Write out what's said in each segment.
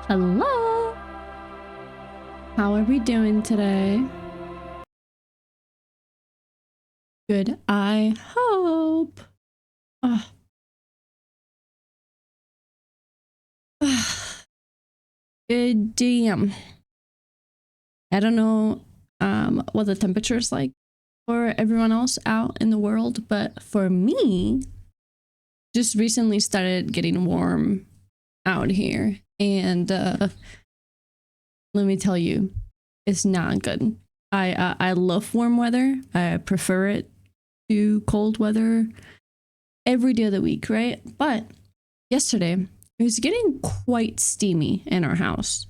Hello. How are we doing today? Good, I hope. Oh. Good damn. I don't know what the temperature is like for everyone else out in the world, but for me, just recently started getting warm out here, and let me tell you, it's not good. I love warm weather. I prefer it to cold weather every day of the week, right? But yesterday it was getting quite steamy in our house,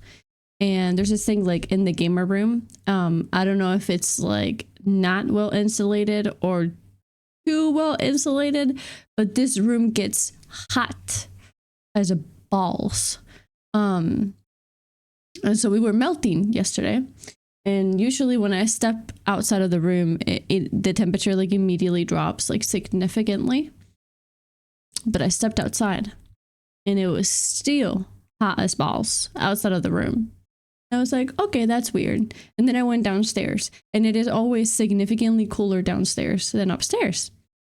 and there's this thing like in the gamer room. I don't know if it's like not well insulated or too well insulated, but this room gets hot as a balls. And so we were melting yesterday, and usually when I step outside of the room, the temperature like immediately drops like significantly. But I stepped outside and it was still hot as balls outside of the room. I was like, okay, that's weird. And then I went downstairs, and it is always significantly cooler downstairs than upstairs.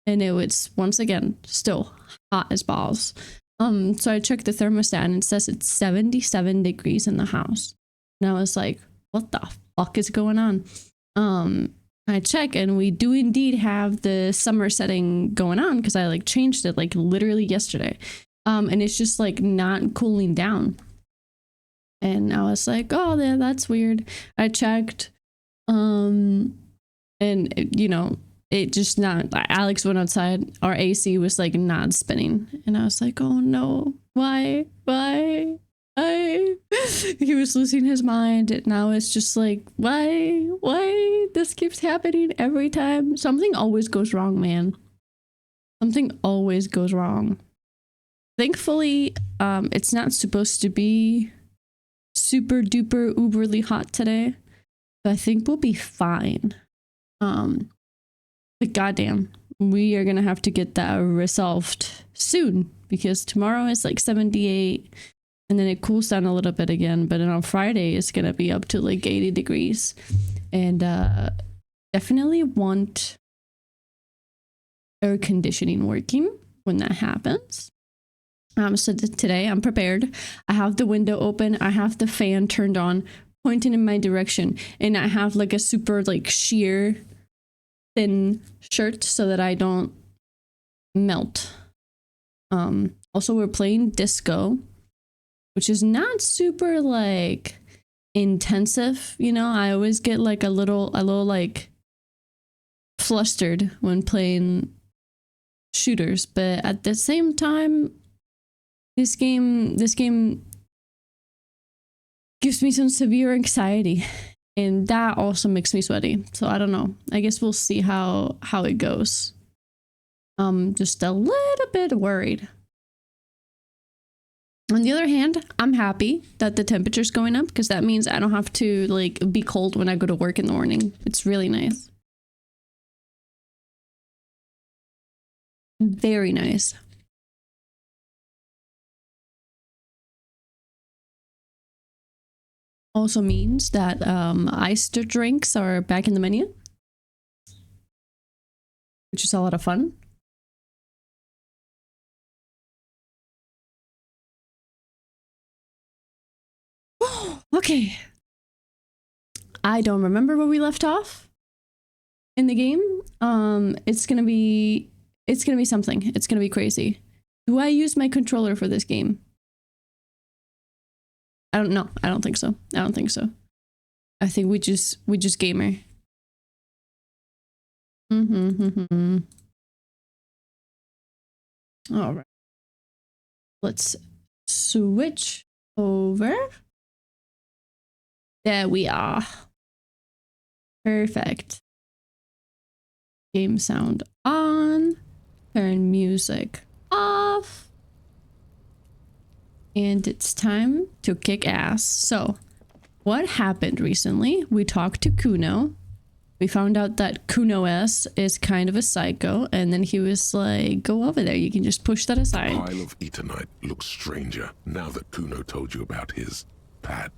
And it was once again still hot as balls. So I checked the thermostat and it says it's 77 degrees in the house. And I was like, what the fuck is going on? I check, and we do indeed have the summer setting going on, because I like changed it like literally yesterday. And it's just like not cooling down. And I was like, oh, yeah, that's weird. I checked, and it just not. Alex went outside. Our AC was like not spinning, and I was like, oh no, why? He was losing his mind, and now it's just like, why? This keeps happening every time. Something always goes wrong, man. Something always goes wrong. Thankfully, it's not supposed to be super duper uberly hot today, so I think we'll be fine. But goddamn, we are gonna have to get that resolved soon, because tomorrow is like 78, and then it cools down a little bit again. But then on Friday it's gonna be up to like 80 degrees, and definitely want air conditioning working when that happens. So today I'm prepared. I have the window open. I have the fan turned on, pointing in my direction, and I have like a super like sheer thin shirt so that I don't melt. Also, we're playing disco, which is not super like intensive. I always get like a little like flustered when playing shooters, but at the same time, this game gives me some severe anxiety, and that also makes me sweaty. So I don't know. I guess we'll see how it goes. Just a little bit worried. On the other hand, I'm happy that the temperature's going up, because that means I don't have to like be cold when I go to work in the morning. It's really nice. Very nice. Also means that iced drinks are back in the menu, which is a lot of fun. Okay. I don't remember where we left off in the game. It's gonna be something. It's gonna be crazy. Do I use my controller for this game? I don't know. I don't think so. I think we just gamer. All right. Let's switch over. There we are. Perfect. Game sound on. Turn music off. And it's time to kick ass. So, what happened recently? We talked to Kuno. We found out that Kuno S is kind of a psycho, and then he was like, go over there, you can just push that aside. The pile of Eternite looks stranger now that Kuno told you about his pad.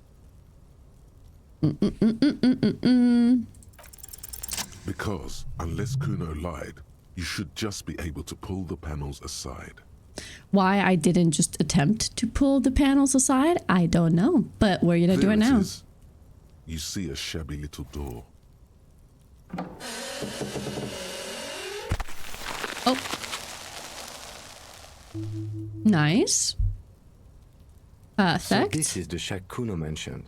Because unless Kuno lied, you should just be able to pull the panels aside. Why I didn't just attempt to pull the panels aside, I don't know, but we're gonna do it now. You see a shabby little door. Oh. Nice. Perfect. So this is the shack Kuno mentioned.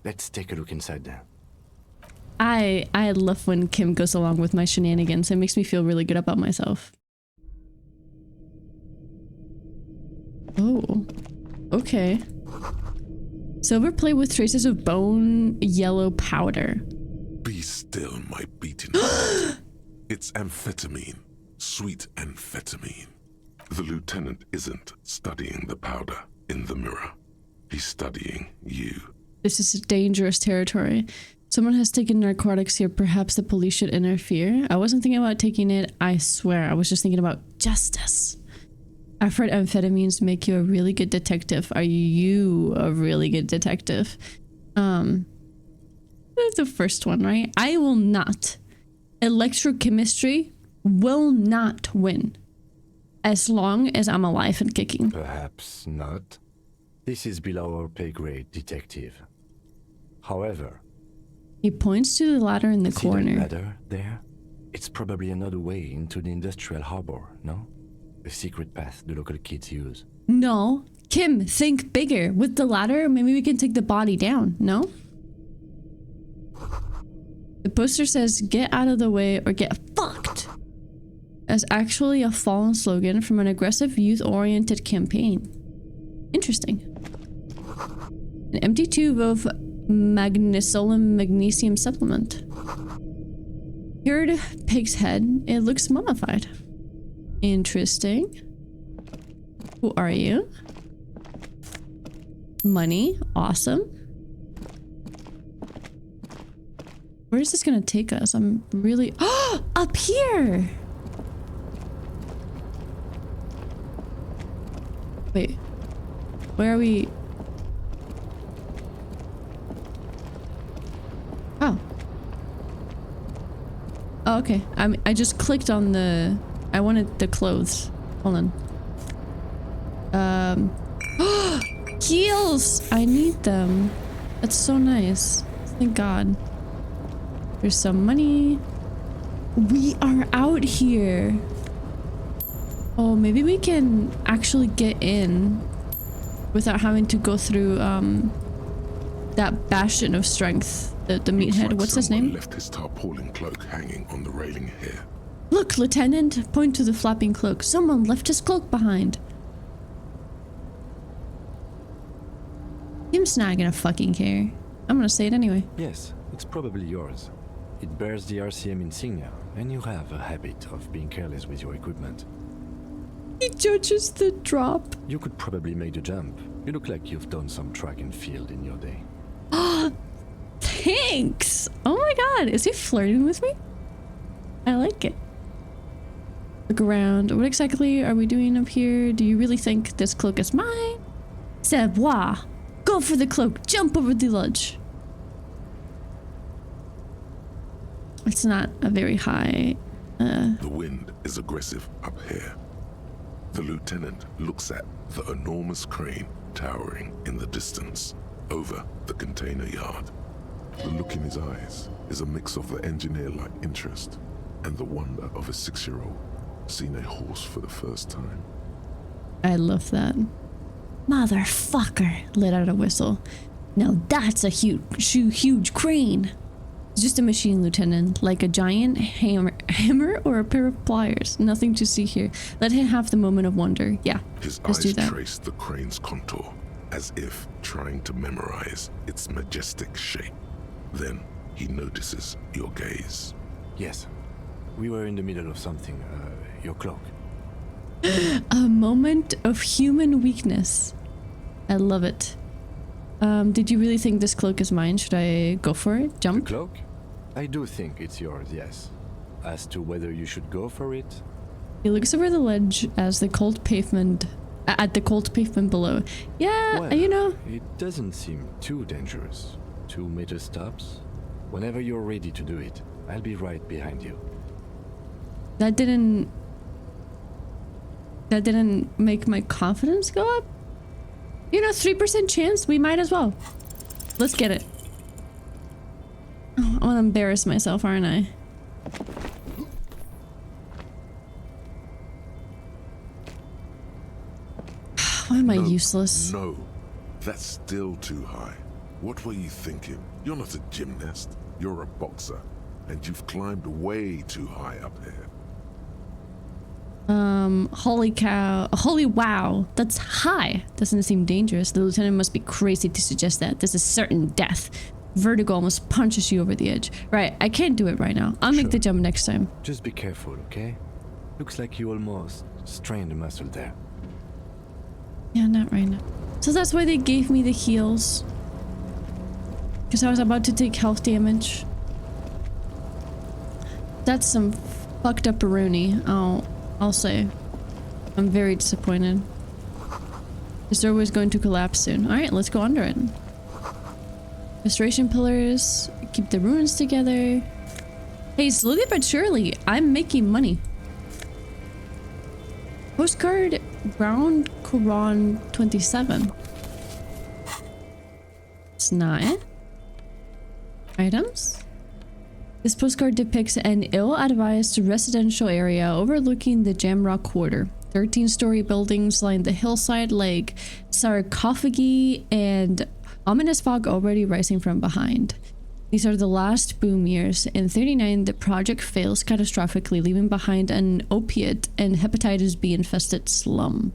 Let's take a look inside there. I love when Kim goes along with my shenanigans. It makes me feel really good about myself. Oh. Okay. Silver plate with traces of bone yellow powder. Be still, my beating heart. It's amphetamine. Sweet amphetamine. The lieutenant isn't studying the powder in the mirror. He's studying you. This is dangerous territory. Someone has taken narcotics here. Perhaps the police should interfere. I wasn't thinking about taking it, I swear. I was just thinking about justice. I've heard amphetamines make you a really good detective. Are you a really good detective? That's the first one, right? I will not. Electrochemistry will not win. As long as I'm alive and kicking. Perhaps not. This is below our pay grade, detective. However, he points to the ladder in the corner. The ladder there? It's probably another way into the industrial harbor, no? A secret path the local kids use. No. Kim, think bigger. With the ladder, maybe we can take the body down, no? The poster says, get out of the way or get fucked. As actually a fallen slogan from an aggressive youth-oriented campaign. Interesting. An empty tube of magnesolum magnesium supplement. Cured pig's head. It looks mummified. Interesting. Who are you? Money. Awesome. Where is this gonna take us? I'm really... Oh! Up here! Wait. Where are we? Oh. Oh, okay. I just clicked on the... I wanted the clothes. Hold on. Heels! I need them. That's so nice. Thank God. There's some money. We are out here. Oh, maybe we can actually get in without having to go through that bastion of strength. The meathead. What's his name? Left his tarpaulin cloak hanging on the railing here. Look, Lieutenant! Point to the flapping cloak. Someone left his cloak behind. Kim's not gonna fucking care. I'm gonna say it anyway. Yes, it's probably yours. It bears the RCM insignia, and you have a habit of being careless with your equipment. He judges the drop. You could probably make the jump. You look like you've done some track and field in your day. Thanks! Oh my god, is he flirting with me? I like it. Look around. What exactly are we doing up here? Do you really think this cloak is mine? C'est moi! Go for the cloak! Jump over the ledge! It's not a very high... The wind is aggressive up here. The lieutenant looks at the enormous crane towering in the distance over the container yard. The look in his eyes is a mix of the engineer-like interest and the wonder of a 6-year-old seeing a horse for the first time. I love that. Motherfucker! Let out a whistle. Now that's a huge crane! It's just a machine, Lieutenant, like a giant hammer or a pair of pliers. Nothing to see here. Let him have the moment of wonder. Yeah, his let's do eyes that. trace the crane's contour, as if trying to memorize its majestic shape. Then he notices your gaze. Yes. We were in the middle of something. Your cloak. A moment of human weakness. I love it. Did you really think this cloak is mine? Should I go for it? Jump? The cloak? I do think it's yours, yes. As to whether you should go for it, He looks over the ledge as the cold pavement at the cold pavement below. Yeah, well, you know. it doesn't seem too dangerous. 2 meter stops. Whenever you're ready to do it, I'll be right behind you. That didn't make my confidence go up. You know, 3% chance, we might as well. Let's get it. Oh, I want to embarrass myself, aren't I? Why am I useless? No, that's still too high. What were you thinking? You're not a gymnast. You're a boxer. And you've climbed way too high up here. Holy cow. Holy wow. That's high. Doesn't seem dangerous. The lieutenant must be crazy to suggest that. This is certain death. Vertigo almost punches you over the edge. Right, I can't do it right now. I'll make the jump next time. Just be careful, okay? Looks like you almost strained a muscle there. Yeah, not right now. So that's why they gave me the heals. Because I was about to take health damage. That's some fucked up Rooney. I'll say. I'm very disappointed. This door was going to collapse soon. Alright, let's go under it. Restoration pillars. Keep the ruins together. Hey, slowly but surely, I'm making money. Postcard Ground Quran 27. It's not. Items. This postcard depicts an ill-advised residential area overlooking the Jamrock Quarter. 13-story buildings line the hillside like sarcophagi and ominous fog already rising from behind. These are the last boom years. In 39, the project fails catastrophically, leaving behind an opiate and hepatitis B infested slum.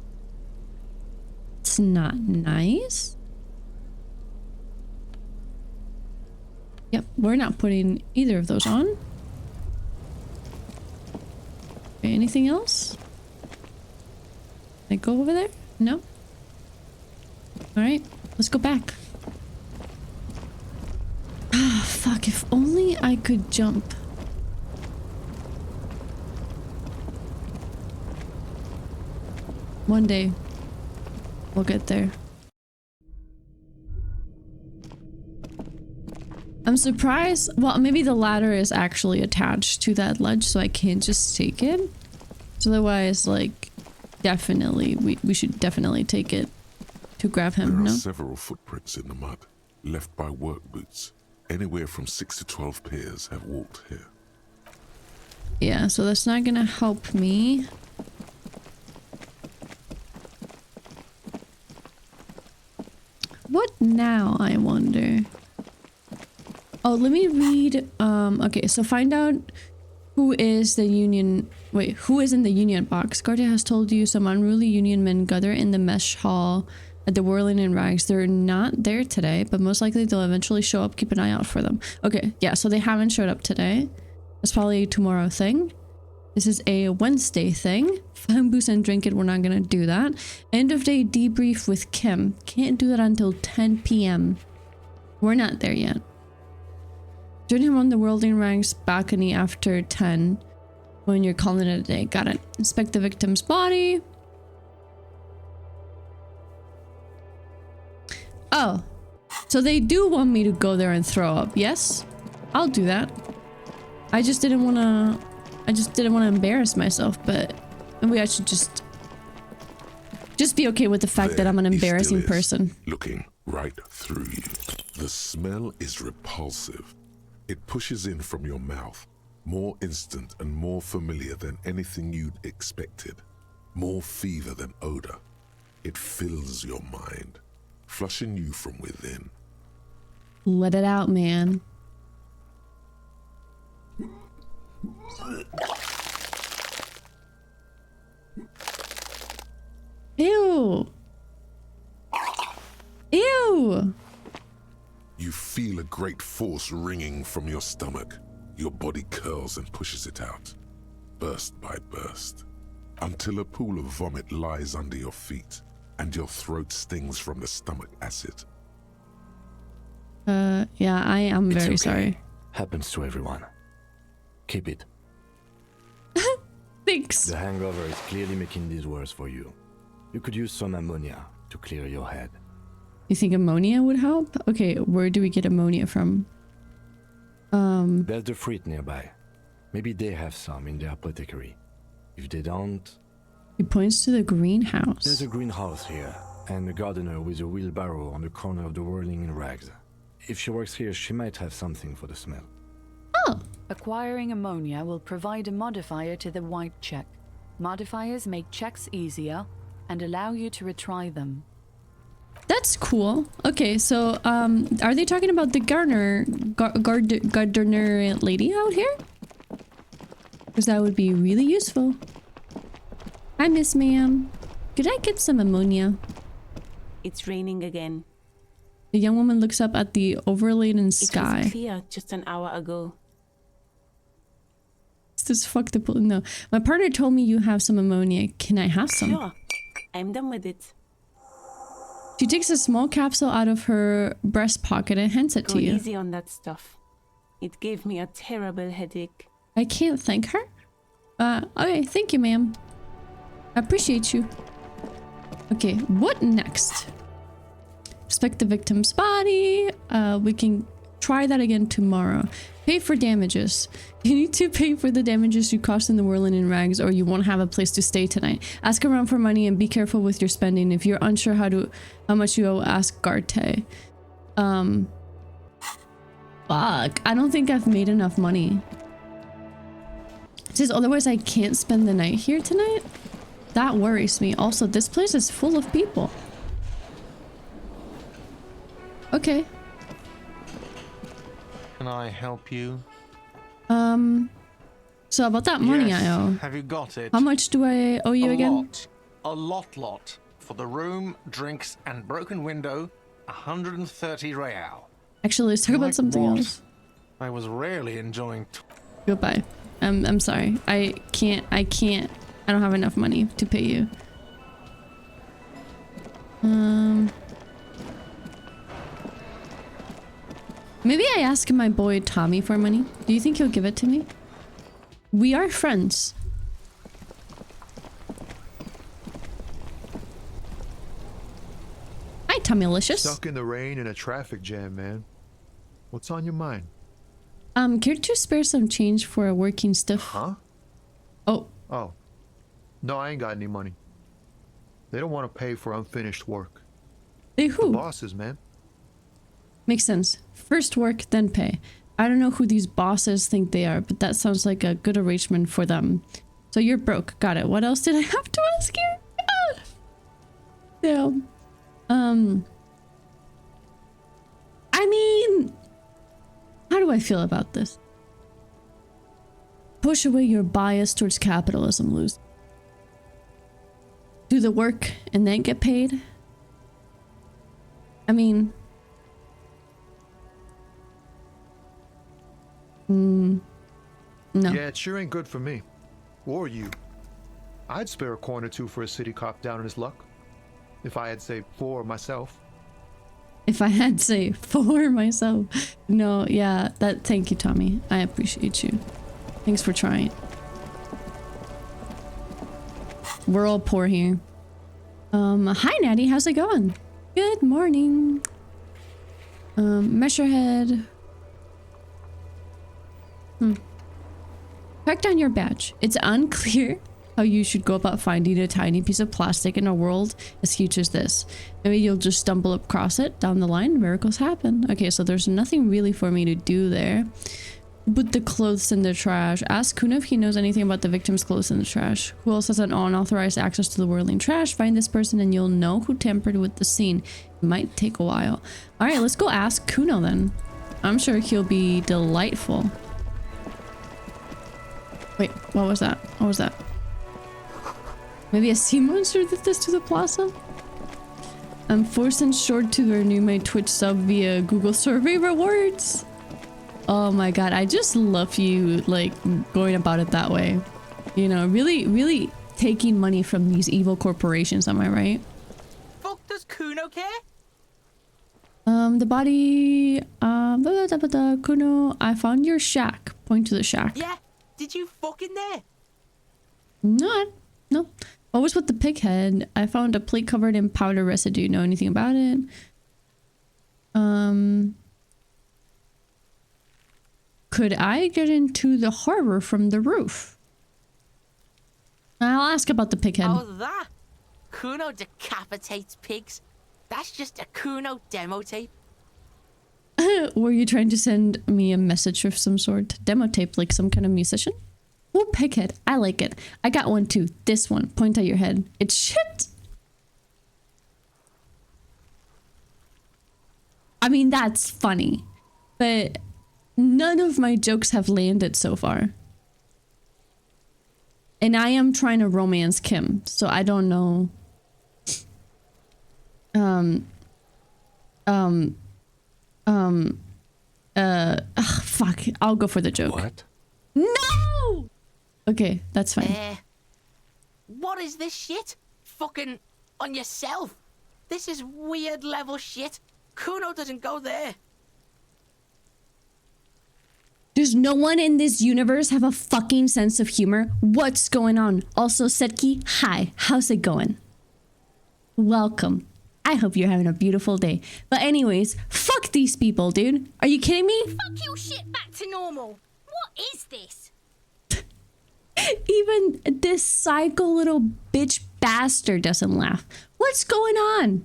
It's not nice. Yep, we're not putting either of those on. Okay, anything else? Can I go over there? No? Alright, let's go back. Ah, fuck, if only I could jump. One day, we'll get there. I'm surprised. Well, maybe the ladder is actually attached to that ledge, so I can't just take it. So otherwise, like, definitely, we should definitely take it to grab him, There are no? several footprints in the mud, left by work boots. Anywhere from 6 to 12 pairs have walked here. Yeah, so that's not gonna help me. What now, I wonder? Oh, let me read. Okay, so find out who is the Union. Wait, who is in the Union box? Guardia has told you some unruly Union men gather in the mesh hall at the Whirling in Rags. They're not there today, but most likely they'll eventually show up. Keep an eye out for them. Okay, yeah, so they haven't showed up today. That's probably a tomorrow thing. This is a Wednesday thing. Find booze and drink it. We're not gonna do that. End of day debrief with Kim. Can't do that until 10 p.m. We're not there yet. Join him on the Whirling Ranks balcony after 10 when you're calling it a day. Got it. Inspect the victim's body. Oh, so they do want me to go there and throw up. Yes, I'll do that. I just didn't want to embarrass myself, but maybe I should just be okay with the fact that I'm an embarrassing person. Looking right through you. The smell is repulsive. It pushes in from your mouth, more instant and more familiar than anything you'd expected. More fever than odor. It fills your mind, flushing you from within. Let it out, man. Ew. Ew. You feel a great force ringing from your stomach. Your body curls and pushes it out, burst by burst, until a pool of vomit lies under your feet and your throat stings from the stomach acid. Yeah, I am very It's okay. sorry. Happens to everyone. Keep it. Thanks. The hangover is clearly making these worse for you. You could use some ammonia to clear your head. You think ammonia would help? Okay, where do we get ammonia from? There's the fruit nearby. Maybe they have some in their apothecary. If they don't... He points to the greenhouse. There's a greenhouse here, and a gardener with a wheelbarrow on the corner of the whirling in rags. If she works here, she might have something for the smell. Oh. Acquiring ammonia will provide a modifier to the white check. Modifiers make checks easier and allow you to retry them. That's cool. Okay, so are they talking about the gardener lady out here? Because that would be really useful. Hi, Miss Ma'am. Could I get some ammonia? It's raining again. The young woman looks up at the overladen It sky. was clear just an hour ago. It's this fucked up. No, my partner told me you have some ammonia. Can I have some? Sure, I'm done with it. She takes a small capsule out of her breast pocket and hands it Go to you. easy on that stuff. It gave me a terrible headache. I can't thank her. Okay, thank you, ma'am. I appreciate you. Okay, what next? Inspect the victim's body. We can try that again tomorrow. Pay for damages. You need to pay for the damages you caused in the whirling in rags, or you won't have a place to stay tonight. Ask around for money and be careful with your spending. If you're unsure how much you owe, ask Garte. Fuck. I don't think I've made enough money. It says otherwise I can't spend the night here tonight. That worries me. Also, this place is full of people. Okay. Can I help you? So about that money Yes. I owe. Have you got it? How much do I owe you again? A lot. For the room, drinks, and broken window, 130 real. Actually, let's talk about Like something what? else. I was really enjoying. Goodbye. I'm sorry. I don't have enough money to pay you. Maybe I ask my boy Tommy for money. Do you think he'll give it to me? We are friends. Hi, Tommylicious. Stuck in the rain in a traffic jam, man. What's on your mind? Care to spare some change for a working stiff? Huh? Oh, Oh. No, I ain't got any money. They don't want to pay for unfinished work. they The who? bosses, man. Makes sense. First work, then pay. I don't know who these bosses think they are, but that sounds like a good arrangement for them. So you're broke. Got it. What else did I have to ask you? Ah. Yeah. I mean, how do I feel about this? Push away your bias towards capitalism, Luz. Do the work and then get paid? I mean... no. Yeah, it sure ain't good for me. Or you. I'd spare a coin or two for a city cop down on his luck. If I had, say, 4 myself. If I had to say for myself. No, yeah, thank you, Tommy. I appreciate you. Thanks for trying. We're all poor here. Hi Natty, how's it going? Good morning. Measurehead. Track down your badge. It's unclear how you should go about finding a tiny piece of plastic in a world as huge as this. Maybe you'll just stumble across it down the line. Miracles happen. Okay, so there's nothing really for me to do there. Put the clothes in the trash. Ask Kuna if he knows anything about the victim's clothes in the trash. Who else has an unauthorized access to the whirling trash? Find this person and you'll know who tampered with the scene. It might take a while. Alright, let's go ask Kuno then. I'm sure he'll be delightful. Wait, what was that? What was that? Maybe a sea monster did this to the plaza? I'm forced and short to renew my Twitch sub via Google survey rewards. Oh my god, I just love you, like, going about it that way. You know, really taking money from these evil corporations, am I right? Fuck does Kuno care? The body, Kuno, I found your shack. Point to the shack. Yeah, did you fucking there? No. What was with the pig head? I found a plate covered in powder residue. Know anything about it? Could I get into the harbor from the roof? I'll ask about the pig head. Oh, that? Kuno decapitates pigs. That's just a Kuno demo tape. Were you trying to send me a message of some sort? Demo tape, like some kind of musician? Oh, pighead. I like it. I got one too. This one. Point at your head. It's shit. I mean, that's funny. But none of my jokes have landed so far. And I am trying to romance Kim, so I don't know. Fuck. I'll go for the joke. What? No! Okay, that's fine. What is this shit? Fucking on yourself. This is weird level shit. Kuno doesn't go there. Does no one in this universe have a fucking sense of humor? What's going on? Also, Setki, hi. How's it going? Welcome. I hope you're having a beautiful day. But anyways, fuck these people, dude. Are you kidding me? Fuck your shit back to normal. What is this? Even this psycho little bitch bastard doesn't laugh. What's going on?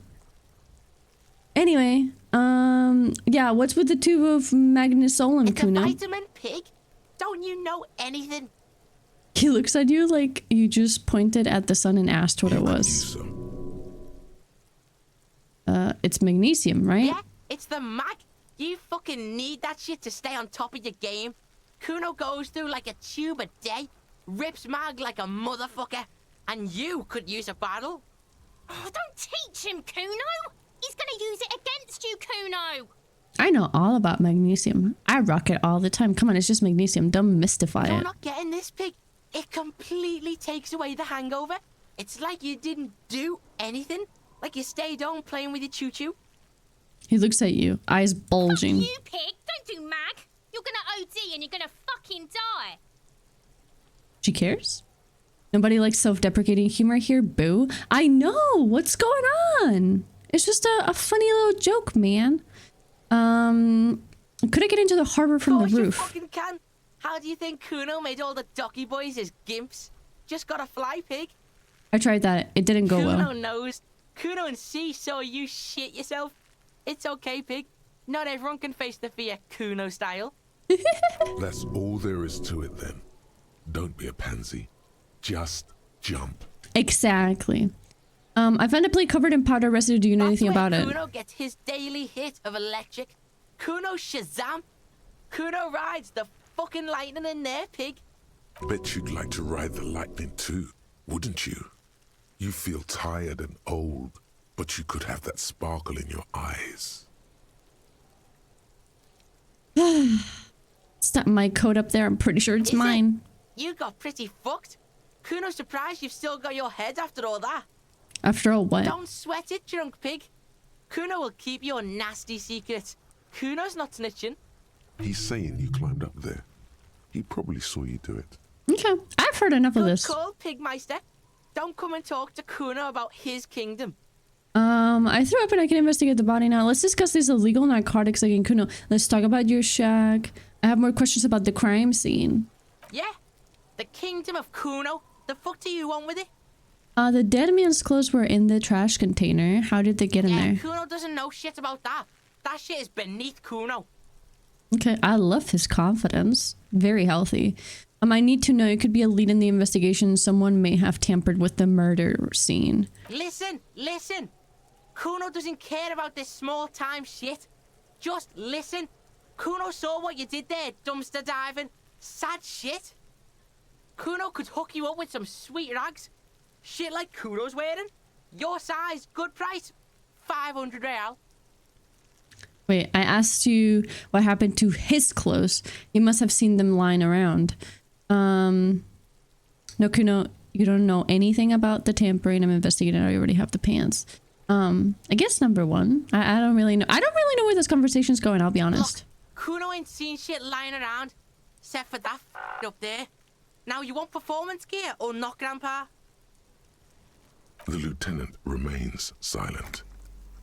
Anyway, yeah, what's with the tube of magnesolum, It's Kuno? a vitamin pig? Don't you know anything? He looks at you like you just pointed at the sun and asked what it was. It's magnesium, right? Yeah, it's the mag. You fucking need that shit to stay on top of your game. Kuno goes through like a tube a day, rips mag like a motherfucker, and you could use a battle. Oh, don't teach him, Kuno. He's gonna use it against you, Kuno. I know all about magnesium. I rock it all the time. Come on, it's just magnesium. Don't mystify You're it. not getting this, pig. It completely takes away the hangover. It's like you didn't do anything. Like you stayed home playing with your choo-choo. He looks at you, eyes bulging. You pig, don't do mag. You're gonna OD and you're gonna fucking die. She cares? Nobody likes self-deprecating humor here, boo. I know! What's going on? It's just a funny little joke, man. Could I get into the harbor from the You roof? fucking can. How do you think Kuno made all the docky boys his gimps? Just got a fly, pig. I tried that. It didn't go Kuno well. knows. Kuno and C saw you shit yourself. It's okay, pig. Not everyone can face the fear Kuno style. That's all there is to it then. Don't be a pansy. Just jump. Exactly. I found a plate covered in powder residue. Do you know That's anything where about it? Kuno gets his daily hit of electric. Kuno Shazam. Kuno rides the fucking lightning in there, pig. Bet you'd like to ride the lightning too, wouldn't you? You feel tired and old, but you could have that sparkle in your eyes. It's not my coat up there. I'm pretty sure it's Is it? mine. You got pretty fucked. Kuno's surprised you've still got your head after all that. After all, what? Don't sweat it, drunk pig. Kuno will keep your nasty secrets. Kuno's not snitching. He's saying you climbed up there. He probably saw you do it. Okay, I've heard enough of Good this. call, Pigmeister. Don't come and talk to Kuno about his kingdom. I threw up and I can investigate the body now. Let's discuss these illegal narcotics again, Kuno. Let's talk about your shack. I have more questions about the crime scene. Yeah, the kingdom of Kuno. The fuck do you want with it? The dead man's clothes were in the trash container. How did they get in there? Kuno doesn't know shit about that. That shit is beneath Kuno. Okay, I love his confidence. Very healthy. I need to know, it could be a lead in the investigation. Someone may have tampered with the murder scene. Listen. Kuno doesn't care about this small-time shit. Just listen. Kuno saw what you did there, dumpster diving. Sad shit. Kuno could hook you up with some sweet rags. Shit like Kuno's wearing. Your size, good price. 500 real. Wait, I asked you what happened to his clothes. You must have seen them lying around. No, Kuno, you don't know anything about the tampering. I'm investigating. I already have the pants. I guess number one. I don't really know. I don't really know where this conversation's going, I'll be honest. Look, Kuno ain't seen shit lying around, except for that up there. Now you want performance gear or not, Grandpa? The lieutenant remains silent,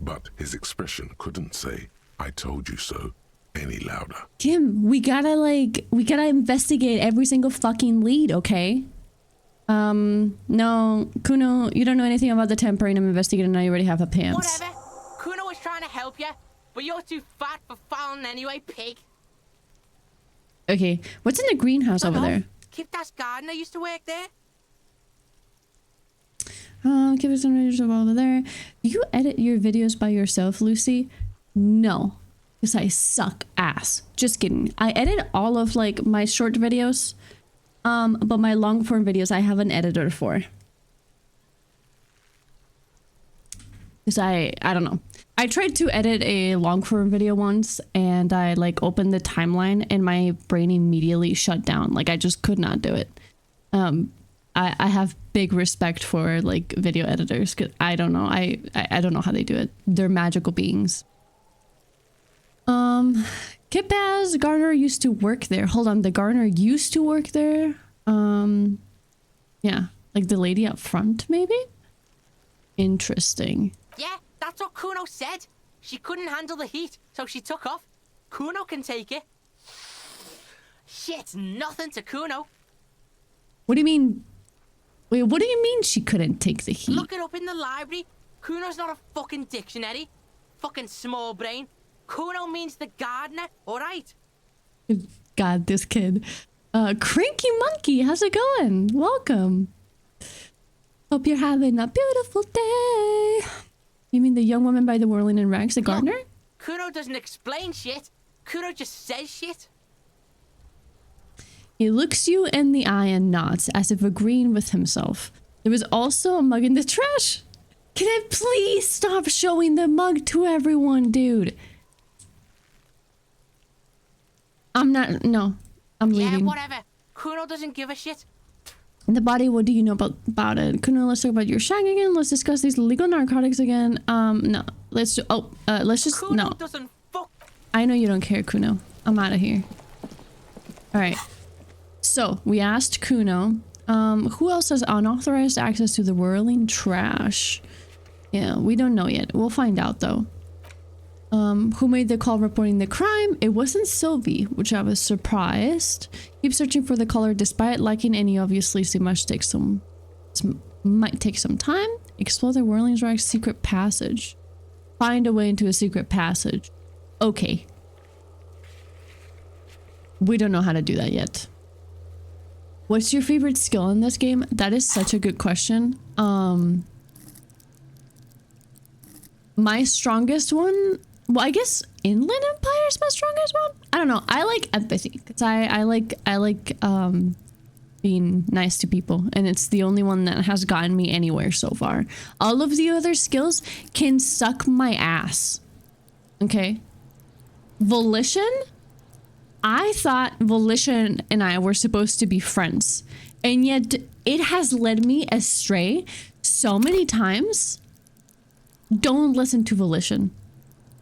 but his expression couldn't say, "I told you so," any louder. Kim, we gotta investigate every single fucking lead, okay? No, Kuno, you don't know anything about the tempering I'm investigating now. You already have a pants. Whatever. Kuno was trying to help you, but you're too fat for fouling anyway, pig. Okay, what's in the greenhouse over there? Kipta's gardener used to work there. Give us some videos over there. Do you edit your videos by yourself, Lucy? No, because I suck ass. Just kidding. I edit all of like my short videos, but my long form videos I have an editor for. Because I don't know. I tried to edit a long form video once and I like opened the timeline and my brain immediately shut down. Like I just could not do it. I have big respect for like video editors because I don't know. I don't know how they do it. They're magical beings. Kipaz Garner used to work there. Hold on, the Garner used to work there. Yeah, like the lady up front, maybe? Interesting. Yeah, that's what Kuno said. She couldn't handle the heat, so she took off. Kuno can take it. Shit's nothing to Kuno. What do you mean? Wait, what do you mean she couldn't take the heat? Look it up in the library. Kuno's not a fucking dictionary. Fucking small brain. Kuno means the gardener, alright? God, this kid. Cranky Monkey, how's it going? Welcome. Hope you're having a beautiful day. You mean the young woman by the whirling in rags, the gardener? Look, Kuno doesn't explain shit. Kuno just says shit. He looks you in the eye and nods, as if agreeing with himself. There was also a mug in the trash. Can I please stop showing the mug to everyone, dude? I'm not... No. I'm leaving. Yeah, whatever. Kuno doesn't give a shit. The body, what do you know about it? Kuno, let's talk about your shagging again. Let's discuss these illegal narcotics again. No. Let's just... Kuno No. doesn't fuck... I know you don't care, Kuno. I'm out of here. Alright. So, we asked Kuno, who else has unauthorized access to the whirling trash? Yeah, we don't know yet. We'll find out, though. Who made the call reporting the crime? It wasn't Sylvie, which I was surprised. Keep searching for the caller despite lacking any obvious leads. It might take some time. Explore the whirling trash secret passage. Find a way into a secret passage. Okay. We don't know how to do that yet. What's your favorite skill in this game? That is such a good question. My strongest one, well, I guess Inland Empire is my strongest one. I don't know. I like empathy because I like being nice to people, and it's the only one that has gotten me anywhere so far. All of the other skills can suck my ass. Okay. Volition. I thought Volition and I were supposed to be friends, and yet it has led me astray so many times. Don't listen to Volition.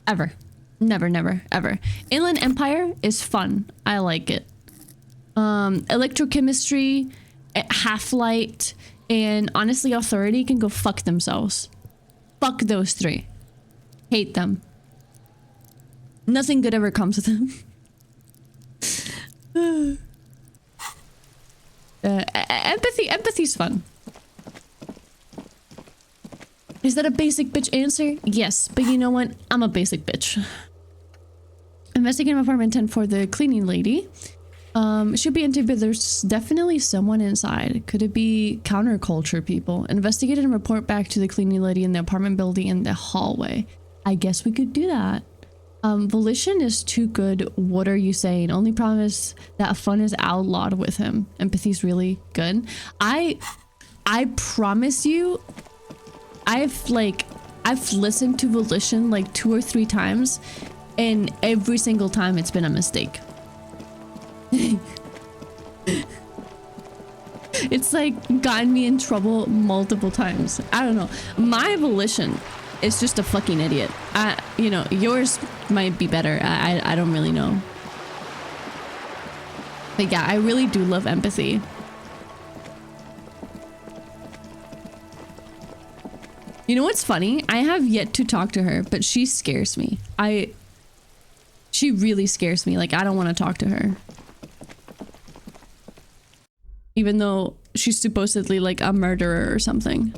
Ever. Never, never, ever. Inland Empire is fun. I like it. Electrochemistry, Half-Light, and honestly Authority can go fuck themselves. Fuck those three. Hate them. Nothing good ever comes with them. Empathy's fun. Is that a basic bitch answer? Yes, but you know what? I'm a basic bitch. Investigating apartment 10 for the cleaning lady. Should be empty, but there's definitely someone inside. Could it be counterculture people? Investigate and report back to the cleaning lady in the apartment building in the hallway. I guess we could do that. Volition is too good. What are you saying? Only problem is that fun is outlawed with him. Empathy's really good. I promise you, I've listened to Volition like 2 or 3 times, and every single time it's been a mistake. It's like gotten me in trouble multiple times. I don't know. My Volition is just a fucking idiot. You know, yours might be better. I don't really know. But yeah, I really do love empathy. You know what's funny? I have yet to talk to her, but she scares me. She really scares me. Like, I don't want to talk to her. Even though she's supposedly like a murderer or something.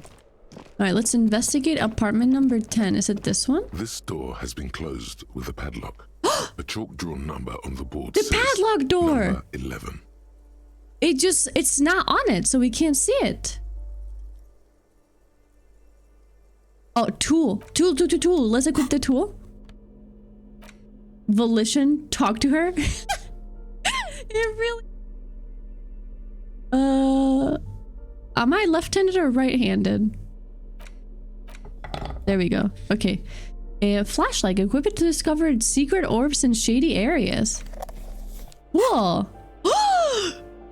All right, let's investigate apartment number 10. Is it this one? This door has been closed with a padlock. A chalk-drawn number on the board The says padlock door! number 11. It's not on it, so we can't see it. Oh, tool. Tool. Let's equip the tool. Volition, talk to her. It really... Am I left-handed or right-handed? There we go. Okay. A flashlight. Equip it to discover secret orbs in shady areas. Cool.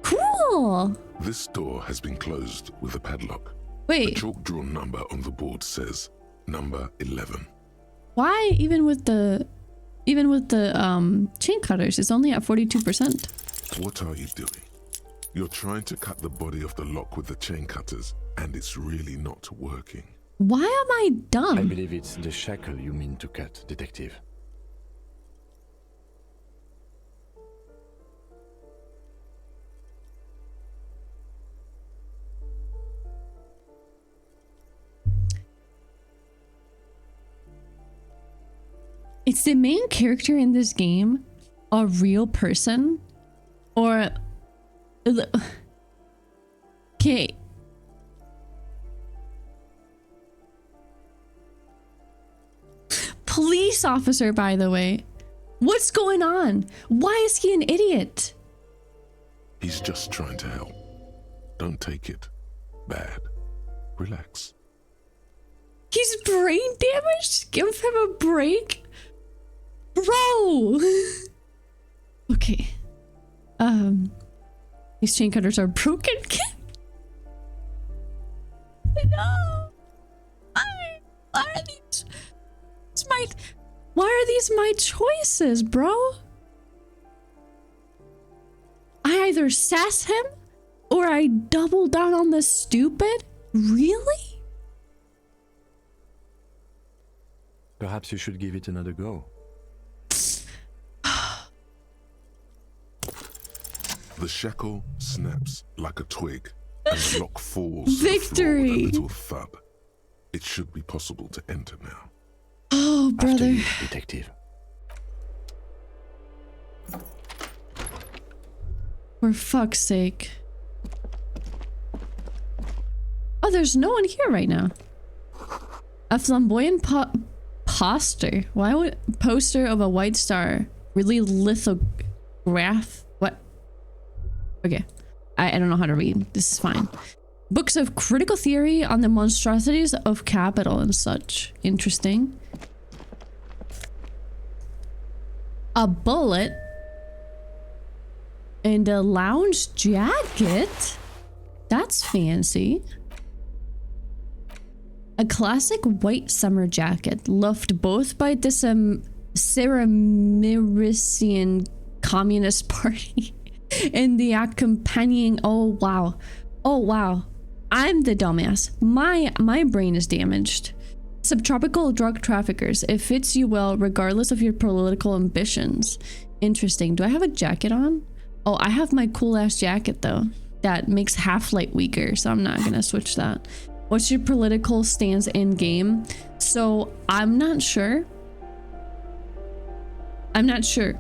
Cool. This door has been closed with a padlock. Wait. A chalk-drawn number on the board says number 11. Why even with the chain cutters, it's only at 42%. What are you doing? You're trying to cut the body of the lock with the chain cutters, and it's really not working. Why am I dumb? I believe it's the shackle you mean to cut, Detective. Is the main character in this game a real person? Or... Okay. Police officer, by the way. What's going on? Why is he an idiot? He's just trying to help. Don't take it bad. Relax. He's brain damaged? Give him a break? Bro! Okay. These chain cutters are broken. No! Why are these... Why are these my choices, bro? I either sass him or I double down on the stupid? Really? Perhaps you should give it another go. The shackle snaps like a twig, and the lock falls Victory! to the floor with a little thud. It should be possible to enter now. Oh, After brother. you, Detective. For fuck's sake. Oh, there's no one here right now. A flamboyant poster. Why would poster of a white star really lithograph? What? Okay. I don't know how to read. This is fine. Books of critical theory on the monstrosities of capital and such. Interesting. A bullet. And a lounge jacket. That's fancy. A classic white summer jacket, loved both by the Ceremerician Communist Party and the accompanying... Oh, wow. Oh, wow. I'm the dumbass. My brain is damaged. Subtropical drug traffickers. It fits you well, regardless of your political ambitions. Interesting. Do I have a jacket on? Oh, I have my cool-ass jacket, though. That makes half-light weaker, so I'm not gonna switch that. What's your political stance in game? So, I'm not sure. I'm not sure.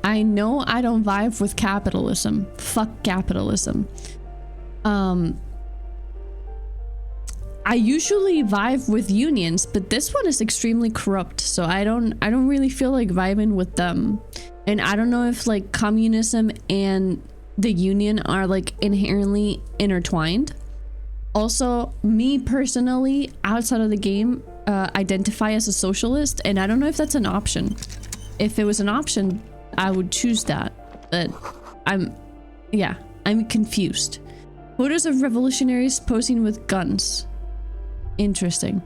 I know I don't vibe with capitalism. Fuck capitalism. I usually vibe with unions, but this one is extremely corrupt, so I don't really feel like vibing with them. And I don't know if like communism and the union are like inherently intertwined. Also, me personally, outside of the game, identify as a socialist, and I don't know if that's an option. If it was an option, I would choose that, but I'm confused. Photos of revolutionaries posing with guns. Interesting.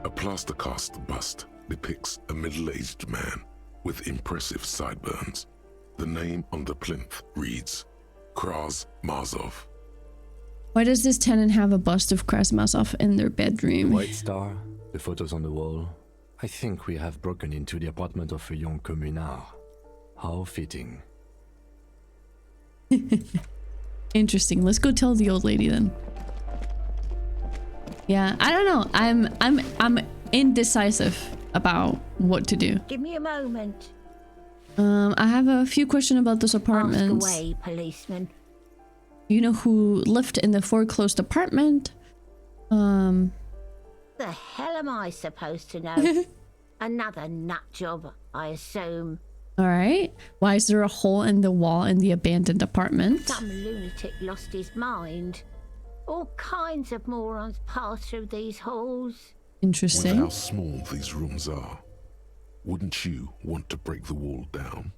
A plaster cast bust depicts a middle-aged man with impressive sideburns. The name on the plinth reads Kraz Marzov. Why does this tenant have a bust of Krasmazov in their bedroom? White Star, the photos on the wall. I think we have broken into the apartment of a young communard. How fitting. Interesting. Let's go tell the old lady then. Yeah, I don't know. I'm indecisive about what to do. Give me a moment. I have a few questions about those apartments. Ask away, policeman. You know who lived in the foreclosed apartment? The hell am I supposed to know? Another nut job, I assume. Alright. Why is there a hole in the wall in the abandoned apartment? Some lunatic lost his mind. All kinds of morons pass through these halls. Interesting. With how small these rooms are, wouldn't you want to break the wall down?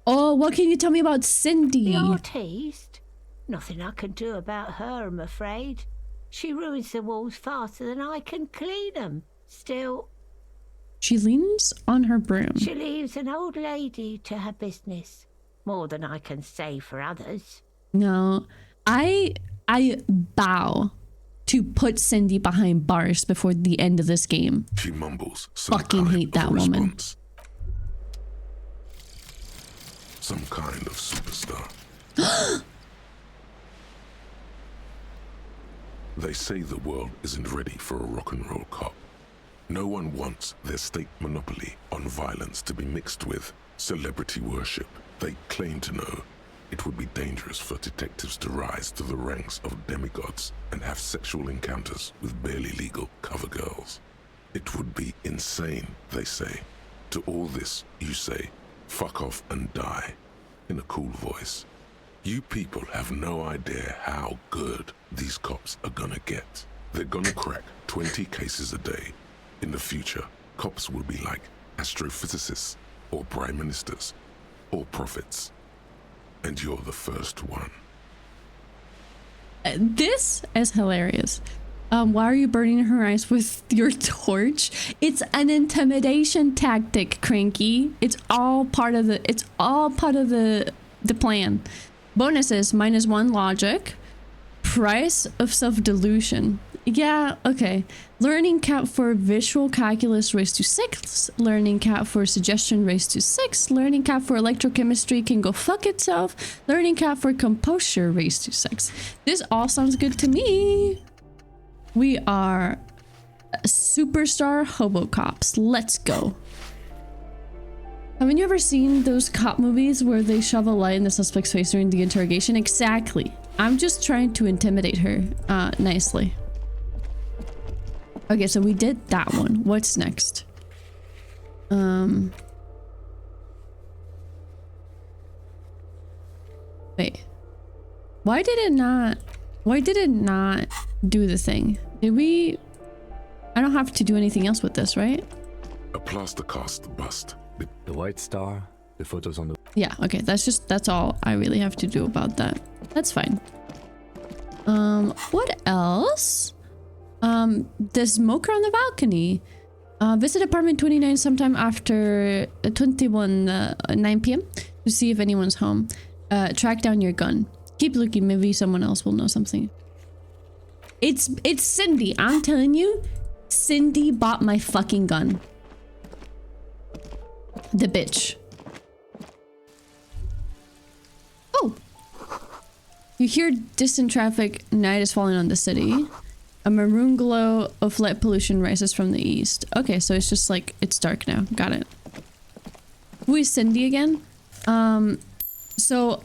Oh, what can you tell me about Cindy? The artiste? Nothing I can do about her, I'm afraid. She ruins the walls faster than I can clean them. Still, she leans on her broom. She leaves an old lady to her business. More than I can say for others. No, I bow to put Cindy behind bars before the end of this game. She mumbles. Fucking hate that woman. Some kind of superstar. They say the world isn't ready for a rock and roll cop. No one wants their state monopoly on violence to be mixed with celebrity worship. They claim to know it would be dangerous for detectives to rise to the ranks of demigods and have sexual encounters with barely legal cover girls. It would be insane, they say. To all this, you say, fuck off and die, in a cool voice. You people have no idea how good these cops are gonna get. They're gonna crack 20 cases a day. In the future, cops will be like astrophysicists, or prime ministers, or prophets. And you're the first one. This is hilarious. Why are you burning her eyes with your torch? It's an intimidation tactic, Cranky. It's all part of the plan. Bonuses: -1 logic. Price of self-delusion. Yeah, okay. Learning cap for visual calculus raised to 6. Learning cap for suggestion raised to 6. Learning cap for electrochemistry can go fuck itself. Learning cap for composure raised to 6. This all sounds good to me. We are superstar hobo cops. Let's go. Haven't you ever seen those cop movies where they shove a light in the suspect's face during the interrogation? Exactly. I'm just trying to intimidate her nicely. Okay, so we did that one. What's next? Wait. Why did it not do the thing? Did we? I don't have to do anything else with this, right? A plaster cast bust. The White Star, the photos on the... Yeah, okay, that's all I really have to do about that. That's fine. What else? The smoker on the balcony. Visit apartment 29 sometime after 9 p.m. to see if anyone's home. Track down your gun. Keep looking, maybe someone else will know something. It's Cindy, I'm telling you. Cindy bought my fucking gun. The bitch. Oh! You hear distant traffic. Night is falling on the city. A maroon glow of light pollution rises from the east. Okay, so it's just like, it's dark now. Got it. Who is Cindy again? So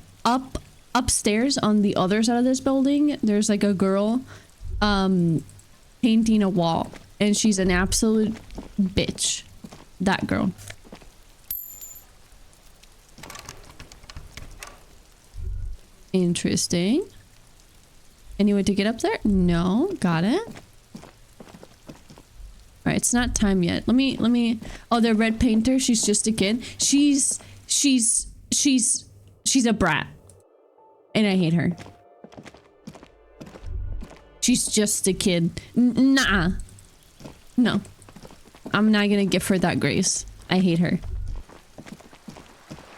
upstairs on the other side of this building, there's like a girl painting a wall. And she's an absolute bitch. That girl. Interesting. Any way to get up there? No. Got it. Alright, it's not time yet. Let me... Oh, the red painter. She's just a kid. She's a brat. And I hate her. She's just a kid. Nah. No. I'm not gonna give her that grace. I hate her.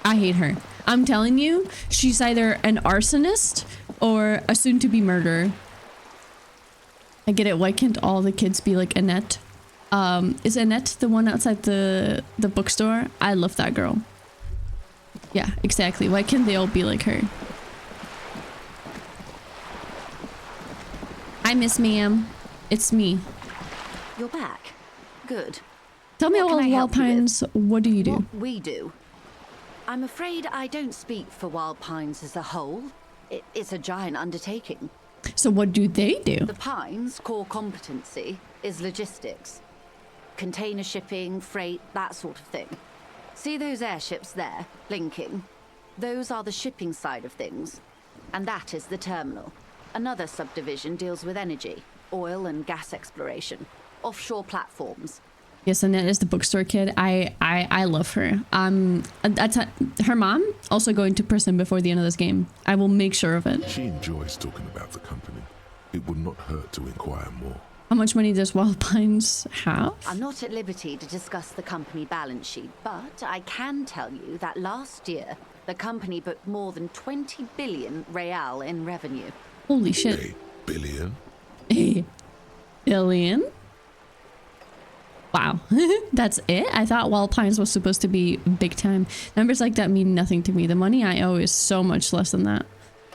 I hate her. I'm telling you, she's either an arsonist or a soon-to-be murderer. I get it. Why can't all the kids be like Annette? Is Annette the one outside the bookstore? I love that girl. Yeah, exactly. Why can't they all be like her? Hi, Miss Ma'am. It's me. You're back. Good. Tell me What all can I Wild help you with? Pines. What do you do? What we do. I'm afraid I don't speak for Wild Pines as a whole. It's a giant undertaking. So what do they do? The Pines' core competency is logistics. Container shipping, freight, that sort of thing. See those airships there, blinking? Those are the shipping side of things. And that is the terminal. Another subdivision deals with energy, oil and gas exploration, offshore platforms. Yes, Annette is the bookstore kid. I love her. That's her mom also going to prison before the end of this game. I will make sure of it. She enjoys talking about the company. It would not hurt to inquire more. How much money does Wild Pines have? I'm not at liberty to discuss the company balance sheet, but I can tell you that last year, the company booked more than 20 billion real in revenue. Holy shit. A billion? A billion? Wow. That's it? I thought Wild Pines was supposed to be big time. Numbers like that mean nothing to me. The money I owe is so much less than that.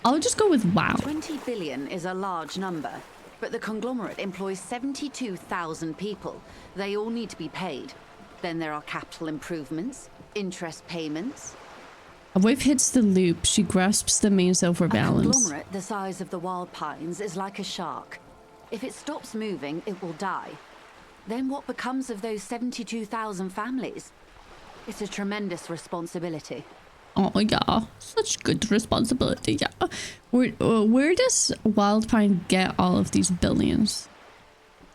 I'll just go with wow. 20 billion is a large number, but the conglomerate employs 72,000 people. They all need to be paid. Then there are capital improvements, interest payments. A wave hits the loop. She grasps the main silver A balance. conglomerate the size of the Wild Pines is like a shark. If it stops moving, it will die. Then what becomes of those 72,000 families? It's a tremendous responsibility. Oh yeah, such good responsibility, yeah. Where does Wild Pine get all of these billions?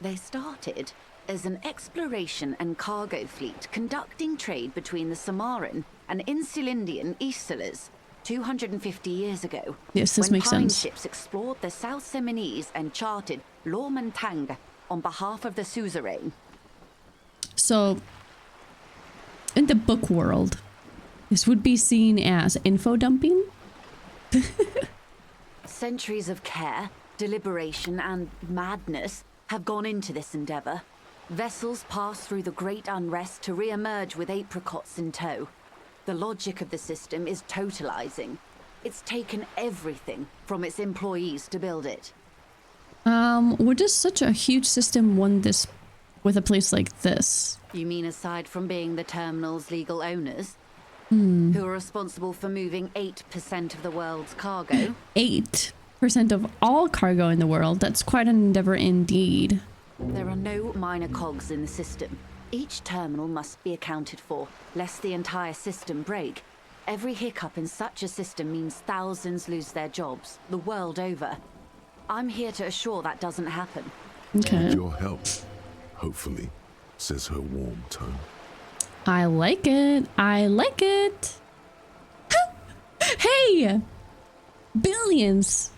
They started as an exploration and cargo fleet conducting trade between the Samaran and Insulindian Isolas 250 years ago. Yes, this makes when Pine sense. ships explored the South Seminese and charted Lormantang on behalf of the suzerain. So, in the book world, this would be seen as info dumping? Centuries of care, deliberation, and madness have gone into this endeavor. Vessels pass through the great unrest to re-emerge with apricots in tow. The logic of the system is totalizing. It's taken everything from its employees to build it. Would just such a huge system want this with a place like this? You mean aside from being the terminal's legal owners? Who are responsible for moving 8% of the world's cargo? 8% of all cargo in the world. That's quite an endeavor indeed. There are no minor cogs in the system. Each terminal must be accounted for, lest the entire system break. Every hiccup in such a system means thousands lose their jobs, the world over. I'm here to assure that doesn't happen. Okay. With your help, hopefully, says her warm tone. I like it. I like it. Hey! Billions!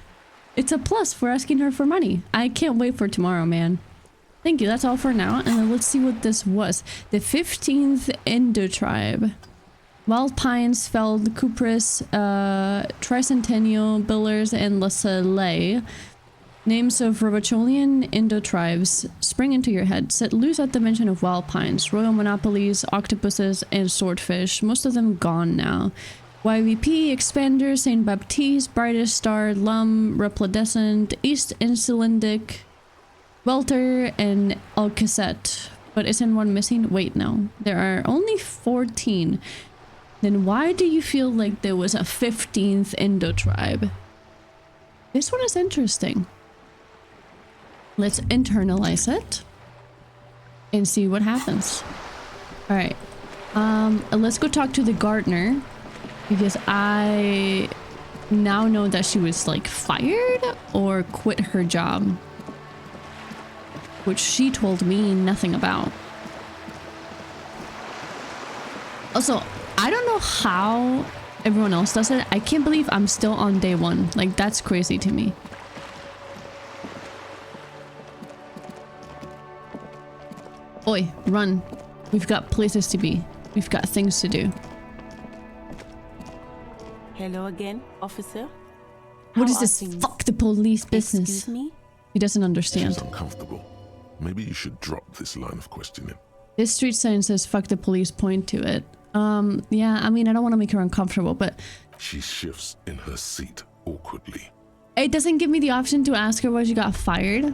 It's a plus for asking her for money. I can't wait for tomorrow, man. Thank you. That's all for now. And then let's see what this was. The 15th Indo tribe. Wild Pines, Feld, Kupris, Tricentennial, Billers, and La Soleil. Names of Robocholian Indo tribes spring into your head. Set loose at the mention of Wild Pines, royal monopolies, octopuses, and swordfish. Most of them gone now. YVP, Expander, Saint Baptiste, Brightest Star, Lum, Repladescent, East Insulindic, Welter, and Alcassette. But isn't one missing? Wait, no. There are only 14. Then why do you feel like there was a 15th Indo tribe? This one is interesting. Let's internalize it and see what happens. All right. Let's go talk to the gardener because I now know that she was like fired or quit her job, which she told me nothing about. Also, I don't know how everyone else does it. I can't believe I'm still on day one. Like, that's crazy to me. Oi, run. We've got places to be. We've got things to do. Hello again, officer. What How is are this things? fuck the police business? Excuse me? He doesn't understand. She's uncomfortable. Maybe you should drop this line of questioning. This street sign says fuck the police, point to it. Yeah, I mean, I don't want to make her uncomfortable, but She shifts in her seat awkwardly. it doesn't give me the option to ask her why she got fired.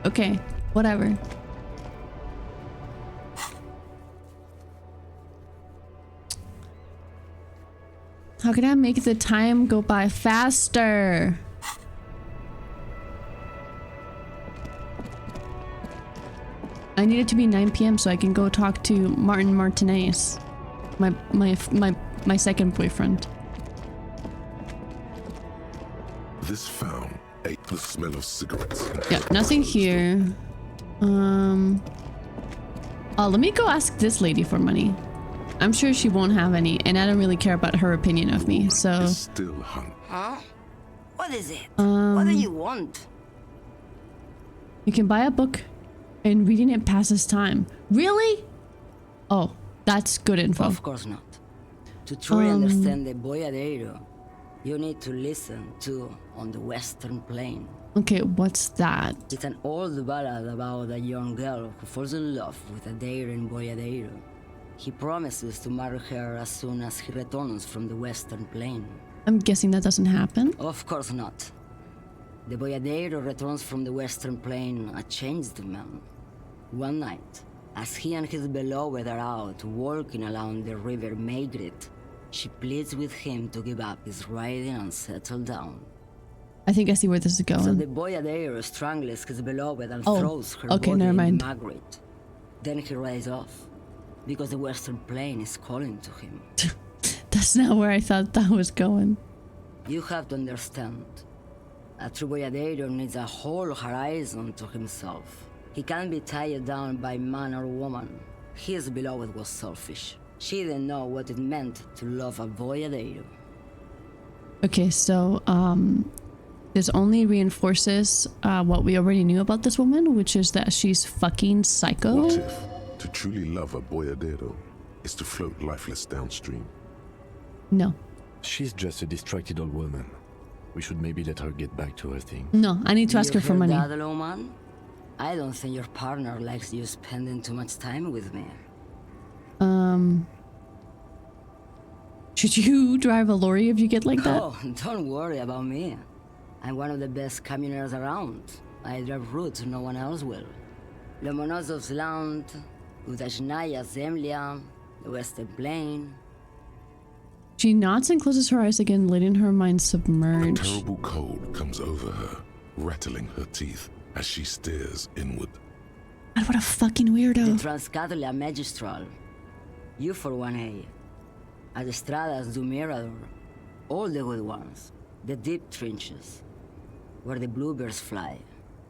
Okay, whatever. How can I make the time go by faster? I need it to be 9 p.m. so I can go talk to Martin Martinez, my second boyfriend. This found ate the smell of cigarettes. Yeah, nothing here. Oh, let me go ask this lady for money. I'm sure she won't have any, and I don't really care about her opinion of me, so... Is still hunt. Huh? What is it? What do you want? You can buy a book, and reading it passes time. Really? Oh, that's good info. Of course not. To truly understand the Boyadero, you need to listen to On the Western Plain. Okay, what's that? It's an old ballad about a young girl who falls in love with a daring Boyadero. He promises to marry her as soon as he returns from the Western Plain. I'm guessing that doesn't happen. Of course not. The Boyadero returns from the Western Plain a changed man. One night, as he and his beloved are out walking along the river Maigret, she pleads with him to give up his riding and settle down. I think I see where this is going. So the Boyadero strangles his beloved and throws her okay, body never in mind. Margaret. Then he rides off, because the Western Plain is calling to him. That's not where I thought that was going. You have to understand, a true Boyadero needs a whole horizon to himself. He can't be tied down by man or woman. His beloved was selfish. She didn't know what it meant to love a Boyadero. Okay, so, this only reinforces what we already knew about this woman, which is that she's fucking psycho. What if to truly love a boyadero is to float lifeless downstream? No. She's just a distracted old woman. We should maybe let her get back to her thing. No, I need to ask her for money. That, little man? I don't think your partner likes you spending too much time with me. Should you drive a lorry if you get like that? Oh, don't worry about me. I'm one of the best camioners around. I drive routes no one else will. Lomonosov's Land, Udajnaya Zemlya, the Western Plain. She nods and closes her eyes again, letting her mind A submerge. terrible cold comes over her, rattling her teeth as she stares inward. God, what a fucking The weirdo. Transcatolia Magistral. You for 1A. Adestradas do Mirador. All the good ones. The deep trenches. Where the bluebirds fly.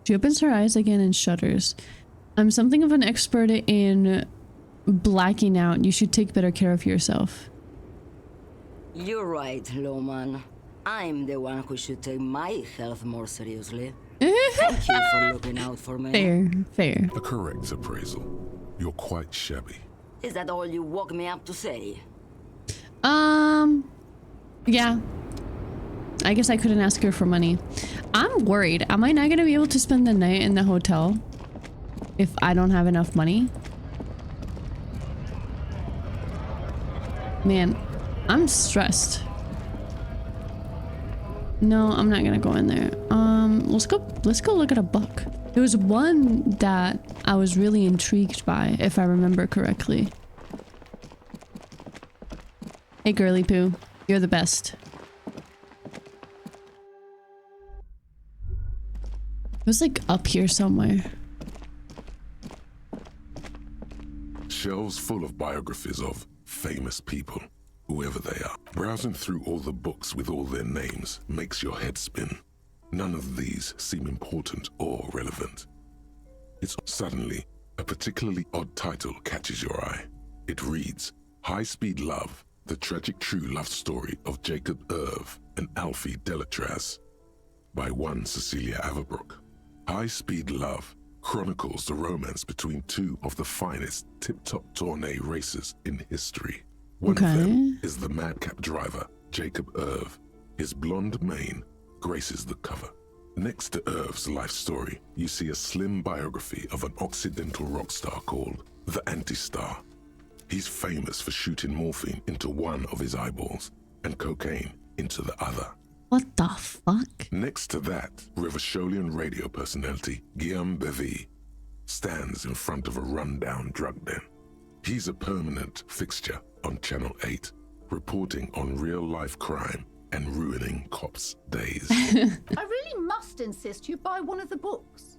She opens her eyes again and shudders. I'm something of an expert in blacking out. You should take better care of yourself. You're right, Lowman. I'm the one who should take my health more seriously. Thank you for looking out for me. Fair, fair. A correct appraisal. You're quite shabby. Is that all you woke me up to say? Yeah. I guess I couldn't ask her for money. I'm worried. Am I not gonna be able to spend the night in the hotel if I don't have enough money? Man, I'm stressed. No, I'm not gonna go in there. Let's go look at a book. There was one that I was really intrigued by, if I remember correctly. Hey, girly poo, you're the best. It was like up here somewhere. Shelves full of biographies of famous people, whoever they are. Browsing through all the books with all their names makes your head spin. None of these seem important or relevant. It's suddenly a particularly odd title catches your eye. It reads, High Speed Love, the tragic true love story of Jacob Irv and Alfie Delatraz, by one Cecilia Averbrook. High Speed Love chronicles the romance between two of the finest tip-top tourney racers in history. One of them is the madcap driver, Jacob Irv. His blonde mane graces the cover. Next to Irv's life story, you see a slim biography of an Occidental rock star called the Anti-Star. He's famous for shooting morphine into one of his eyeballs and cocaine into the other. What the fuck? Next to that, Rivasholian radio personality Guillaume Bevy stands in front of a rundown drug den. He's a permanent fixture on Channel 8, reporting on real-life crime and ruining cops' days. I really must insist you buy one of the books.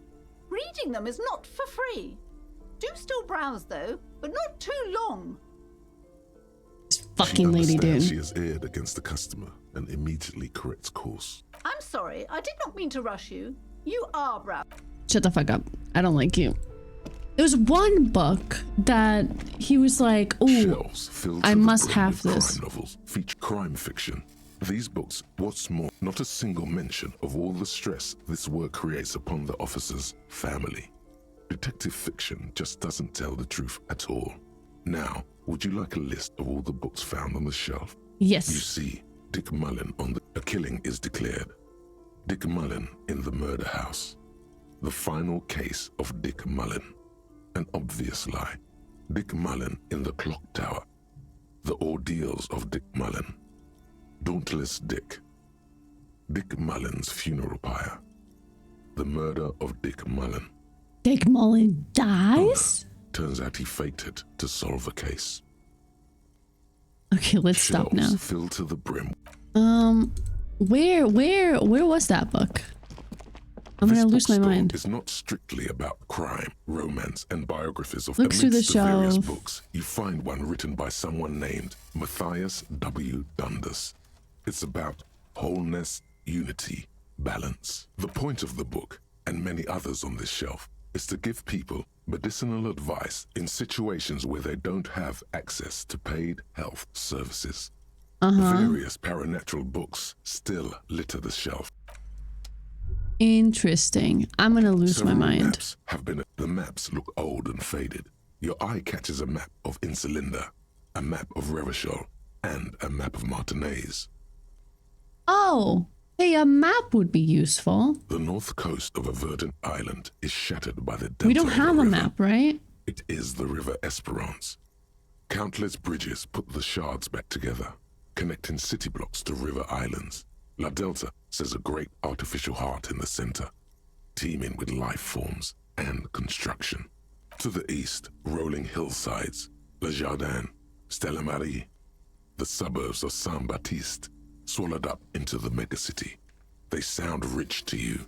Reading them is not for free. Do still browse, though, but not too long. Fucking lady, dude. She is aired against the customer and immediately corrects course. I'm sorry, I did not mean to rush you. You are browsing. Shut the fuck up. I don't like you. There was one book that he was like, "Oh, I must have this." Crime novels feature crime fiction. These books, what's more, not a single mention of all the stress this work creates upon the officer's family. Detective fiction just doesn't tell the truth at all. Now, would you like a list of all the books found on the shelf? Yes. You see, Dick Mullen a killing is declared. Dick Mullen in the murder house. The final case of Dick Mullen. An obvious lie. Dick Mullen in the clock tower. The ordeals of Dick Mullen. Dauntless Dick. Dick Mullen's funeral pyre. The murder of Dick Mullen. Dick Mullen dies? Turns out he faked it to solve a case. Okay, let's stop now. Shelves filled to the brim. Where was that book? I'm gonna lose my mind. It's not strictly about crime, romance, and biographies of Looks through the various shelf. books. You find one written by someone named Matthias W. Dundas. It's about wholeness, unity, balance. The point of the book, and many others on this shelf, is to give people medicinal advice in situations where they don't have access to paid health services. Various paranatural books still litter the shelf. Interesting. I'm gonna lose my mind. Maps the maps look old and faded. Your eye catches a map of Insulinda, a map of Revachol, and a map of Martinez. Oh, hey, a map would be useful. The north coast of a verdant island is shattered by the delta. We don't have a map, right? It is the River Esperance. Countless bridges put the shards back together, connecting city blocks to river islands. La Delta says a great artificial heart in the center, teeming with life forms and construction. To the east, rolling hillsides, Le Jardin, Stella Marie, the suburbs of Saint-Baptiste, swallowed up into the megacity. They sound rich to you.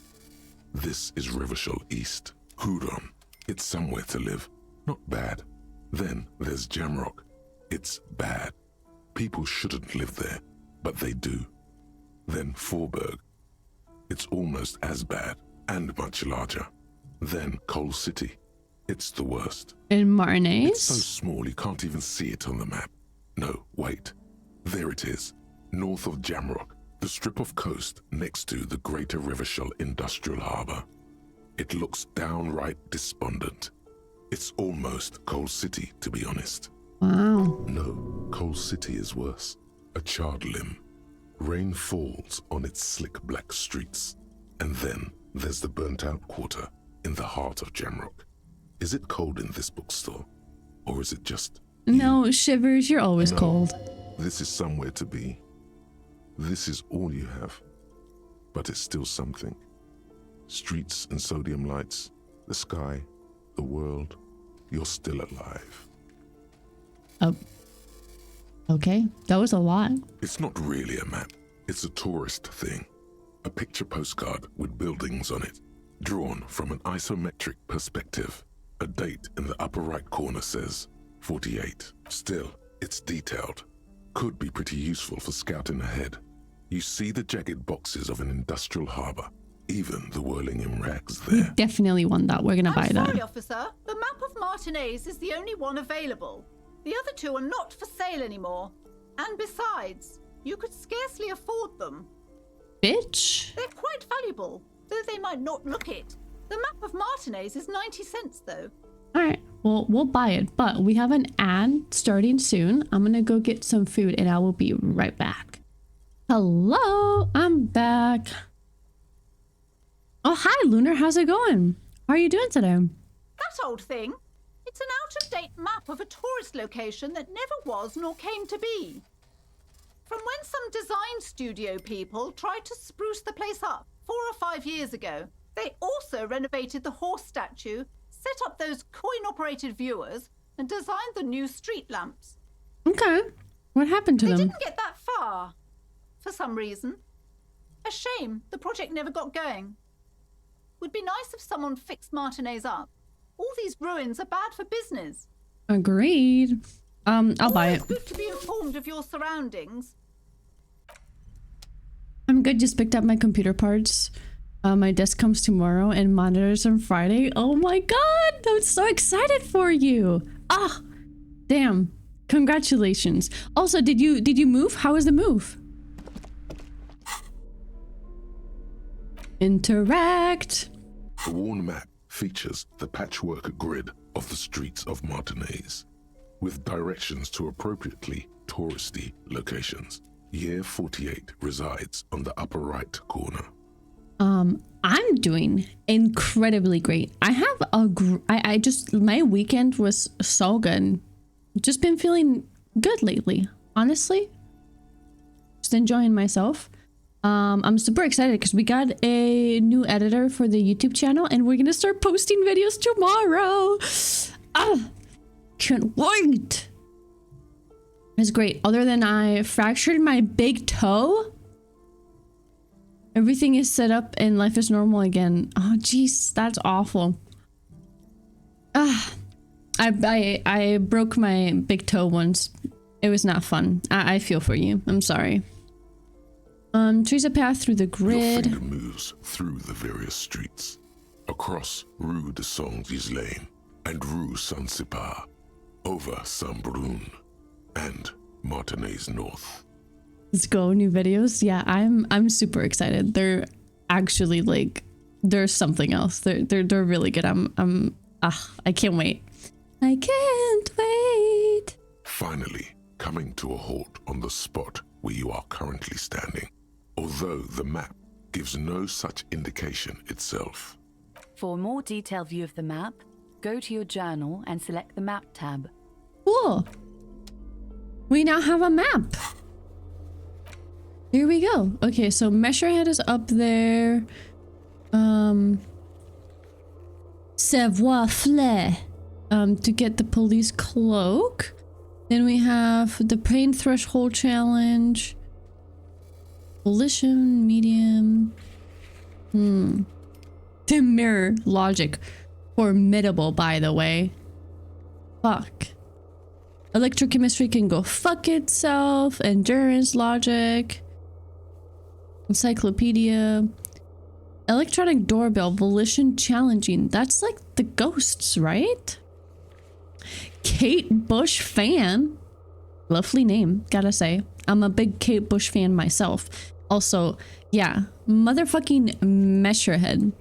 This is Revachol East. Huron, it's somewhere to live. Not bad. Then there's Jamrock. It's bad. People shouldn't live there, but they do. Then Forburg. It's almost as bad and much larger. Then Coal City. It's the worst. In Martinez? It's so small you can't even see it on the map. No, wait. There it is. North of Jamrock, the strip of coast next to the Greater Revachol Industrial Harbour. It looks downright despondent. It's almost Coal City, to be honest. Wow. No, Coal City is worse. A charred limb. Rain falls on its slick black streets. And then there's the burnt-out quarter in the heart of Jamrock. Is it cold in this bookstore? Or is it just... No, Shivers, you're always cold. This is somewhere to be. This is all you have. But it's still something. Streets and sodium lights, the sky, the world. You're still alive. Oh. Okay, that was a lot. It's not really a map. It's a tourist thing. A picture postcard with buildings on it, drawn from an isometric perspective. A date in the upper right corner says 48. Still, it's detailed. Could be pretty useful for scouting ahead. You see the jagged boxes of an industrial harbor, even the whirling in rags there. We definitely want that. We're gonna buy that. I'm sorry, officer. The map of Martinez is the only one available. The other two are not for sale anymore. And besides, you could scarcely afford them. Bitch. They're quite valuable, though they might not look it. The map of Martinez is 90 cents, though. Alright, we'll buy it, but we have an ad starting soon. I'm gonna go get some food and I will be right back. Hello, I'm back. Oh, hi, Lunar. How's it going? How are you doing today? That old thing. It's an out-of-date map of a tourist location that never was nor came to be. From when some design studio people tried to spruce the place up 4 or 5 years ago, they also renovated the horse statue, set up those coin-operated viewers, and designed the new street lamps. Okay. What happened to them? They didn't get that far, for some reason. A shame the project never got going. Would be nice if someone fixed Martinez up. All these ruins are bad for business. Agreed. I'll buy it. It's good to be informed of your surroundings. I'm good. Just picked up my computer parts. My desk comes tomorrow and monitors on Friday. Oh my god! I'm so excited for you. Ah, damn. Congratulations. Also, did you move? How was the move? Interact. The worn map features the patchwork grid of the streets of Martinez, with directions to appropriately touristy locations. Year 48 resides on the upper right corner. I'm doing incredibly great. I have I just, my weekend was so good. Just been feeling good lately, honestly. Just enjoying myself. I'm super excited because we got a new editor for the YouTube channel and we're gonna start posting videos tomorrow. Ah, can't wait. It's great. Other than I fractured my big toe, everything is set up and life is normal again. Oh jeez, that's awful. Ah, I broke my big toe once. It was not fun. I feel for you. I'm sorry. Trace a path through the grid. Your finger moves through the various streets, across Rue de Saint Ghislain and Rue Saint-Sipar, over Saint-Brun and Martinez North. Let's go, new videos. Yeah, I'm super excited. They're actually like, there's something else. They're really good. I can't wait. I can't wait. Finally, coming to a halt on the spot where you are currently standing, although the map gives no such indication itself. For a more detailed view of the map, go to your journal and select the map tab. Cool. We now have a map. Here we go. Okay, so Mesherhead is up there. Savoir-faire. To get the police cloak. Then we have the pain threshold challenge. Volition, medium. The mirror logic. Formidable, by the way. Fuck. Electrochemistry can go fuck itself. Endurance logic. Encyclopedia. Electronic doorbell. Volition challenging. That's like the ghosts, right? Kate Bush fan. Lovely name, gotta say. I'm a big Kate Bush fan myself. Also, yeah, motherfucking Mesherhead.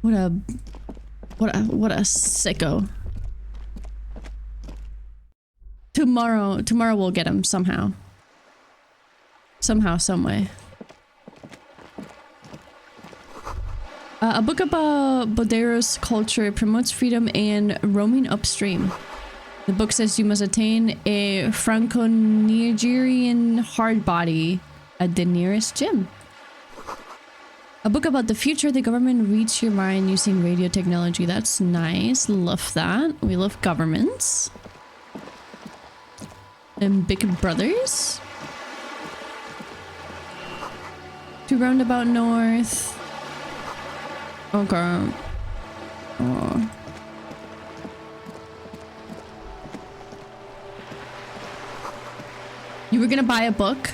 What a sicko. Tomorrow we'll get him somehow. Somehow, some way. A book about Bodero's culture promotes freedom and roaming upstream. The book says you must attain a Franco-Nigerian hard body at the nearest gym. A book about the future. The government reads your mind using radio technology. That's nice. Love that. We love governments. And Big Brothers. To Roundabout North. Okay. Oh. You were gonna buy a book?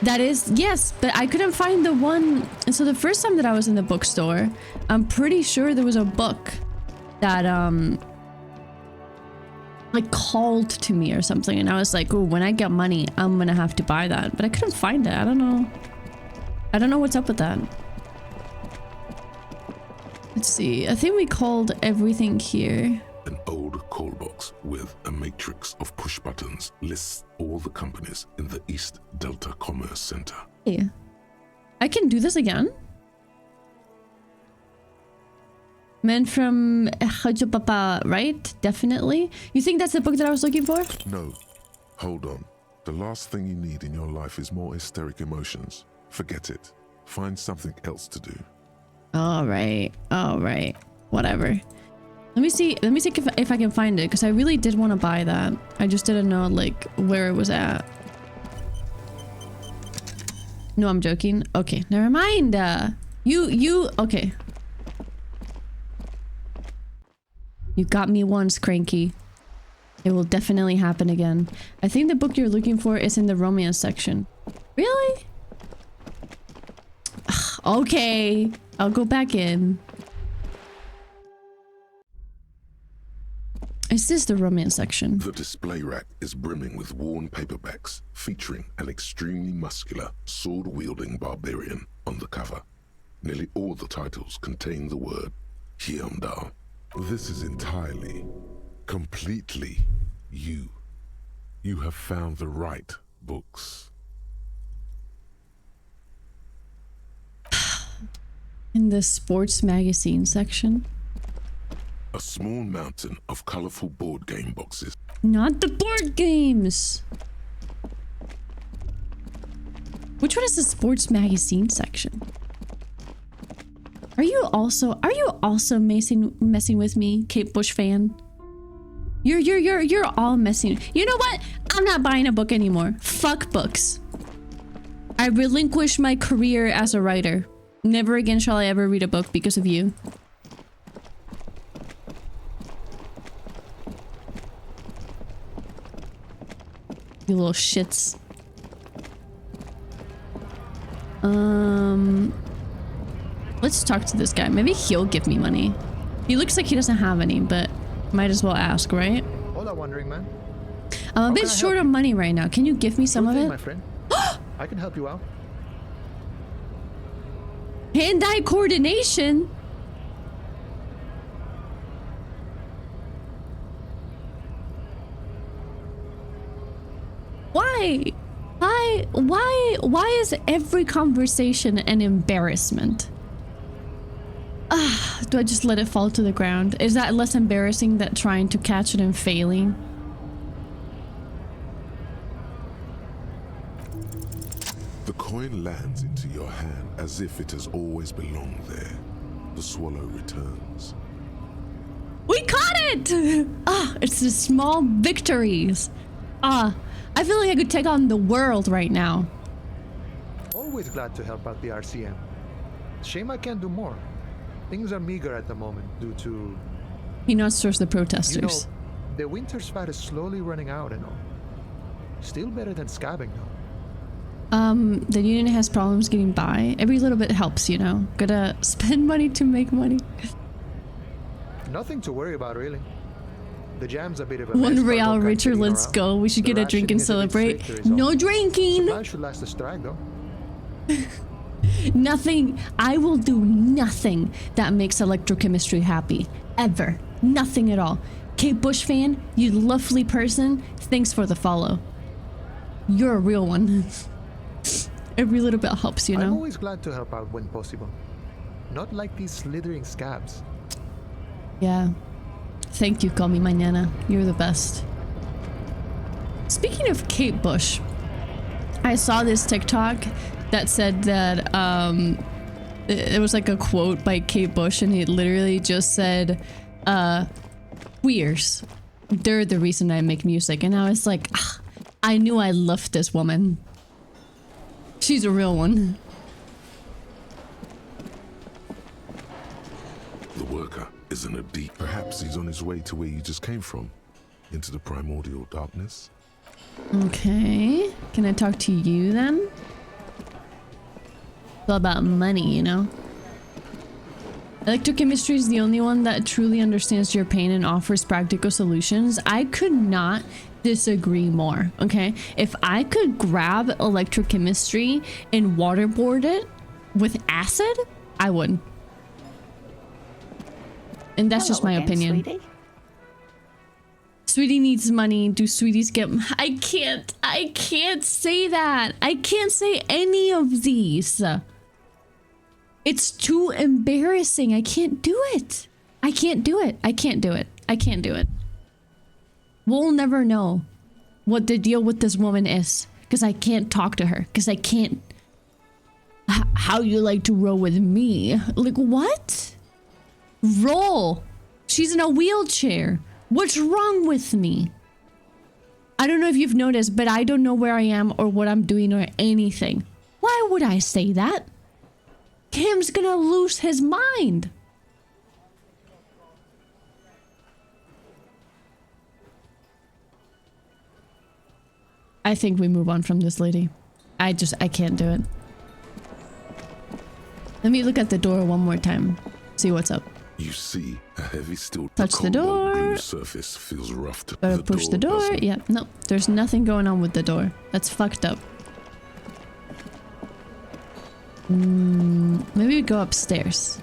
That is, yes, but I couldn't find the one. And so the first time that I was in the bookstore, I'm pretty sure there was a book that, like called to me or something. And I was like, oh, when I get money, I'm gonna have to buy that. But I couldn't find it. I don't know. I don't know what's up with that. Let's see. I think we called everything here. An old call box with a matrix of push buttons lists all the companies in the East Delta Commerce Center. Hey, I can do this again? Men from Papa, right? Definitely. You think that's the book that I was looking for? No. Hold on. The last thing you need in your life is more hysteric emotions. Forget it. Find something else to do. All right. Whatever. Let me see if I can find it, because I really did want to buy that. I just didn't know like where it was at. No, I'm joking. Okay, never mind. Okay. You got me once, Cranky. It will definitely happen again. I think the book you're looking for is in the romance section. Really? Okay, I'll go back in. Is this the romance section? The display rack is brimming with worn paperbacks featuring an extremely muscular, sword-wielding barbarian on the cover. Nearly all the titles contain the word Hyundai. This is entirely, completely you. You have found the right books. In the sports magazine section? A small mountain of colorful board game boxes. Not the board games! Which one is the sports magazine section? Are you also messing with me, Kate Bush fan? You're all messing. You know what? I'm not buying a book anymore. Fuck books. I relinquish my career as a writer. Never again shall I ever read a book because of you. You little shits. Let's talk to this guy. Maybe he'll give me money. He looks like he doesn't have any, but might as well ask, right? Hola, wandering man. I'm a bit short on money right now. Can you give me some of it? My friend. I can help you out. Hand-eye coordination? Why? Why is every conversation an embarrassment? Do I just let it fall to the ground? Is that less embarrassing than trying to catch it and failing? The coin lands into your hand as if it has always belonged there. The swallow returns. We caught it! It's the small victories. I feel like I could take on the world right now. Always glad to help out the RCM. Shame I can't do more. Things are meager at the moment due to... He not source the protesters. You know, the winter's fat is slowly running out and all. Still better than scabbing though. The union has problems getting by. Every little bit helps, you know. Gotta spend money to make money. Nothing to worry about, really. The jam's a bit of a One mess, real but richer, don't let's around. go. We should The get a drink and rationing is a bit celebrate. stricter is all. No drinking! Supply should last a strike, though. Nothing. I will do nothing that makes electrochemistry happy. Ever. Nothing at all. Kate Bush fan, you lovely person, thanks for the follow. You're a real one. Every little bit helps, you know? I'm always glad to help out when possible. Not like these slithering scabs. Yeah. Thank you, call me my nana. You're the best. Speaking of Kate Bush, I saw this TikTok that said that it was like a quote by Kate Bush, and it literally just said, queers, they're the reason I make music. And I was like, I knew I loved this woman. She's a real one. The worker is in a deep... Perhaps he's on his way to where you just came from. Into the primordial darkness. Okay. Can I talk to you then? It's all about money, you know? Electrochemistry is the only one that truly understands your pain and offers practical solutions. I could not disagree more, okay? If I could grab electrochemistry and waterboard it with acid, I would. And that's just my opinion. Sweetie. Sweetie needs money. Do sweeties get... I can't say that. I can't say any of these. It's too embarrassing. I can't do it. I can't do it. I can't do it. I can't do it. We'll never know what the deal with this woman is. Because I can't talk to her. Because I can't... How you like to roll with me? Like, what? Roll. She's in a wheelchair. What's wrong with me? I don't know if you've noticed, but I don't know where I am or what I'm doing or anything. Why would I say that? Kim's gonna lose his mind. I think we move on from this lady. I can't do it. Let me look at the door one more time. See what's up. You see a heavy steel Touch the door. blue surface feels rough. Gotta push the door. Yeah, no, there's nothing going on with the door. That's fucked up. Maybe we go upstairs.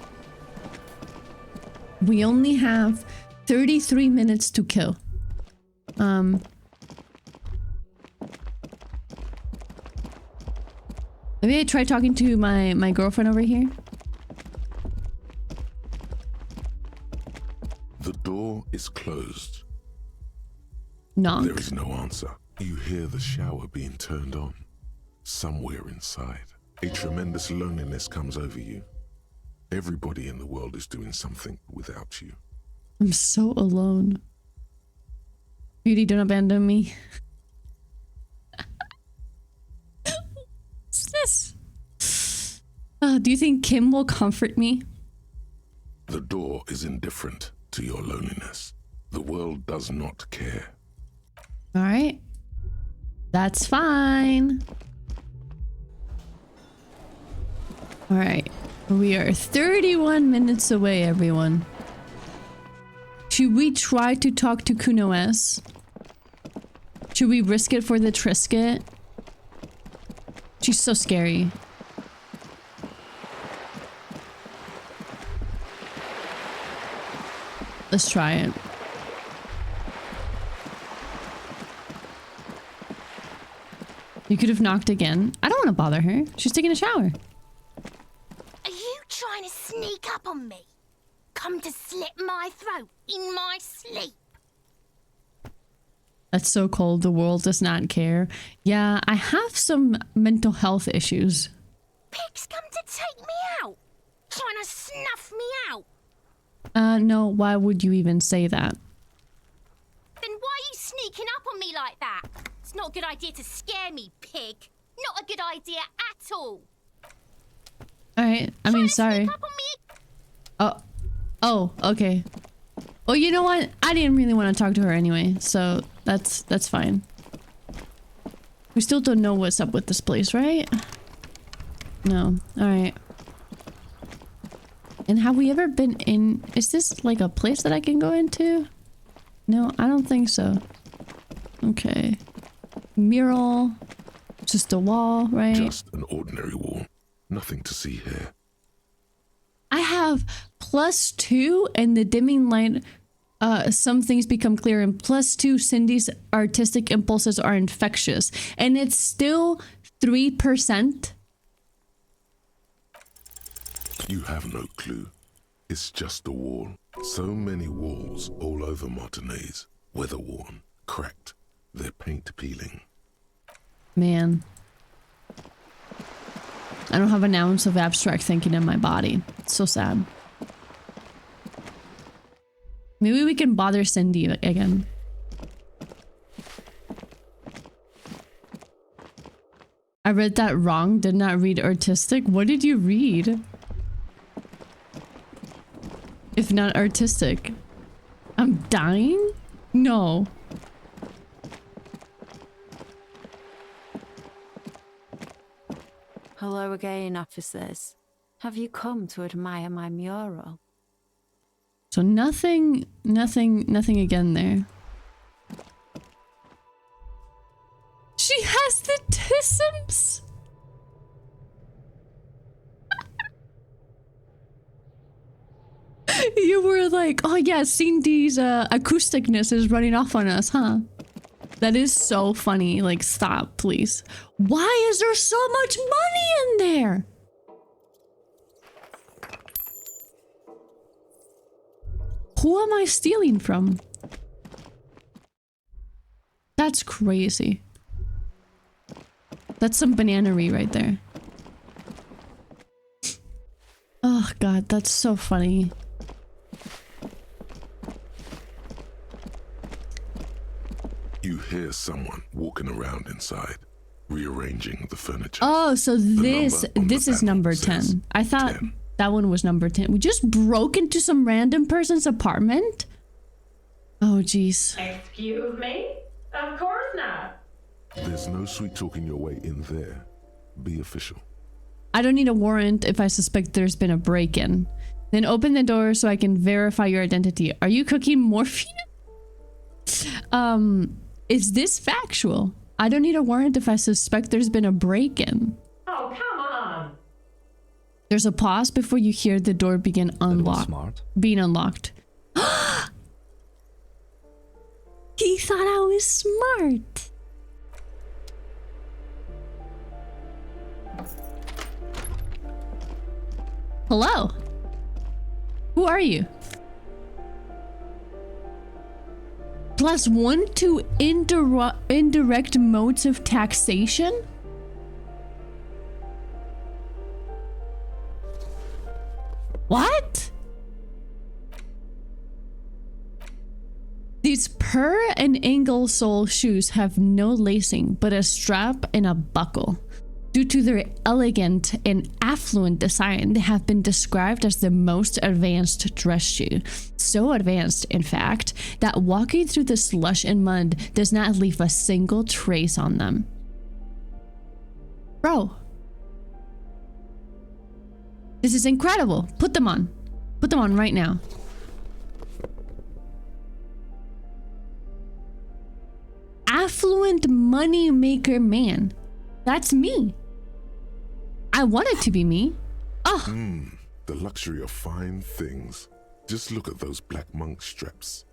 We only have 33 minutes to kill. Maybe I try talking to my girlfriend over here. The door is closed. Knock. There is no answer. You hear the shower being turned on. Somewhere inside, a tremendous loneliness comes over you. Everybody in the world is doing something without you. I'm so alone. Beauty, don't abandon me. What's this? Do you think Kim will comfort me? The door is indifferent to your loneliness. The world does not care. All right. That's fine. All right. We are 31 minutes away, everyone. Should we try to talk to Kuno S? Should we risk it for the Trisket? She's so scary. Let's try it. You could have knocked again. I don't want to bother her. She's taking a shower. Are you trying to sneak up on me? Come to slit my throat in my sleep? That's so cold. The world does not care. Yeah, I have some mental health issues. Pigs come to take me out? Trying to snuff me out? No, why would you even say that? Then why are you sneaking up on me like that? It's not a good idea to scare me, pig. Not a good idea at all. Alright, I mean, sorry. Oh, okay. Well, you know what? I didn't really want to talk to her anyway, so that's fine. We still don't know what's up with this place, right? No. Alright. And have we ever been in... Is this like a place that I can go into? No, I don't think so. Okay. Mural. Just a wall, right? Just an ordinary wall. Nothing to see here. I have +2 and the dimming light. Some things become clear, and +2 Cindy's artistic impulses are infectious. And it's still 3%. You have no clue. It's just a wall. So many walls all over Martinez. Weather-worn, cracked, their paint peeling. Man. I don't have an ounce of abstract thinking in my body. It's so sad. Maybe we can bother Cindy again. I read that wrong. Did not read artistic. What did you read? If not artistic. I'm dying? No. Hello again, officers. Have you come to admire my mural? So nothing again there. She has the tisms. You were like, oh yeah, Cindy's acousticness is running off on us, huh? That is so funny. Like, stop, please. Why is there so much money in there? Who am I stealing from? That's crazy. That's some bananery right there. Oh god, that's so funny. You hear someone walking around inside, rearranging the furniture. Oh, so this is number 10. I thought 10. That one was number 10. We just broke into some random person's apartment? Oh, jeez. Excuse me? Of course not. There's no sweet talking your way in there. Be official. I don't need a warrant if I suspect there's been a break-in. Then open the door so I can verify your identity. Are you cooking morphine? Is this factual? I don't need a warrant if I suspect there's been a break-in. Oh, come on. There's a pause before you hear the door begin being unlocked. He thought I was smart. Hello. Who are you? +1 to indirect modes of taxation? What? These Per and Ingersoll shoes have no lacing, but a strap and a buckle. Due to their elegant and affluent design, they have been described as the most advanced dress shoe. So advanced, in fact, that walking through the slush and mud does not leave a single trace on them. Bro. This is incredible. Put them on. Put them on right now. Affluent money maker man. That's me. I want it to be me. Oh. The luxury of fine things. Just look at those black monk straps.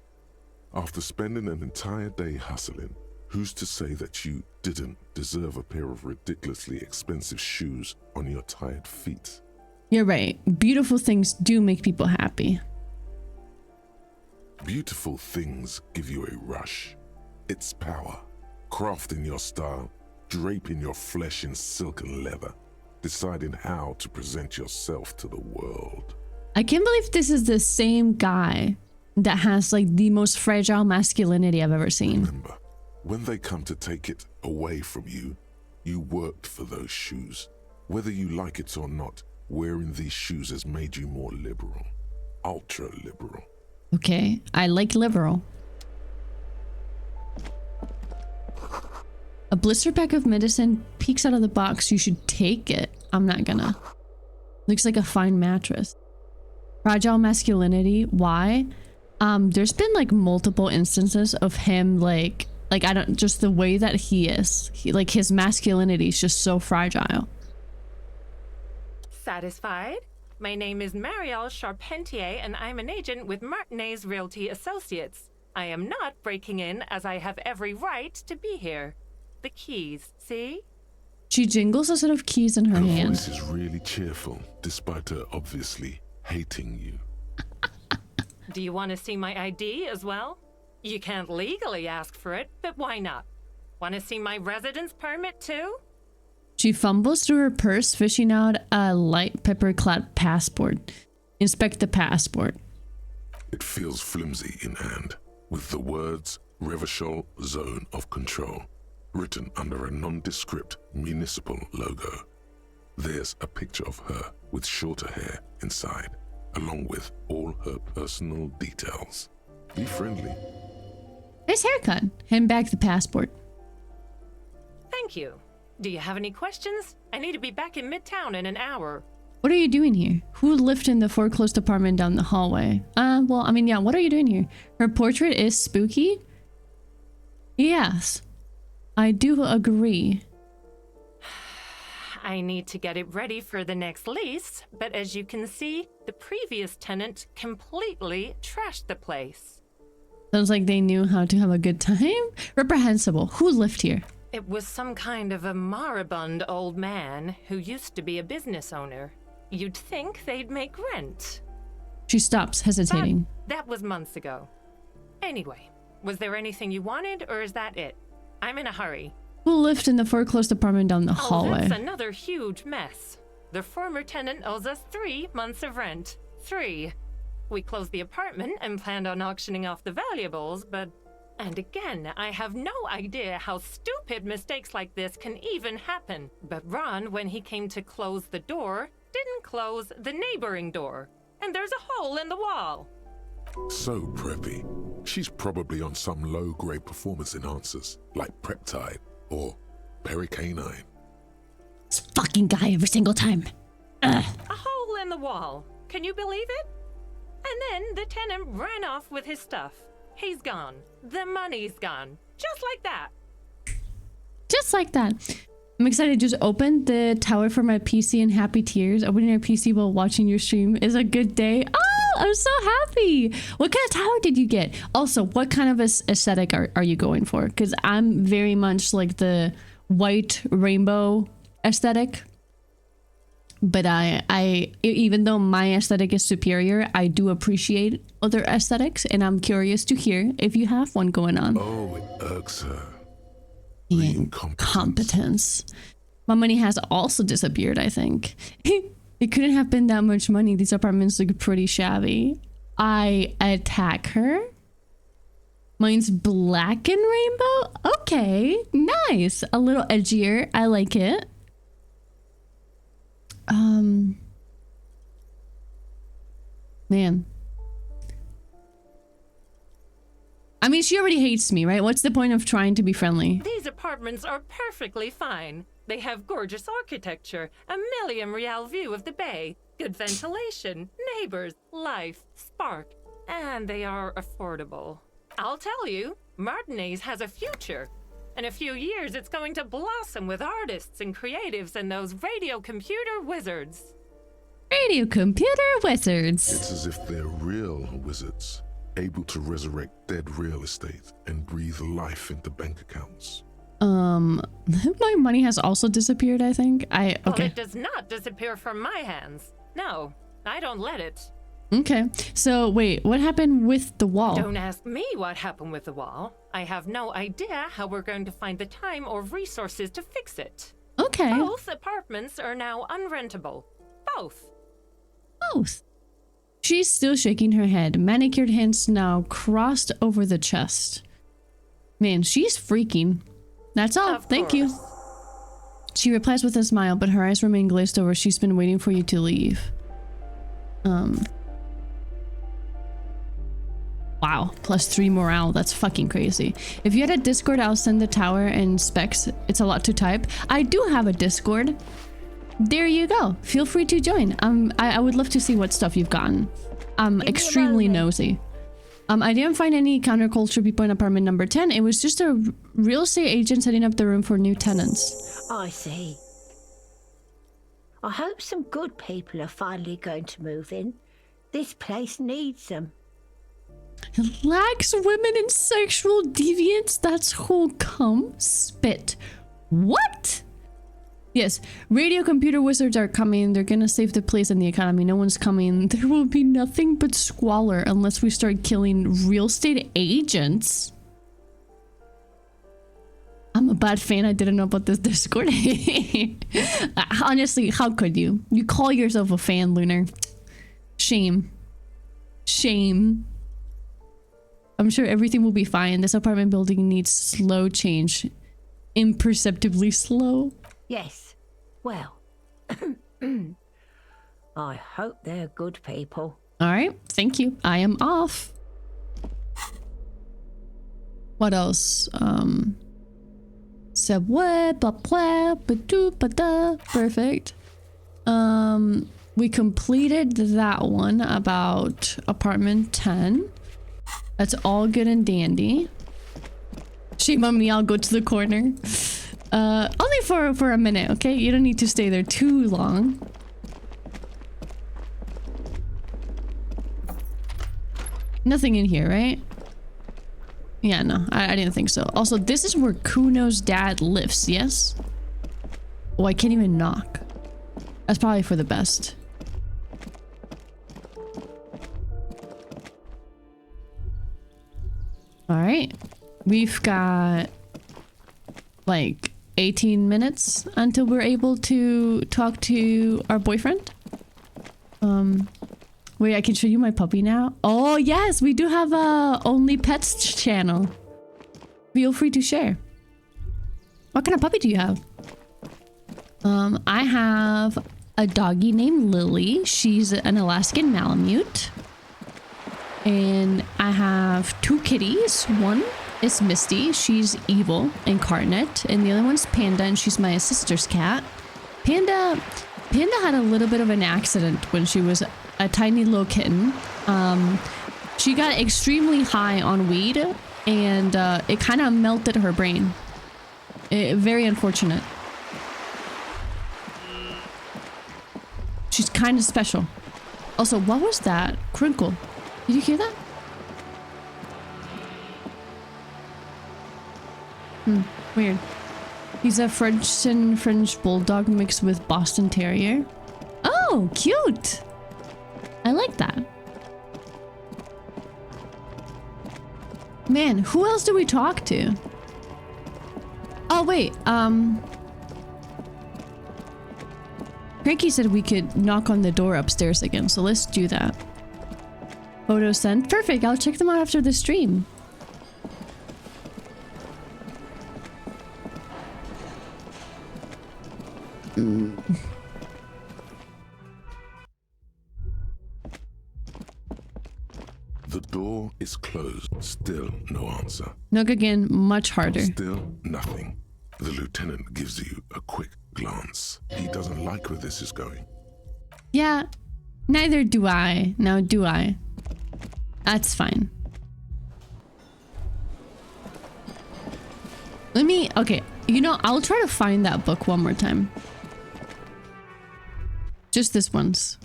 After spending an entire day hustling, who's to say that you didn't deserve a pair of ridiculously expensive shoes on your tired feet? You're right. Beautiful things do make people happy. Beautiful things give you a rush. It's power. Crafting your style, draping your flesh in silk and leather, deciding how to present yourself to the world. I can't believe this is the same guy that has like the most fragile masculinity I've ever seen. Remember, when they come to take it away from you, you worked for those shoes. Whether you like it or not, wearing these shoes has made you more liberal. Ultra liberal. Okay, I like liberal. A blister pack of medicine peeks out of the box. You should take it. I'm not gonna. Looks like a fine mattress. Fragile masculinity. Why? There's been like multiple instances of him like I don't, just the way that he is. Like his masculinity is just so fragile. Satisfied? My name is Marielle Charpentier and I'm an agent with Martinez Realty Associates. I am not breaking in as I have every right to be here. The keys, see? She jingles a set of keys in her hand. Her voice is really cheerful, despite her obviously hating you. Do you want to see my ID as well? You can't legally ask for it, but why not? Want to see my residence permit too? She fumbles through her purse, fishing out a light pepper-clad passport. Inspect the passport. It feels flimsy in hand, with the words Revachol Zone of Control written under a nondescript municipal logo. There's a picture of her with shorter hair inside, along with all her personal details. Be friendly. Nice haircut. Hand back the passport. Thank you. Do you have any questions? I need to be back in Midtown in an hour. What are you doing here? Who lived in the foreclosed apartment down the hallway? Well, I mean, yeah, what are you doing here? Her portrait is spooky? Yes. I do agree. I need to get it ready for the next lease, but as you can see, the previous tenant completely trashed the place. Sounds like they knew how to have a good time. Reprehensible. Who lived here? It was some kind of a moribund old man who used to be a business owner. You'd think they'd make rent. She stops, hesitating. But that was months ago. Anyway, was there anything you wanted, or is that it? I'm in a hurry. Who lived in the foreclosed apartment down the hallway? That's another huge mess. The former tenant owes us 3 months of rent. 3. We closed the apartment and planned on auctioning off the valuables, but... And again, I have no idea how stupid mistakes like this can even happen. But Ron, when he came to close the door, didn't close the neighboring door. And there's a hole in the wall. So preppy. She's probably on some low-grade performance enhancers, like Preptide or Pericanine. This fucking guy every single time. Ugh. A hole in the wall. Can you believe it? And then the tenant ran off with his stuff. He's gone. The money's gone. Just like that. Just like that. I'm excited. Just opened the tower for my PC in happy tears. Opening your PC while watching your stream is a good day. Oh, I'm so happy. What kind of tower did you get? Also, what kind of aesthetic are you going for? Because I'm very much like the white rainbow aesthetic. But I even though my aesthetic is superior, I do appreciate other aesthetics, and I'm curious to hear if you have one going on. Oh, it irks her. Incompetence. My money has also disappeared, I think. It couldn't have been that much money. These apartments look pretty shabby. I attack her. Mine's black and rainbow? Okay, nice. A little edgier. I like it. Man. I mean, she already hates me, right? What's the point of trying to be friendly? These apartments are perfectly fine. They have gorgeous architecture, a million-real view of the bay, good ventilation, neighbors, life, spark, and they are affordable. I'll tell you, Martinez has a future. In a few years, it's going to blossom with artists and creatives and those radio computer wizards. Radio computer wizards. It's as if they're real wizards, able to resurrect dead real estate and breathe life into bank accounts. My money has also disappeared, I think. Okay. Well, it does not disappear from my hands. No, I don't let it. Okay, so wait, what happened with the wall? Don't ask me what happened with the wall. I have no idea how we're going to find the time or resources to fix it. Okay. Both apartments are now unrentable. Both. Both. She's still shaking her head, manicured hands now crossed over the chest. Man, she's freaking. That's all. Thank you. She replies with a smile, but her eyes remain glazed over. She's been waiting for you to leave. Wow, +3 morale. That's fucking crazy. If you had a Discord, I'll send the tower and specs. It's a lot to type. I do have a Discord. There you go. Feel free to join. I would love to see what stuff you've gotten. I'm extremely nosy. I didn't find any counterculture people in apartment number 10. It was just a real estate agent setting up the room for new tenants. I see. I hope some good people are finally going to move in. This place needs them. It lacks women and sexual deviants. That's who come spit. What? Yes, radio computer wizards are coming. They're gonna save the place and the economy. No one's coming. There will be nothing but squalor unless we start killing real estate agents. I'm a bad fan. I didn't know about this Discord. Honestly, how could you? You call yourself a fan, Lunar. Shame. Shame. I'm sure everything will be fine. This apartment building needs slow change. Imperceptibly slow. Yes. Well, I hope they're good people. All right. Thank you. I am off. What else? Subway, blah, blah, ba-doo, ba-da. Perfect. We completed that one about apartment 10. That's all good and dandy. Shame on me, I'll go to the corner. Only for a minute, okay? You don't need to stay there too long. Nothing in here, right? Yeah, no, I didn't think so. Also, this is where Kuno's dad lives, yes? Oh, I can't even knock. That's probably for the best. Alright. We've got like 18 minutes until we're able to talk to our boyfriend. Wait, I can show you my puppy now. Oh yes, we do have a Only Pets channel. Feel free to share. What kind of puppy do you have? I have a doggy named Lily. She's an Alaskan Malamute. And I have 2 kitties. One is Misty. She's evil, incarnate. And the other one's Panda, and she's my sister's cat. Panda had a little bit of an accident when she was a tiny little kitten. She got extremely high on weed, and it kind of melted her brain. Very unfortunate. She's kind of special. Also, what was that? Crinkle. Did you hear that? Weird. He's a French Bulldog mixed with Boston Terrier. Oh, cute! I like that. Man, who else do we talk to? Oh, wait, Cranky said we could knock on the door upstairs again, so let's do that. Photo sent. Perfect, I'll check them out after the stream. The door is closed. Still no answer. Knock again, much harder. Still nothing. The lieutenant gives you a quick glance. He doesn't like where this is going. Yeah, neither do I. Now do I? That's fine. Okay, you know, I'll try to find that book one more time. Just this once.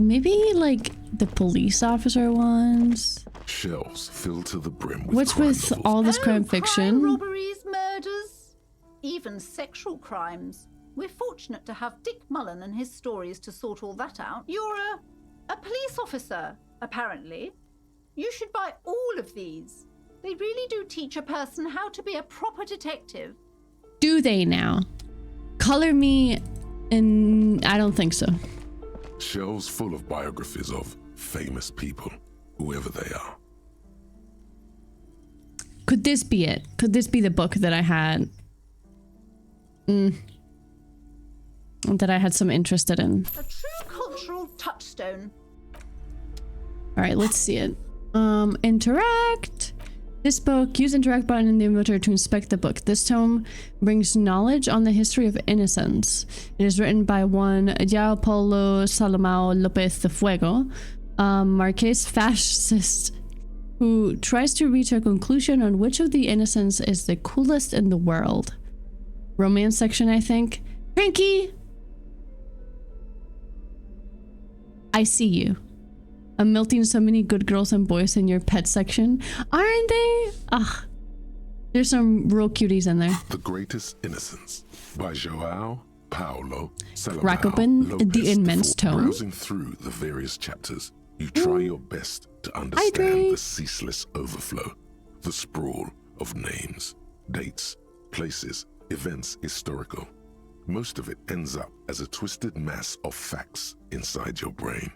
Maybe like the police officer ones. Shelves filled to the brim with What's crime with novels. all this crime fiction? Robberies, murders, even sexual crimes. We're fortunate to have Dick Mullen and his stories to sort all that out. You're a police officer, apparently. You should buy all of these. They really do teach a person how to be a proper detective. Do they now? Color me in... I don't think so. Shelves full of biographies of famous people, whoever they are. Could this be it? Could this be the book that I had? That I had some interest in. A true cultural touchstone. Alright, let's see it. Interact. This book, use interact button in the inventory to inspect the book. This tome brings knowledge on the history of innocence. It is written by one João Paulo Salomão Lopes de Fuego, Marquês fascist, who tries to reach a conclusion on which of the innocents is the coolest in the world. Romance section, I think. Cranky! I see you. I'm melting so many good girls and boys in your pet section. Aren't they? Ugh. There's some real cuties in there. The Greatest Innocence by João Paulo Salomão Crack open Lopes the immense de Fuego. tome. Browsing through the various chapters, you try your best to understand the ceaseless overflow, the sprawl of names, dates, places, events historical. Most of it ends up as a twisted mass of facts inside your brain.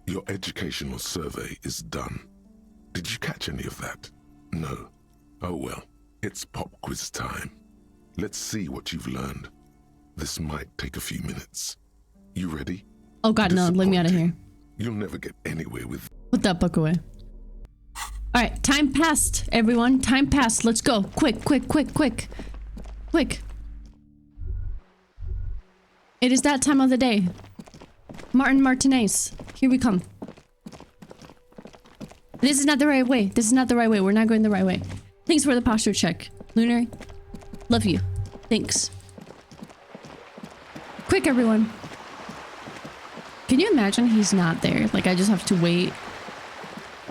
Your educational survey is done. Did you catch any of that? No. Oh well, it's pop quiz time. Let's see what you've learned. This might take a few minutes. You ready? Oh god, no, let me out of here. You'll never get anywhere with... Put that book away. Alright, time passed, everyone. Time passed. Let's go. Quick, quick, quick, quick. Quick. It is that time of the day. Martinez. Here we come. This is not the right way. This is not the right way. We're not going the right way. Thanks for the posture check. Lunar, love you. Thanks. Quick, everyone. Can you imagine he's not there? Like, I just have to wait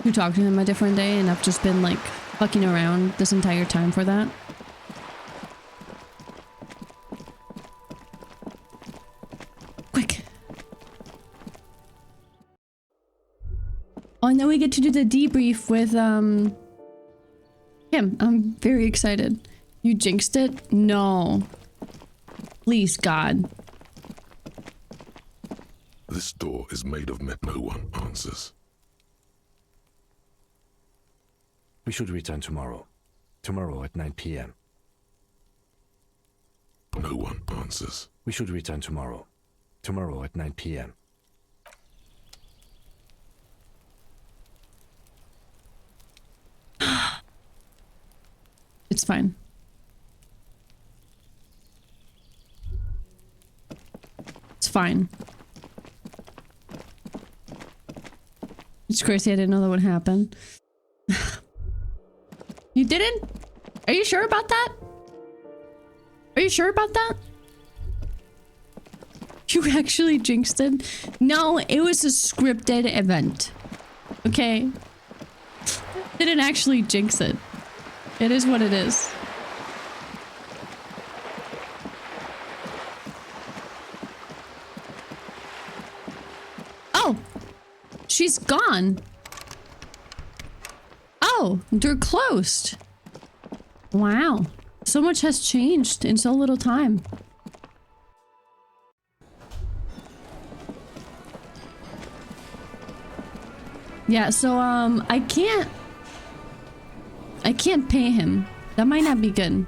to talk to him a different day, and I've just been, like, fucking around this entire time for that. Quick. Oh, and then we get to do the debrief with, him. I'm very excited. You jinxed it? No. Please, God. This door is made of metal. No one answers. We should return tomorrow. Tomorrow at 9 p.m. No one answers. We should return tomorrow. Tomorrow at 9 p.m. It's fine. It's fine. It's crazy I didn't know that would happen. You didn't? Are you sure about that? Are you sure about that? You actually jinxed it? No, it was a scripted event. Okay? Didn't actually jinx it. It is what it is. Oh! She's gone. Oh, they're closed. Wow. So much has changed in so little time. Yeah, so I can't pay him. That might not be good.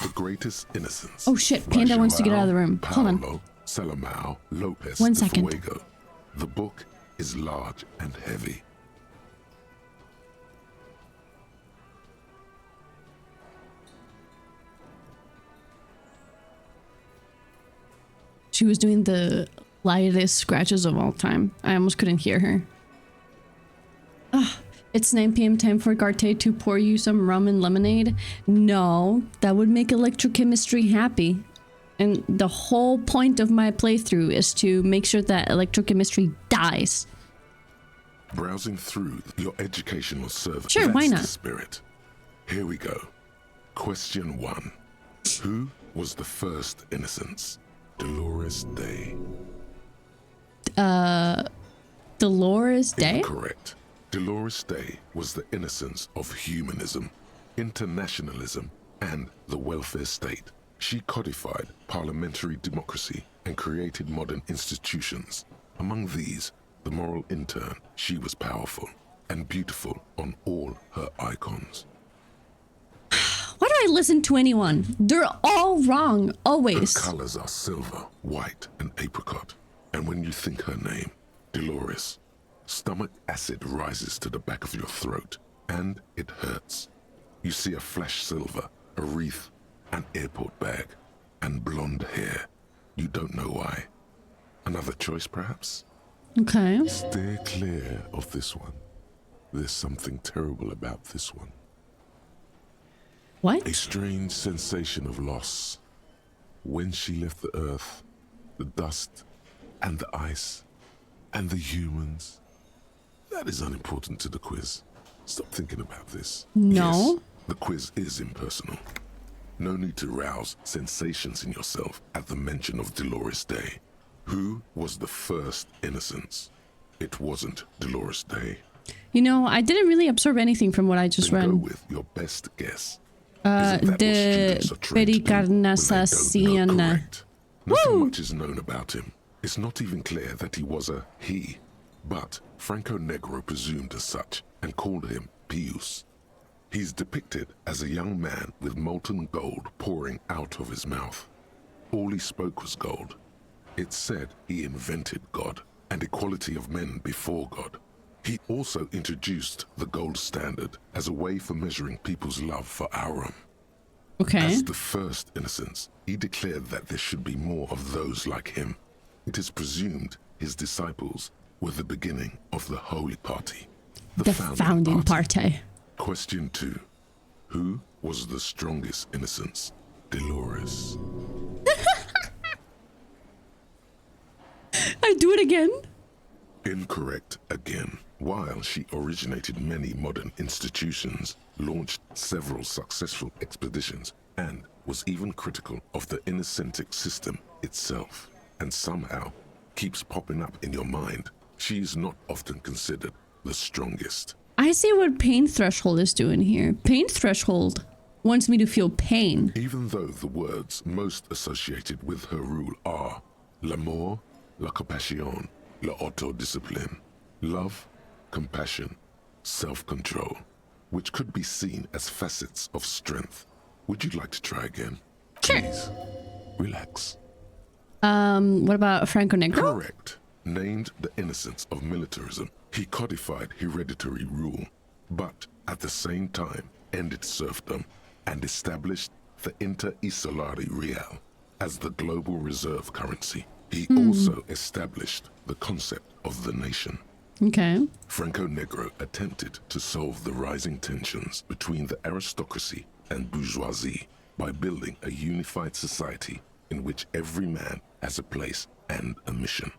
The greatest innocence. Oh shit, Panda wants to get out of the room. Hold on. Paolo, Salamao, Lopez, 1 de second. Fuego. The book is large and heavy. She was doing the lightest scratches of all time. I almost couldn't hear her. Ah, it's 9 p.m. time for Garte to pour you some rum and lemonade. No, that would make electrochemistry happy. And the whole point of my playthrough is to make sure that electrochemistry dies. Browsing through your educational service. Sure, why That's not? the spirit. Here we go. Question 1. Who was the first innocence? Dolores Day. Dolores Day? Incorrect. Dolores Day was the innocence of humanism, internationalism, and the welfare state. She codified parliamentary democracy and created modern institutions. Among these, the moral intern, she was powerful and beautiful on all her icons. Why do I listen to anyone? They're all wrong, always. Her colors are silver, white, and apricot. And when you think her name, Dolores, stomach acid rises to the back of your throat, and it hurts. You see a flash silver, a wreath, an airport bag, and blonde hair. You don't know why. Another choice, perhaps? Okay. Steer clear of this one. There's something terrible about this one. What? A strange sensation of loss. When she left the earth, the dust, and the ice, and the humans. That is unimportant to the quiz. Stop thinking about this. No. Yes, the quiz is impersonal. No need to rouse sensations in yourself at the mention of Dolores Day. Who was the first innocence? It wasn't Dolores Day. You know, I didn't really absorb anything from what I just Then read. go with your best guess. Isn't that what The students are trained to do when they don't know? Pericarnassian. Correct. Nothing much is known about him. It's not even clear that he was a he, but Franco Negro presumed as such and called him Pius. He's depicted as a young man with molten gold pouring out of his mouth. All he spoke was gold. It's said he invented God and equality of men before God. He also introduced the gold standard as a way for measuring people's love for Aurum. Okay. As the first innocence, he declared that there should be more of those like him. It is presumed his disciples were the beginning of the Holy Party. The founding party. Question 2. Who was the strongest innocence? Dolores. I do it again. Incorrect again. While she originated many modern institutions, launched several successful expeditions, and was even critical of the Innocentic system itself, and somehow keeps popping up in your mind, she is not often considered the strongest. I see what pain threshold is doing here. Pain threshold wants me to feel pain. Even though the words most associated with her rule are l'amour, la compassion, la autodiscipline, love, compassion, self-control, which could be seen as facets of strength. Would you like to try again? Sure. Please, relax. What about Franco Negro? Correct. Named the innocence of militarism, he codified hereditary rule, but at the same time ended serfdom and established the Inter-Isolari Real as the global reserve currency. He also established the concept of the nation. Okay. Franco Negro attempted to solve the rising tensions between the aristocracy and bourgeoisie by building a unified society in which every man has a place and a mission,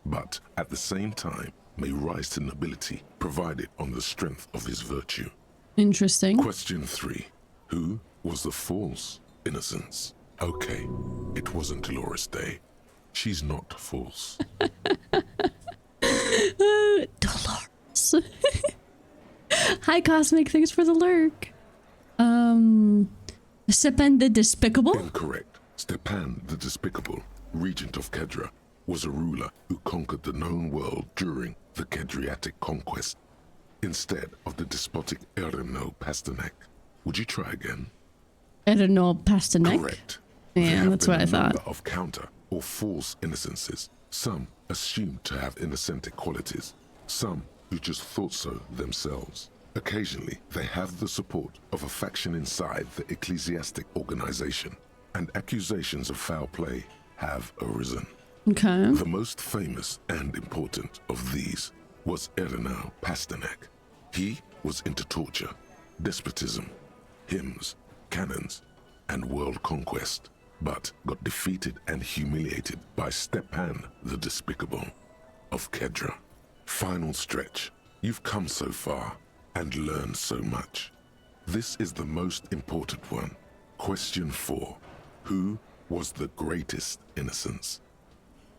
but at the same time may rise to nobility provided on the strength of his virtue. Interesting. Question 3. Who was the false innocence? Okay, it wasn't Dolores Day. She's not false. Dolores. Hi, Cosmic. Thanks for the lurk. Stepan the Despicable? Incorrect. Stepan the Despicable, regent of Kedra, was a ruler who conquered the known world during the Kedriatic conquest, instead of the despotic Erno Pasternak. Would you try again? Erno Pasternak? Correct. Yeah, that's what I thought. Number of counter or false innocences, some assumed to have innocentic qualities, some who just thought so themselves. Occasionally, they have the support of a faction inside the ecclesiastic organization, and accusations of foul play have arisen. Okay. The most famous and important of these was Erno Pasternak. He was into torture, despotism, hymns, cannons, and world conquest, but got defeated and humiliated by Stepan the Despicable of Kedra. Final stretch. You've come so far and learned so much. This is the most important one. Question 4. Who was the greatest innocence?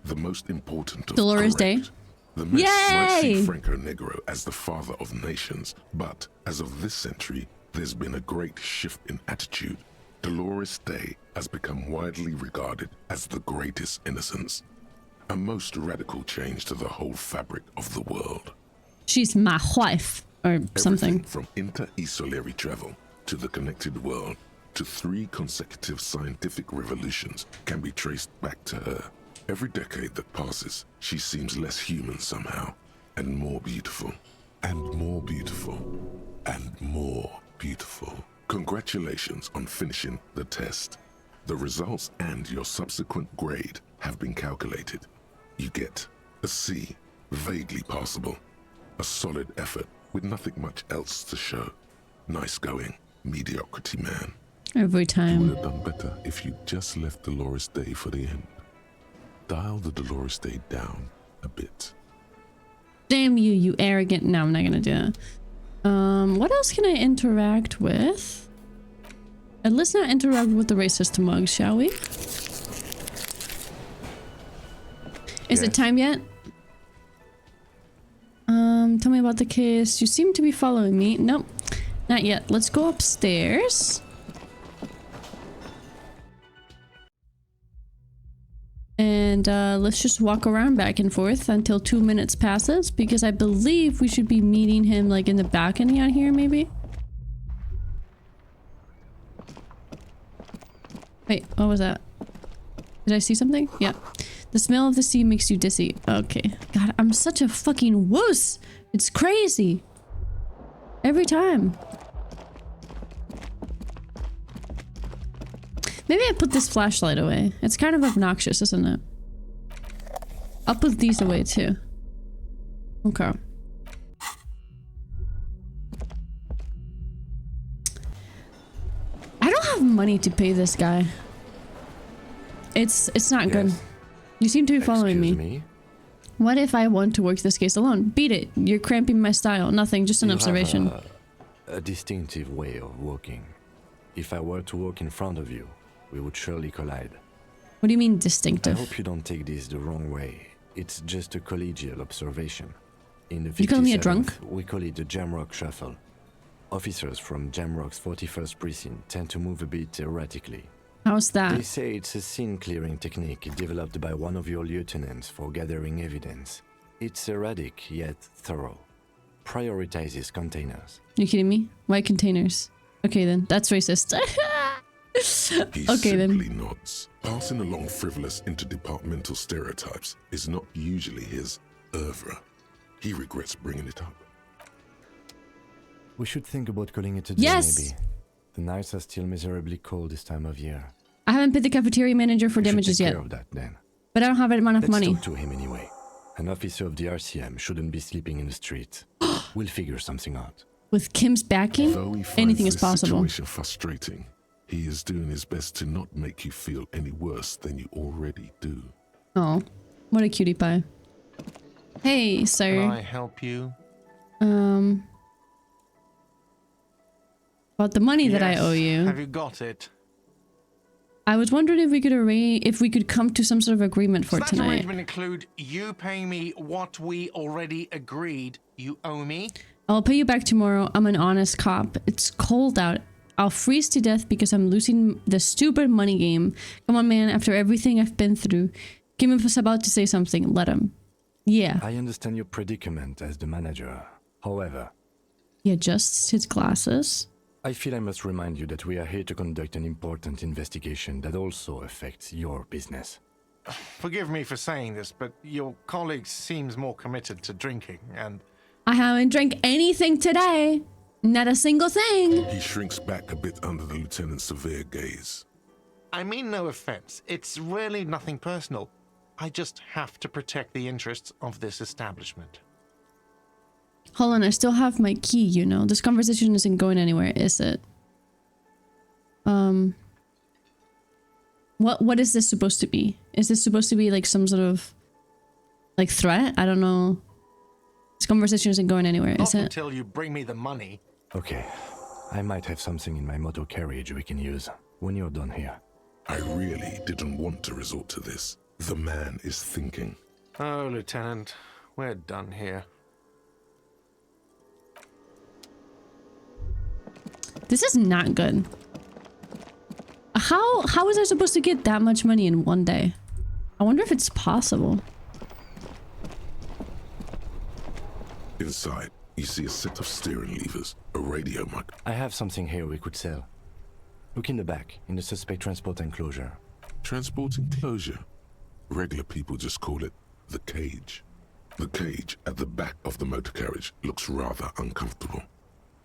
The most important of Dolores correct. Day. The myths might see Yay! Franco Negro as the father of nations, but as of this century, there's been a great shift in attitude. Dolores Day has become widely regarded as the greatest innocence, a most radical change to the whole fabric of the world. She's my wife, or something. Everything from inter-isolary travel to the connected world to 3 consecutive scientific revolutions can be traced back to her. Every decade that passes, she seems less human somehow, and more beautiful, and more beautiful, and more beautiful. Congratulations on finishing the test. The results and your subsequent grade have been calculated. You get a C, vaguely passable, a solid effort with nothing much else to show. Nice going, mediocrity man. Every You time. would have done better if you just left Dolores Day for the end. Dial the Dolores Day down a bit. Damn you, you arrogant. No, I'm not gonna do that. What else can I interact with? And let's not interact with the racist mugs, shall we? Is it time yet? Tell me about the case. You seem to be following me. Nope, not yet. Let's go upstairs. And let's just walk around back and forth until 2 minutes passes, because I believe we should be meeting him like in the balcony out here, maybe. Wait, what was that? Did I see something? Yeah. The smell of the sea makes you dizzy. Okay. God, I'm such a fucking wuss. It's crazy. Every time. Maybe I put this flashlight away. It's kind of obnoxious, isn't it? I'll put these away too. Okay. I don't have money to pay this guy. It's not good. You seem to be following me. What if I want to work this case alone? Beat it. You're cramping my style. Nothing, just an observation. Have a distinctive way of walking. If I were to walk in front of you, we would surely collide. What do you mean distinctive? I hope you don't take this the wrong way. It's just a collegial observation. In the You call me a 57th, drunk? we call it the Jamrock Shuffle. Officers from Jamrock's 41st Precinct tend to move a bit erratically. How's that? They say it's a scene-clearing technique developed by one of your lieutenants for gathering evidence. It's erratic, yet thorough. Prioritizes containers. You kidding me? Why containers? Okay then, that's racist. He Okay then. simply nods. Passing along frivolous interdepartmental stereotypes is not usually his oeuvre. He regrets bringing it up. We should think about calling it a day, maybe. The nights are still miserably cold this time of year. I haven't paid the cafeteria manager for We should damages take yet. care of that, then. But I don't have enough Let's money. talk to him anyway. An officer of the RCM shouldn't be sleeping in the street. We'll figure something out. With Kim's backing, Though he finds anything is this possible. situation frustrating, he is doing his best to not make you feel any worse than you already do. Oh, what a cutie pie. Hey, sir. Can I help you? About the money that I Yes. owe you. Have you got it? I was wondering if we could come to some sort of agreement for Does that tonight. arrangement include you paying me what we already agreed you owe me? I'll pay you back tomorrow. I'm an honest cop. It's cold out. I'll freeze to death because I'm losing the stupid money game. Come on, man. After everything I've been through. Kim was about to say something. Let him. Yeah. I understand your predicament as the manager. However, He adjusts his glasses. I feel I must remind you that we are here to conduct an important investigation that also affects your business. Forgive me for saying this, but your colleague seems more committed to drinking, and I haven't drank anything today. Not a single thing. He shrinks back a bit under the lieutenant's severe gaze. I mean no offense. It's really nothing personal. I just have to protect the interests of this establishment. Hold on, I still have my key, you know. This conversation isn't going anywhere, is it? What is this supposed to be? Is this supposed to be like some sort of like threat? I don't know. This conversation isn't going anywhere, Not is it? until you bring me the money. Okay, I might have something in my motor carriage we can use when you're done here. I really didn't want to resort to this. The man is thinking. Oh, Lieutenant, we're done here. This is not good. How was I supposed to get that much money in one day? I wonder if it's possible. Inside, you see a set of steering levers, a radio mic. I have something here we could sell. Look in the back, in the suspect transport enclosure. Transport enclosure? Regular people just call it the cage. The cage at the back of the motor carriage looks rather uncomfortable.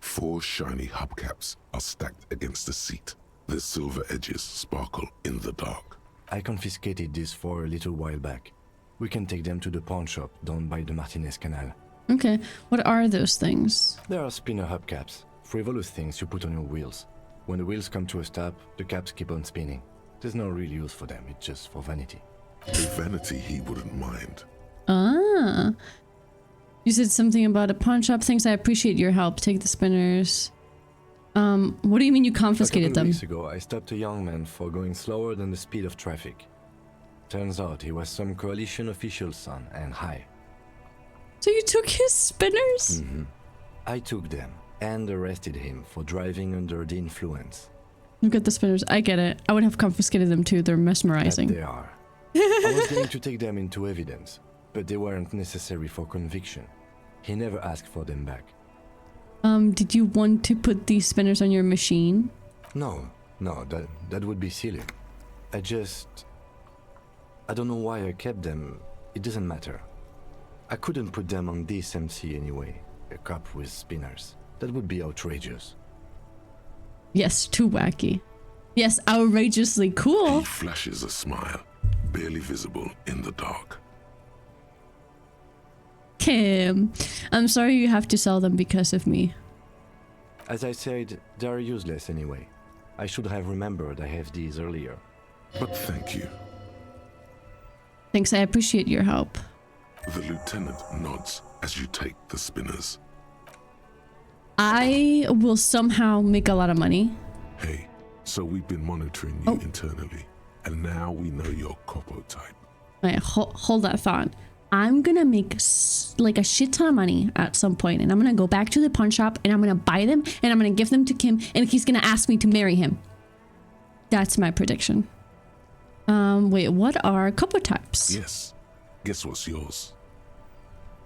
4 shiny hubcaps are stacked against the seat. Their silver edges sparkle in the dark. I confiscated these 4 a little while back. We can take them to the pawn shop down by the Martinez Canal. Okay, what are those things? There are spinner hubcaps, frivolous things you put on your wheels. When the wheels come to a stop, the caps keep on spinning. There's no real use for them, it's just for vanity. A vanity he wouldn't mind. Ah. You said something about a pawn shop. Thanks, I appreciate your help. Take the spinners. What do you mean you confiscated A couple them? weeks ago, I stopped a young man for going slower than the speed of traffic. Turns out he was some coalition official's son and high. So you took his spinners? I took them and arrested him for driving under the influence. Look at the spinners. I get it. I would have confiscated them too. They're mesmerizing. That they are. I was going to take them into evidence, but they weren't necessary for conviction. He never asked for them back. Did you want to put these spinners on your machine? No, that would be silly. I don't know why I kept them. It doesn't matter. I couldn't put them on this MC anyway. A cop with spinners. That would be outrageous. Yes, too wacky. Yes, outrageously cool. He flashes a smile, barely visible in the dark. Kim. I'm sorry you have to sell them because of me. As I said, they're useless anyway. I should have remembered I have these earlier. But thank you. Thanks, I appreciate your help. The lieutenant nods as you take the spinners. I will somehow make a lot of money. Hey, so we've been monitoring you internally, and now we know your Copo type. Wait, hold that thought. I'm gonna make like a shit ton of money at some point, and I'm gonna go back to the pawn shop and I'm gonna buy them and I'm gonna give them to Kim, and he's gonna ask me to marry him. That's my prediction. Wait, what are Copo types? Yes. Guess what's yours?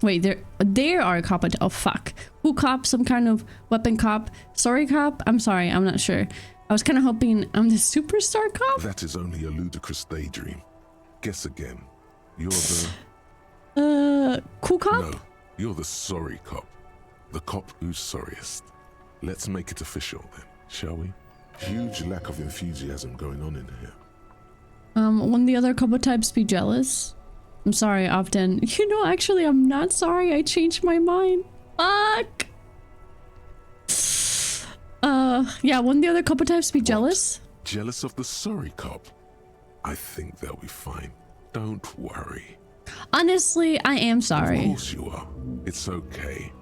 Wait, there are Copo. Oh fuck. Who cop? Some kind of weapon cop? Sorry cop? I'm sorry, I'm not sure. I was kind of hoping I'm the superstar cop. That is only a ludicrous daydream. Guess again. You're the... Cool cop? No, you're the sorry cop. The cop who's sorriest. Let's make it official then, shall we? Huge lack of enthusiasm going on in here. Wouldn't the other Copo types be jealous? I'm sorry, often. You know, actually, I'm not sorry. I changed my mind. Fuck! Yeah, wouldn't the other Copo types be jealous? Jealous of the sorry cop? I think they'll be fine. Don't worry. Honestly, I am sorry. Of course you are. It's okay.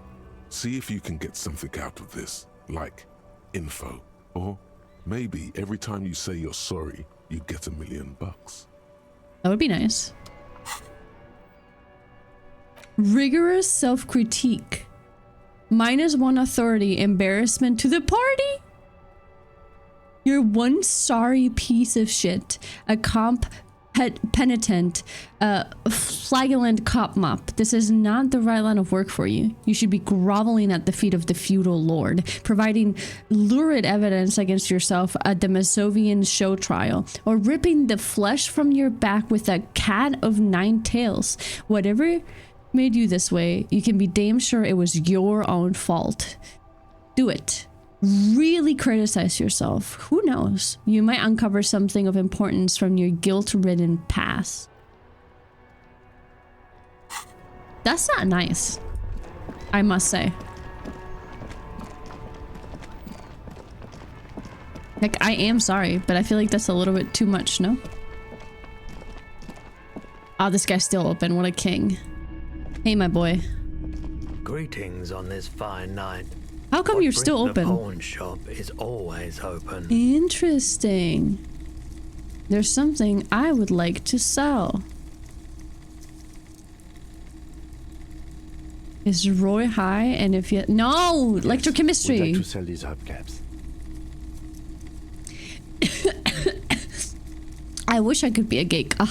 See if you can get something out of this, like info. Or maybe every time you say you're sorry, you get $1 million. That would be nice. Rigorous self-critique. -1 authority, embarrassment to the party. You're one sorry piece of shit. A penitent, flagellant cop mop. This is not the right line of work for you. You should be groveling at the feet of the feudal lord, providing lurid evidence against yourself at the Masovian show trial, or ripping the flesh from your back with a cat of 9 tails. Whatever made you this way, you can be damn sure it was your own fault. Do it. Really criticize yourself. Who knows? You might uncover something of importance from your guilt-ridden past. That's not nice, I must say. Like, I am sorry, but I feel like that's a little bit too much, no? Oh, this guy's still open. What a king. Hey, my boy. Greetings on this fine night. How come you're still open? The pawn shop is always open. Interesting. There's something I would like to sell. Is Roy high? And if you... No! Yes, electrochemistry! We'd like to sell these hubcaps. I wish I could be a gay cop.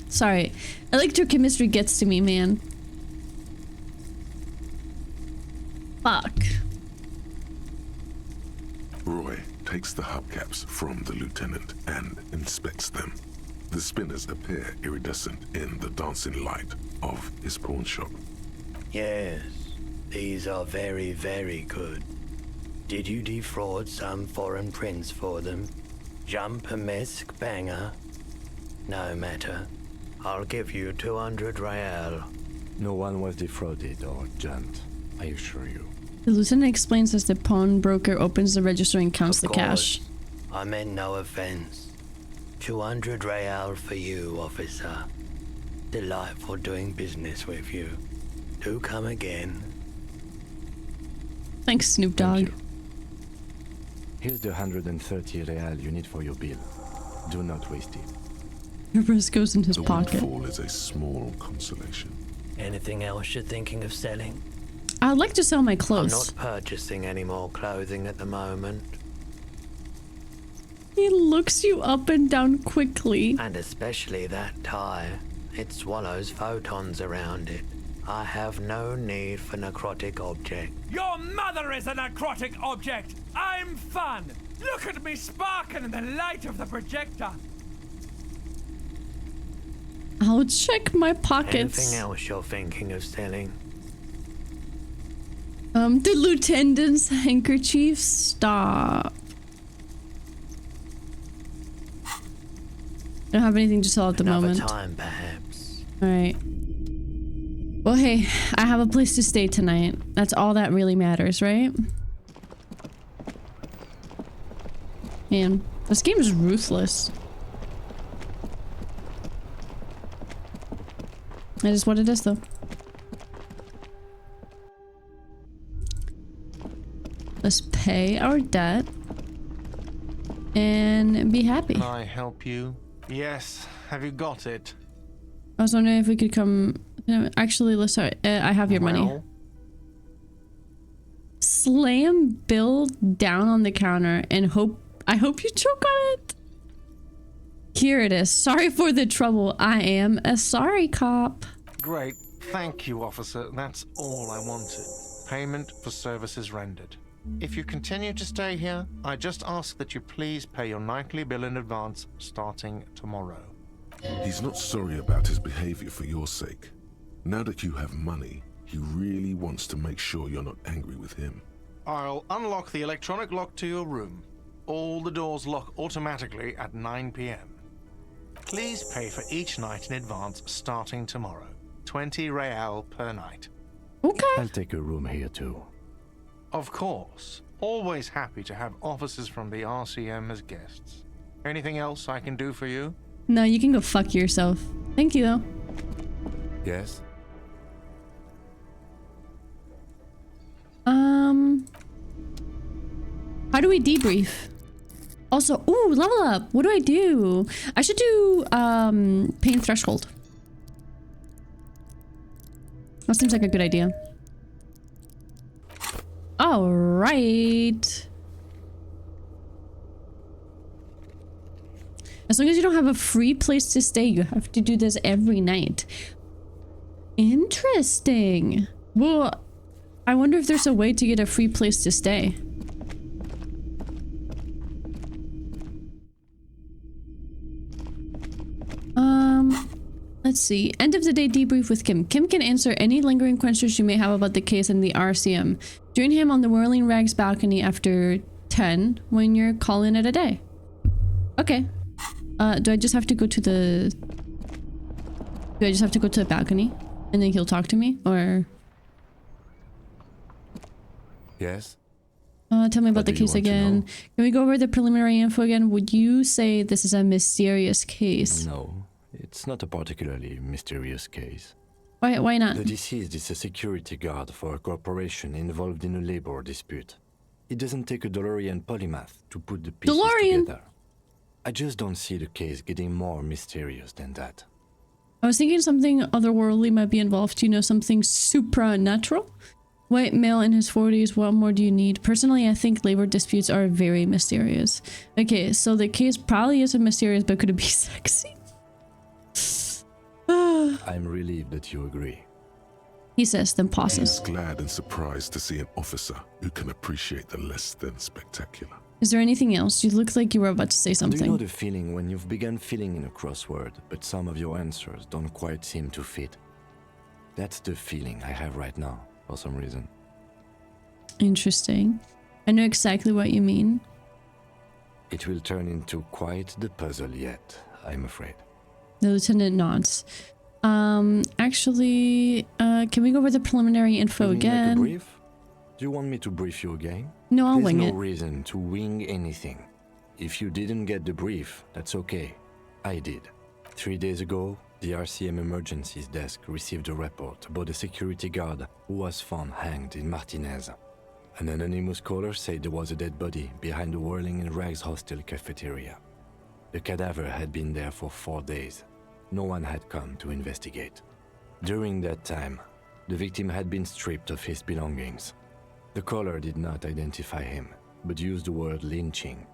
Sorry. Electrochemistry gets to me, man. Fuck. Roy takes the hubcaps from the lieutenant and inspects them. The spinners appear iridescent in the dancing light of his pawn shop. Yes, these are very, very good. Did you defraud some foreign prince for them? Jump-a-misc banger? No matter. I'll give you 200 real. No one was defrauded or jumped, I assure you. The lieutenant explains as the pawnbroker opens the register and counts the cash. I meant no offense. 200 real for you, officer. Delightful doing business with you. Do come again. Thanks, Snoop Dogg. Thank you. Here's the 130 real you need for your bill. Do not waste it. Your wrist goes in his pocket. The windfall is a small consolation. Anything else you're thinking of selling? I'd like to sell my clothes. I'm not purchasing any more clothing at the moment. He looks you up and down quickly. And especially that tie. It swallows photons around it. I have no need for necrotic object. Your mother is a necrotic object! I'm fun! Look at me sparkle in the light of the projector! I'll check my pockets. Anything else you're thinking of selling? The lieutenant's handkerchief. Stop. I don't have anything to sell at the moment. Another time, perhaps. All right. Well, hey, I have a place to stay tonight. That's all that really matters, right? Man, this game is ruthless. That is what it is, though. Let's pay our debt and be happy. Can I help you? Yes. Have you got it? I was wondering if we could come... Actually, let's start. I have your money. Slam Bill down on the counter and I hope you choke on it. Here it is. Sorry for the trouble. I am a sorry cop. Great. Thank you, officer. That's all I wanted. Payment for services rendered. If you continue to stay here, I just ask that you please pay your nightly bill in advance starting tomorrow. He's not sorry about his behavior for your sake. Now that you have money, he really wants to make sure you're not angry with him. I'll unlock the electronic lock to your room. All the doors lock automatically at 9 p.m. Please pay for each night in advance starting tomorrow. 20 real per night. Okay. I'll take a room here too. Of course. Always happy to have officers from the RCM as guests. Anything else I can do for you? No, you can go fuck yourself. Thank you, though. Yes? How do we debrief? Also, ooh, level up. What do I do? I should do pain threshold. That seems like a good idea. All right. As long as you don't have a free place to stay, you have to do this every night. Interesting. Well, I wonder if there's a way to get a free place to stay. Let's see. End of the day debrief with Kim. Kim can answer any lingering questions you may have about the case and the RCM. Join him on the Whirling Rags balcony after 10 when you're calling it a day. Okay. Do I just have to go to the... Do I just have to go to the balcony? And then he'll talk to me? Or... Yes? Tell me about the case again. Can we go over the preliminary info again? Would you say this is a mysterious case? No, it's not a particularly mysterious case. Why not? The deceased is a security guard for a corporation involved in a labor dispute. It doesn't take a DeLorean polymath to put the pieces together. I just don't see the case getting more mysterious than that. I was thinking something otherworldly might be involved. You know, something supernatural? White male in his 40s, what more do you need? Personally, I think labor disputes are very mysterious. Okay, so the case probably isn't mysterious, but could it be sexy? I'm relieved that you agree. He says, then pauses. He's glad and surprised to see an officer who can appreciate the less than spectacular. Is there anything else? You look like you were about to say something. Do you know the feeling when you've begun filling in a crossword, but some of your answers don't quite seem to fit? That's the feeling I have right now, for some reason. Interesting. I know exactly what you mean. It will turn into quite the puzzle yet, I'm afraid. The lieutenant nods. Actually, can we go over the preliminary info again? Make a brief? Do you want me to brief you again? No, I'll wing it. There's no reason to wing anything. If you didn't get the brief, that's okay. I did. 3 days ago, the RCM Emergencies Desk received a report about a security guard who was found hanged in Martinez. An anonymous caller said there was a dead body behind the Whirling in Rags hostel cafeteria. The cadaver had been there for 4 days. No one had come to investigate. During that time, the victim had been stripped of his belongings. The caller did not identify him, but used the word lynching.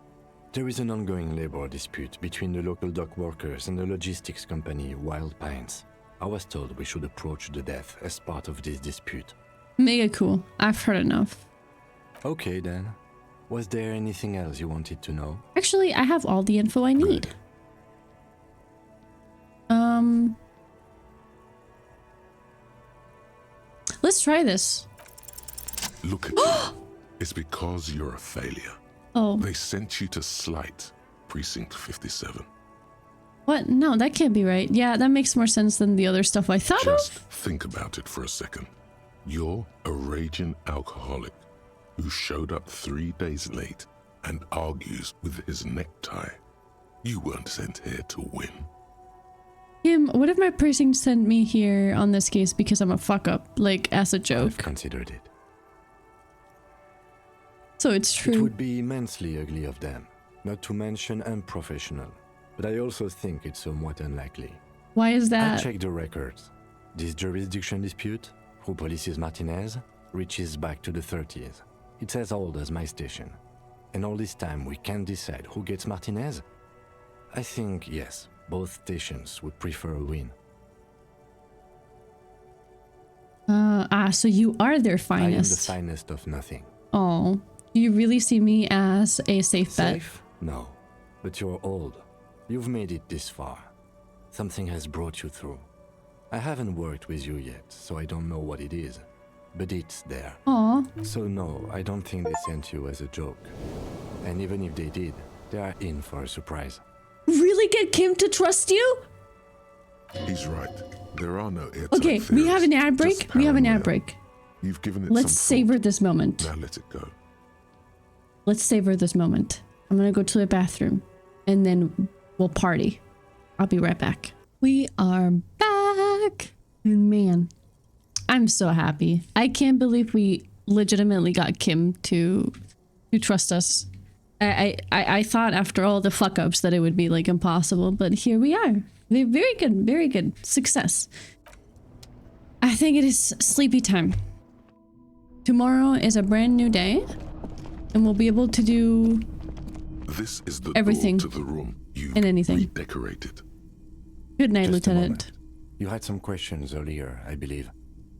There is an ongoing labor dispute between the local dock workers and the logistics company Wild Pines. I was told we should approach the death as part of this dispute. Mega cool. I've heard enough. Okay then. Was there anything else you wanted to know? Actually, I have all the info I need. Let's try this. Look at you. It's because you're a failure. Oh. They sent you to Slight, Precinct 57. What? No, that can't be right. Yeah, that makes more sense than the other stuff I thought Just of. think about it for a second. You're a raging alcoholic who showed up 3 days late and argues with his necktie. You weren't sent here to win. Kim, what if my precinct sent me here on this case because I'm a fuck up, like as a joke? I've considered it. So it's true. It would be immensely ugly of them, not to mention unprofessional. But I also think it's somewhat unlikely. Why is that? I checked the records. This jurisdiction dispute, who polices Martinez, reaches back to the 30s. It's as old as my station. And all this time we can't decide who gets Martinez? I think, yes, both stations would prefer a win. So you are their finest. I am the finest of nothing. Oh, do you really see me as a safe bet? Safe? No. But you're old. You've made it this far. Something has brought you through. I haven't worked with you yet, so I don't know what it is. But it's there. Aw. So no, I don't think they sent you as a joke. And even if they did, they are in for a surprise. Really get Kim to trust you? He's right. There are no airtight Okay, we theories, have an ad break. just We have an paranoia. ad break. You've given it Let's some savor thought. this moment. Now let it go. Let's savor this moment. I'm gonna go to the bathroom and then we'll party. I'll be right back. We are back. Man, I'm so happy. I can't believe we legitimately got Kim to trust us. I thought after all the fuck ups that it would be like impossible, but here we are. Very good, very good. Success. I think it is sleepy time. Tomorrow is a brand new day, and we'll be able to do This is the everything door to the room you and anything. redecorated. Good night, Just a Lieutenant. moment. You had some questions earlier, I believe.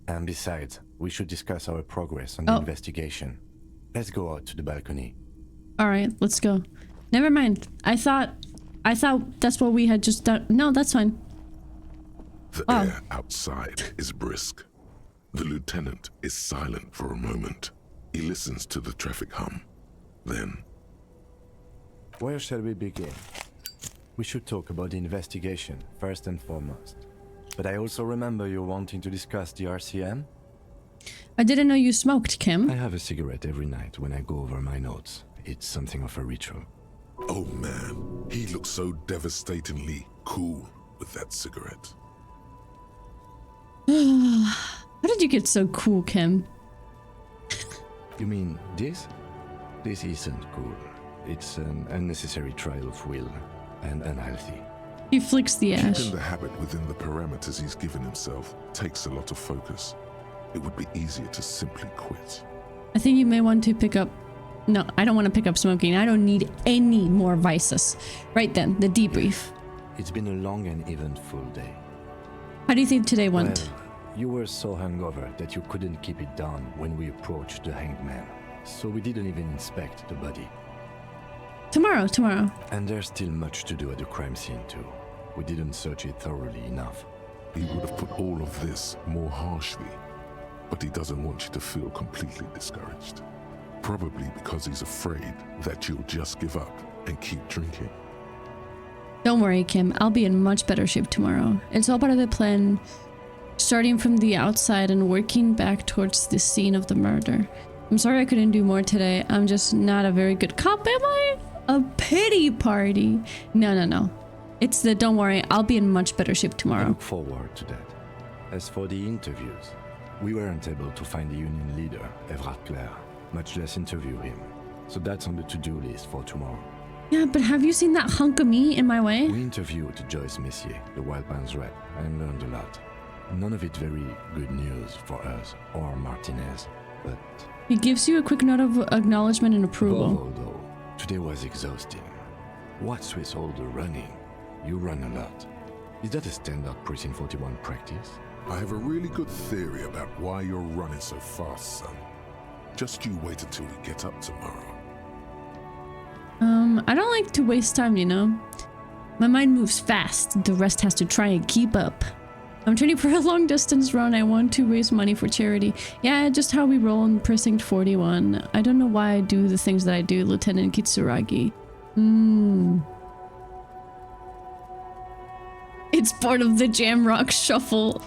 And besides, we should discuss our progress on the investigation. Let's go out to the balcony. All right, let's go. Never mind. I thought that's what we had just done. No, that's fine. The air outside is brisk. The lieutenant is silent for a moment. He listens to the traffic hum. Then, Where shall we begin? We should talk about the investigation, first and foremost. But I also remember you wanting to discuss the RCM? I didn't know you smoked, Kim. I have a cigarette every night when I go over my notes. It's something of a ritual. oh man, he looks so devastatingly cool with that cigarette. How did you get so cool, Kim? You mean this? This isn't cool. It's an unnecessary trial of will and unhealthy. He flicks the ash. Keeping the habit within the parameters he's given himself takes a lot of focus. It would be easier to simply quit. I think you may want to pick up... No, I don't want to pick up smoking. I don't need any more vices. Right then, the debrief. It's been a long and eventful day. How do you think today went? Well, you were so hungover that you couldn't keep it down when we approached the hanged man. So we didn't even inspect the body. Tomorrow. And there's still much to do at the crime scene too. We didn't search it thoroughly enough. He would have put all of this more harshly, but he doesn't want you to feel completely discouraged. Probably because he's afraid that you'll just give up and keep drinking. Don't worry, Kim. I'll be in much better shape tomorrow. It's all part of the plan, starting from the outside and working back towards the scene of the murder. I'm sorry I couldn't do more today. I'm just not a very good cop, am I? A pity party. No. It's the don't worry, I'll be in much better shape I tomorrow. look forward to that. As for the interviews, we weren't able to find the union leader, Everard Clare, much less interview him. So that's on the to-do list for tomorrow. Yeah, but have you seen that hunk of me in my way? We interviewed Joyce Messier, the Wildlands rep, and learned a lot. None of it very good news for us or Martinez, but... He gives you a quick note of acknowledgement and approval. Above all, though, today was exhausting. What's with all the running? You run a lot. Is that a standard Precinct 41 practice? I have a really good theory about why you're running so fast, son. Just you wait until we get up tomorrow. I don't like to waste time, you know? My mind moves fast. The rest has to try and keep up. I'm training for a long distance run. I want to raise money for charity. Yeah, just how we roll in Precinct 41. I don't know why I do the things that I do, Lieutenant Kitsuragi. It's part of the Jamrock shuffle.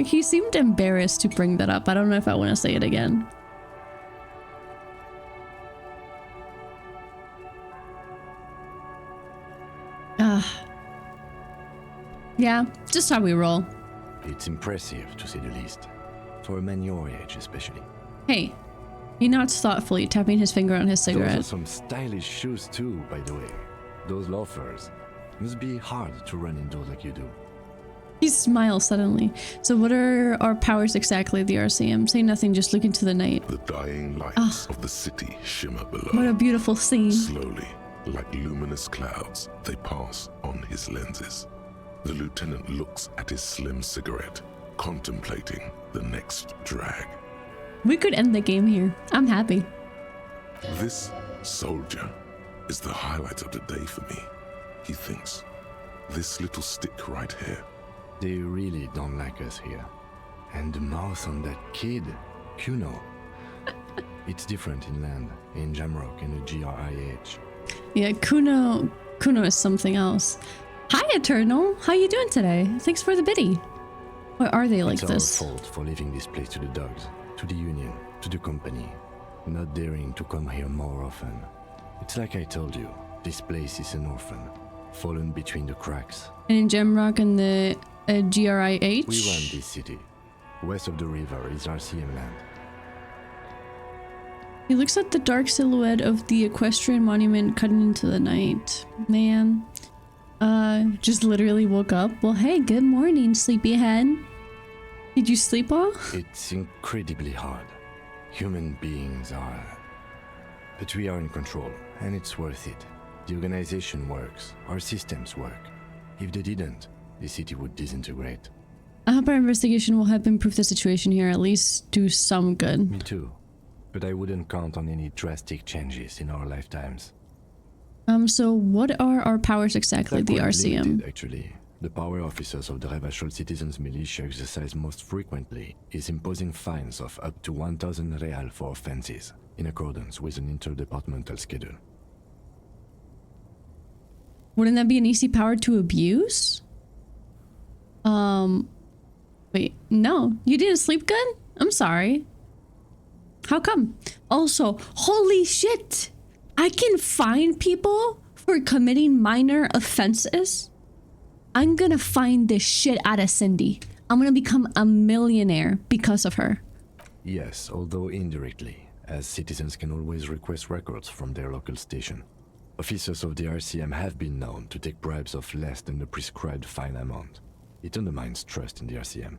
He seemed embarrassed to bring that up. I don't know if I want to say it again. Yeah, just how we roll. It's impressive, to say the least. For a man your age, especially. Hey, he nods thoughtfully, tapping his finger on his cigarette. Those are some stylish shoes too, by the way. Those loafers. Must be hard to run indoors like you do. He smiles suddenly. So what are our powers exactly at the RCM? Say nothing, just look into the night. The dying lights of the city shimmer below. What a beautiful scene. Slowly, like luminous clouds, they pass on his lenses. The lieutenant looks at his slim cigarette, contemplating the next drag. We could end the game here. I'm happy. This soldier is the highlight of the day for me, he thinks. This little stick right here. They really don't like us here. And the mouth on that kid, Kuno. It's different in land, in Jamrock and the GRIH. Yeah, Kuno is something else. Hi, Eternal. How you doing today? Thanks for the biddy. Why are they like this? It's our fault for leaving this place to the dogs, to the Union, to the company. Not daring to come here more often. It's like I told you, this place is an orphan, fallen between the cracks. And in Jamrock and the GRIH? We run this city. West of the river is RCM land. He looks at the dark silhouette of the equestrian monument cutting into the night. Man. Just literally woke up. Well, hey, good morning, sleepyhead. Did you sleep well? It's incredibly hard. Human beings are... But we are in control, and it's worth it. The organization works. Our systems work. If they didn't, the city would disintegrate. I hope our investigation will help improve the situation here, at least do some good. Me too. But I wouldn't count on any drastic changes in our lifetimes. So what are our powers exactly, the RCM? Limited, actually. The power officers of the Revachol Citizens Militia exercise most frequently is imposing fines of up to 1,000 real for offenses, in accordance with an interdepartmental schedule. Wouldn't that be an easy power to abuse? Wait, no. You didn't sleep good? I'm sorry. How come? Also, holy shit! I can fine people for committing minor offenses? I'm gonna find the shit out of Cindy. I'm gonna become a millionaire because of her. Yes, although indirectly, as citizens can always request records from their local station. Officers of the RCM have been known to take bribes of less than the prescribed fine amount. It undermines trust in the RCM.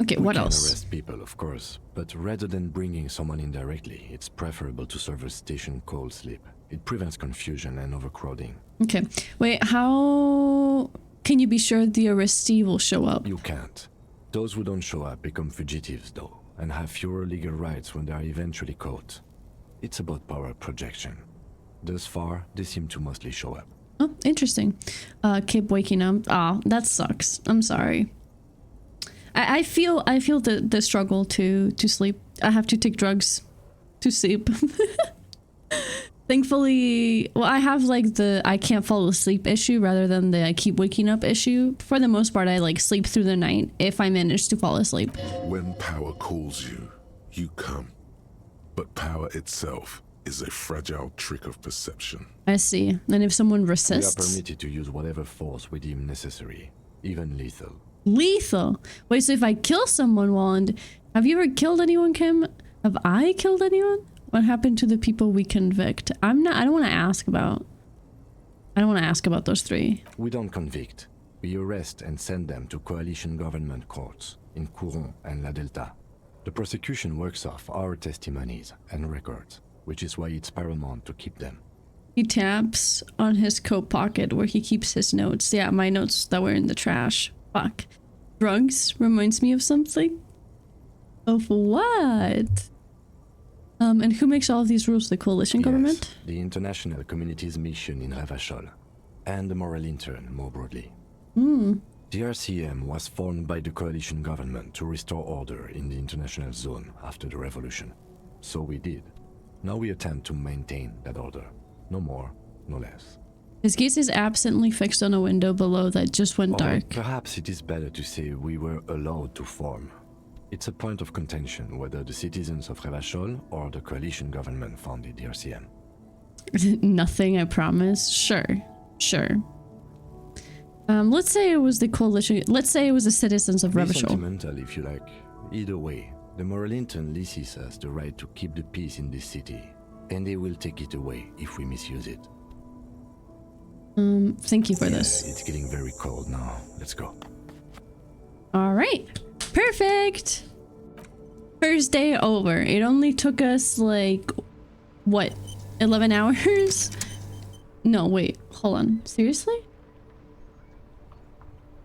Okay, what else? We can arrest people, of course, but rather than bringing someone in directly, it's preferable to serve a station cold sleep. It prevents confusion and overcrowding. Okay, wait, how can you be sure the arrestee will show up? You can't. Those who don't show up become fugitives, though, and have fewer legal rights when they are eventually caught. It's about power projection. Thus far, they seem to mostly show up. Oh, interesting. Keep waking up. Oh, that sucks. I'm sorry. I feel the struggle to sleep. I have to take drugs to sleep. Thankfully, well, I have like the I can't fall asleep issue rather than the I keep waking up issue. For the most part, I like sleep through the night if I manage to fall asleep. When power calls you, you come. But power itself is a fragile trick of perception. I see. And if someone resists... We are permitted to use whatever force we deem necessary, even lethal. Lethal? Wait, so if I kill someone, Wand, have you ever killed anyone, Kim? Have I killed anyone? What happened to the people we convict? I don't want to ask about those three. We don't convict. We arrest and send them to coalition government courts in Couron and La Delta. The prosecution works off our testimonies and records, which is why it's paramount to keep them. He taps on his coat pocket where he keeps his notes. Yeah, my notes that were in the trash. Fuck. Drugs reminds me of something. Of what? And who makes all of these rules? The coalition government? The international community's mission in Revachol, and the moral intern more broadly. The RCM was formed by the coalition government to restore order in the international zone after the revolution. So we did. Now we attempt to maintain that order. No more, no less. His gaze is absently fixed on a window below that just went dark. Perhaps it is better to say we were allowed to form. It's a point of contention whether the citizens of Revachol or the coalition government founded the RCM. Nothing, I promise. Sure. Let's say it was the coalition. Let's say it was the citizens of Be Revachol. sentimental if you like. Either way, the Moralinton leases us the right to keep the peace in this city, and they will take it away if we misuse it. Thank you for this. It's getting very cold now. Let's go. All right. Perfect. First day over. It only took us like, what, 11 hours? No, wait. Hold on. Seriously?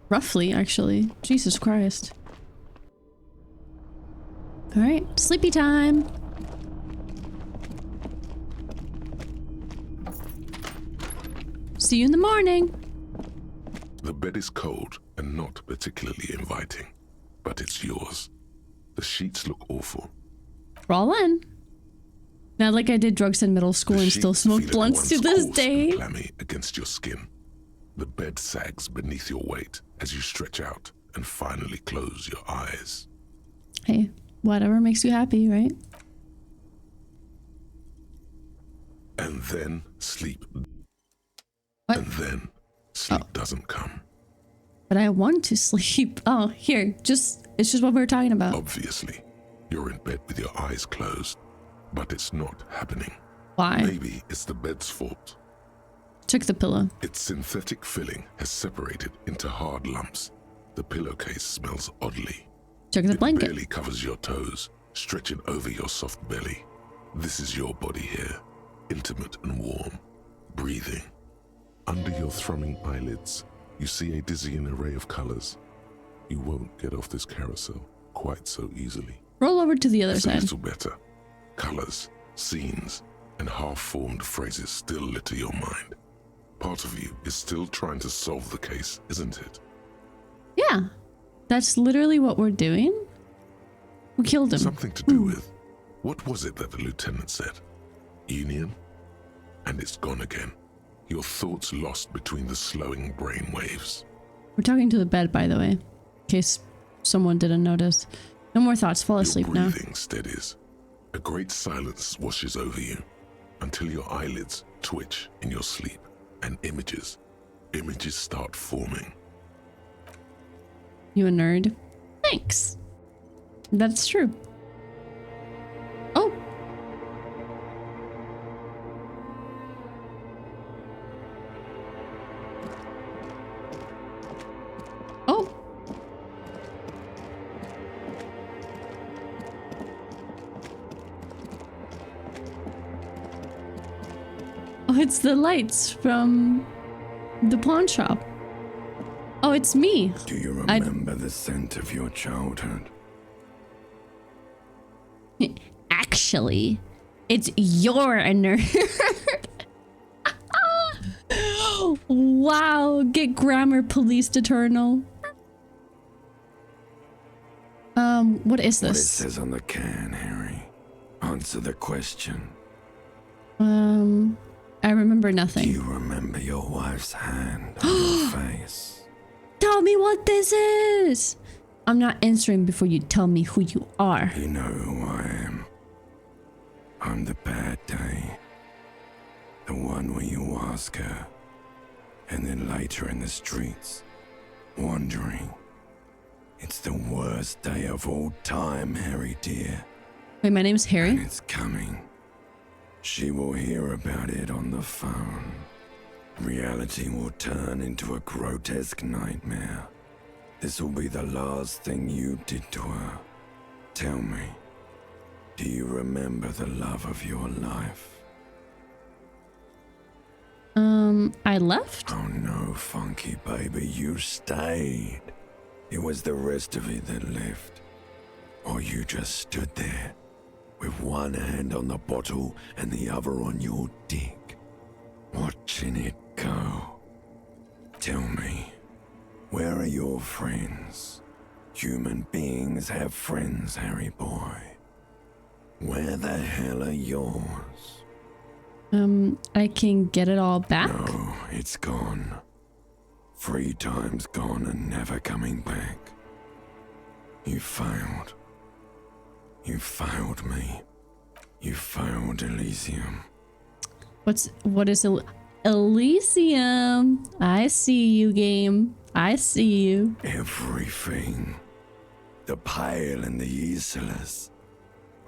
Roughly, actually. Jesus Christ. All right. Sleepy time. See you in the morning. The bed is cold and not particularly inviting, but it's yours. The sheets look awful. Roll in. Not like I did drugs in middle school and still smoke blunts to this day. Clammy against your skin. The bed sags beneath your weight as you stretch out and finally close your eyes. Hey, whatever makes you happy, right? And then sleep. What? And then sleep doesn't come. But I want to sleep. Oh, here. It's just what we were talking about. Obviously, you're in bed with your eyes closed, but it's not happening. Why? Maybe it's the bed's fault. Took the pillow. Its synthetic filling has separated into hard lumps. The pillowcase smells oddly. Took the blanket. It barely covers your toes, stretching over your soft belly. This is your body here, intimate and warm, breathing. Under your thrumming eyelids, you see a dizzying array of colors. You won't get off this carousel quite so easily. Roll over to the other side. A little better. Colors, scenes, and half-formed phrases still litter your mind. Part of you is still trying to solve the case, isn't it? Yeah. That's literally what we're doing. We killed him. Something to do with, what was it that the lieutenant said? Union? And it's gone again. Your thoughts lost between the slowing brain waves. We're talking to the bed, by the way, in case someone didn't notice. No more thoughts. Fall asleep now. Your breathing steadies. A great silence washes over you until your eyelids twitch in your sleep and images start forming. You a nerd? Thanks. That's true. Oh. Oh. Oh, it's the lights from the pawn shop. Oh, it's me. Do you remember the scent of your childhood? Actually, it's you're a nerd. Wow, get grammar policed, Eternal. What is this? What it says on the can, Harry. Answer the question. I remember nothing. Do you remember your wife's hand on your face? Tell me what this is! I'm not answering before you tell me who you are. You know who I am. I'm the bad day. The one where you ask her, and then later in the streets, wandering. It's the worst day of all time, Harry dear. Wait, my name's Harry? And it's coming. She will hear about it on the phone. Reality will turn into a grotesque nightmare. This will be the last thing you did to her. Tell me, do you remember the love of your life? I left? Oh no, Funky baby, you stayed. It was the rest of it that left. Or you just stood there, with one hand on the bottle and the other on your dick, watching it go. Tell me, where are your friends? Human beings have friends, Harry boy. Where the hell are yours? I can get it all back? No, It's gone. 3 times gone and never coming back. You failed. You failed me. You failed Elysium. What is Elysium? I see you, game. I see you. Everything. The Pale and the Islas.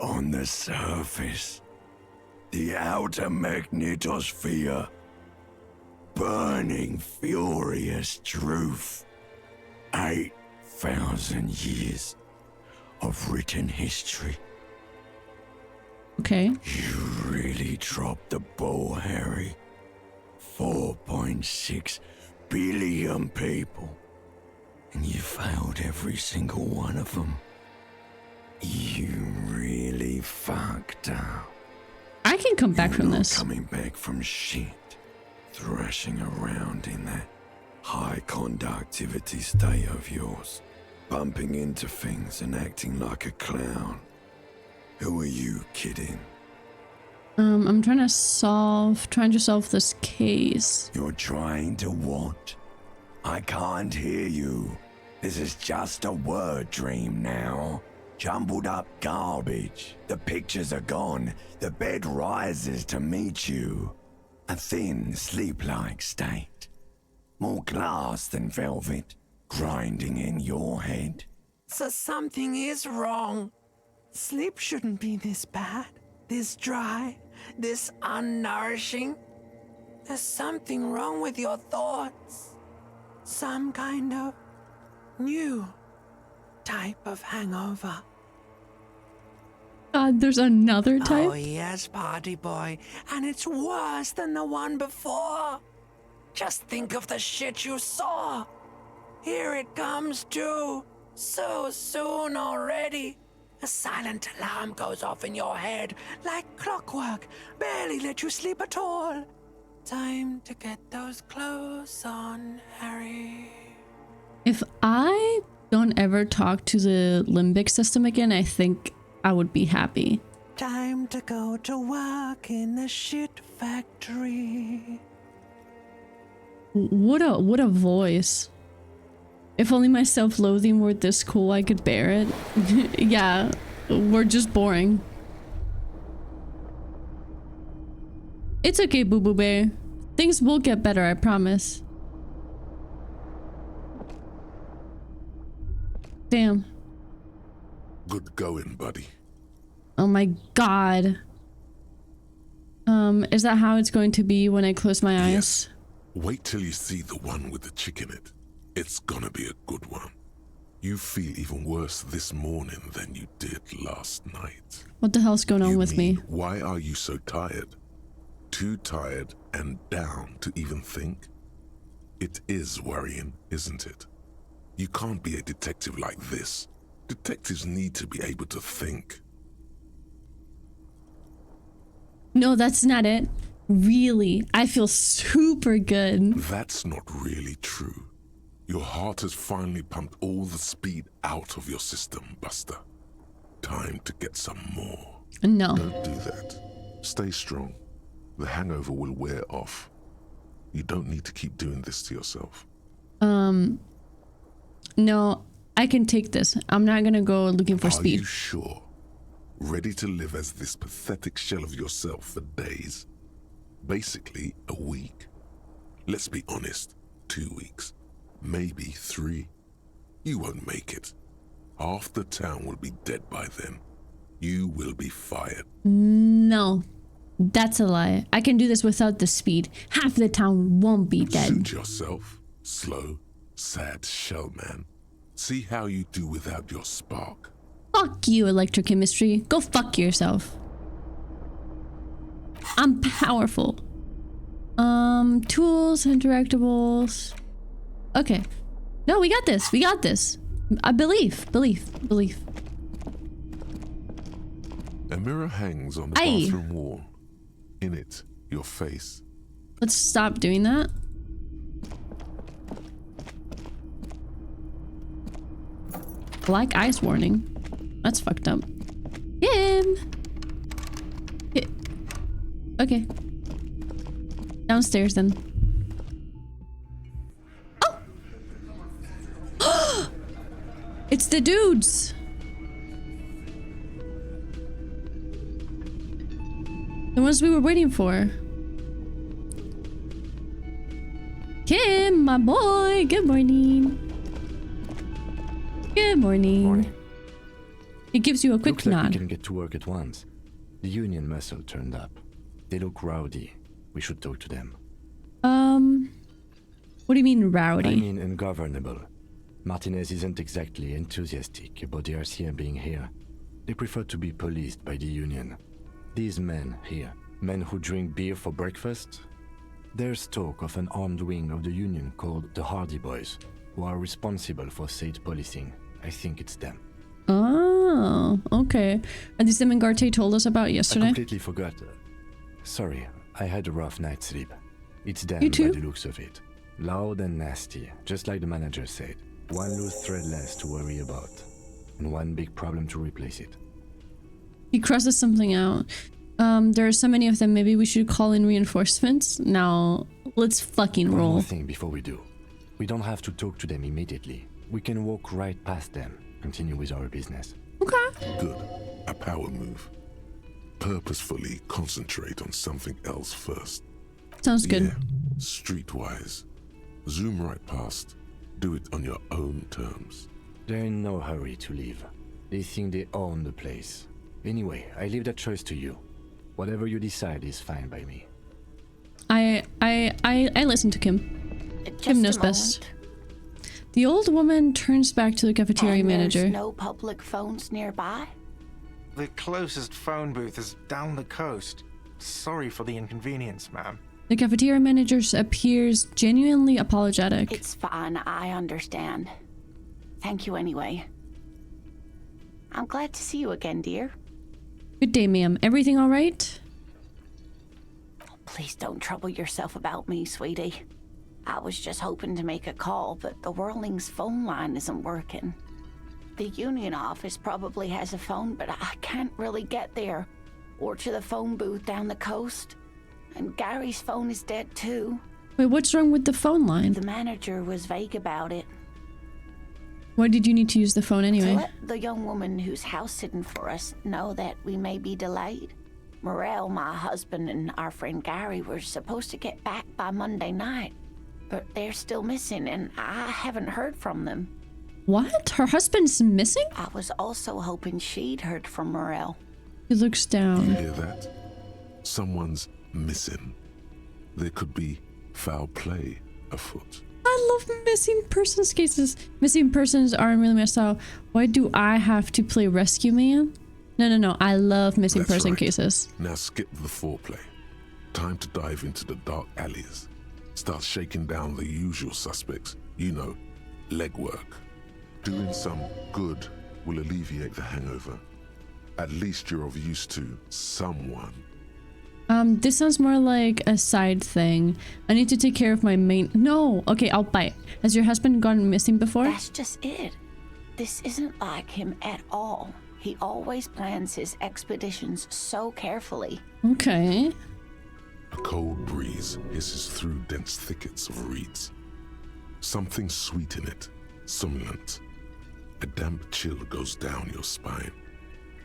On the surface. The outer magnetosphere. Burning, furious truth. 8,000 years of written history. Okay. You really dropped the ball, Harry. 4.6 billion people. And you failed every single one of them. You really fucked up. I can come back from You're not this. coming back from shit. Thrashing around in that high conductivity state of yours. Bumping into things and acting like a clown. Who are you kidding? I'm trying to solve this case. You're trying to what? I can't hear you. This is just a word dream now. Jumbled up garbage. The pictures are gone. The bed rises to meet you. A thin, sleep-like state. More glass than velvet, grinding in your head. So something is wrong. Sleep shouldn't be this bad, this dry, this unnourishing. There's something wrong with your thoughts. Some kind of new type of hangover. God, there's another type? Oh yes, party boy, and it's worse than the one before. Just think of the shit you saw. Here it comes too, so soon already. A silent alarm goes off in your head like clockwork, barely let you sleep at all. Time to get those clothes on, Harry. If I don't ever talk to the limbic system again, I think I would be happy. Time to go to work in the shit factory. What a voice. If only my self-loathing were this cool, I could bear it. Yeah, we're just boring. It's okay, Boo Boo Bear. Things will get better, I promise. Damn. Good going, buddy. Oh my god. Is that how it's going to be when I close my eyes? Yes. Wait till you see the one with the chick in it. It's gonna be a good one. You feel even worse this morning than you did last night. What the hell's going on with me? Why are you so tired? Too tired and down to even think? It is worrying, isn't it? You can't be a detective like this. Detectives need to be able to think. No, that's not it. Really, I feel super good. That's not really true. Your heart has finally pumped all the speed out of your system, Buster. Time to get some more. No. Don't do that. Stay strong. The hangover will wear off. You don't need to keep doing this to yourself. No, I can take this. I'm not gonna go looking for speed. Are you sure? Ready to live as this pathetic shell of yourself for days? Basically, a week. Let's be honest, 2 weeks. Maybe 3. You won't make it. Half the town will be dead by then. You will be fired. No, that's a lie. I can do this without the speed. Half the town won't be dead. Suit yourself. Slow, sad shell man. See how you do without your spark. Fuck you, electrochemistry. Go fuck yourself. I'm powerful. Tools, interactables. Okay. No, we got this. We got this. I believe. A mirror hangs on the bathroom wall. In it, your face. Let's stop doing that. Black ice warning. That's fucked up. Him. Okay. Downstairs then. It's the dudes. The ones we were waiting for. Kim, my boy. Good morning. Good morning. Morning. It gives you a quick Looks like nod. we can get to work at once. The Union muscle turned up. They look rowdy. We should talk to them. What do you mean rowdy? I mean ungovernable. Martinez isn't exactly enthusiastic about the RCM being here. They prefer to be policed by the Union. These men here, men who drink beer for breakfast, there's talk of an armed wing of the Union called the Hardy Boys, who are responsible for state policing. I think it's them. Oh, okay. Are these the Mengarte told us about yesterday? I completely forgot. Sorry, I had a rough night's sleep. It's them You too? by the looks of it. Loud and nasty, just like the manager said. One loose thread less to worry about, and one big problem to replace it. He crosses something out. There are so many of them, maybe we should call in reinforcements? Now, let's fucking One roll. more thing before we do. We don't have to talk to them immediately. We can walk right past them, continue with our business. Okay. Good. A power move. Purposefully concentrate on something else first. Sounds good. Yeah, streetwise. Zoom right past. Do it on your own terms. They're in no hurry to leave. They think they own the place. Anyway, I leave that choice to you. Whatever you decide is fine by me. I listen to Kim. Kim knows best. The old woman turns back to the cafeteria manager. There's no public phones nearby? The closest phone booth is down the coast. Sorry for the inconvenience, ma'am. The cafeteria manager appears genuinely apologetic. It's fine, I understand. Thank you anyway. I'm glad to see you again, dear. Good day, ma'am. Everything all right? Please don't trouble yourself about me, sweetie. I was just hoping to make a call, but the Whirling's phone line isn't working. The Union office probably has a phone, but I can't really get there. Or to the phone booth down the coast. And Gary's phone is dead too. Wait, what's wrong with the phone line? The manager was vague about it. Why did you need to use the phone anyway? To let the young woman who's house sitting for us know that we may be delayed. Morel, my husband, and our friend Gary were supposed to get back by Monday night. But they're still missing, and I haven't heard from them. What? Her husband's missing? I was also hoping she'd heard from Morel. He looks down. You hear that? Someone's missing. There could be foul play afoot. I love missing persons cases. Missing persons aren't really my style. Why do I have to play rescue man? No. I love missing That's person right. cases. Now skip the foreplay. Time to dive into the dark alleys. Start shaking down the usual suspects. You know, legwork. Doing some good will alleviate the hangover. At least you're of use to someone. This sounds more like a side thing. I need to take care of my main— No! Okay, I'll bite. Has your husband gone missing before? That's just it. This isn't like him at all. He always plans his expeditions so carefully. Okay. A cold breeze hisses through dense thickets of reeds. Something sweet in it, somnolent. A damp chill goes down your spine.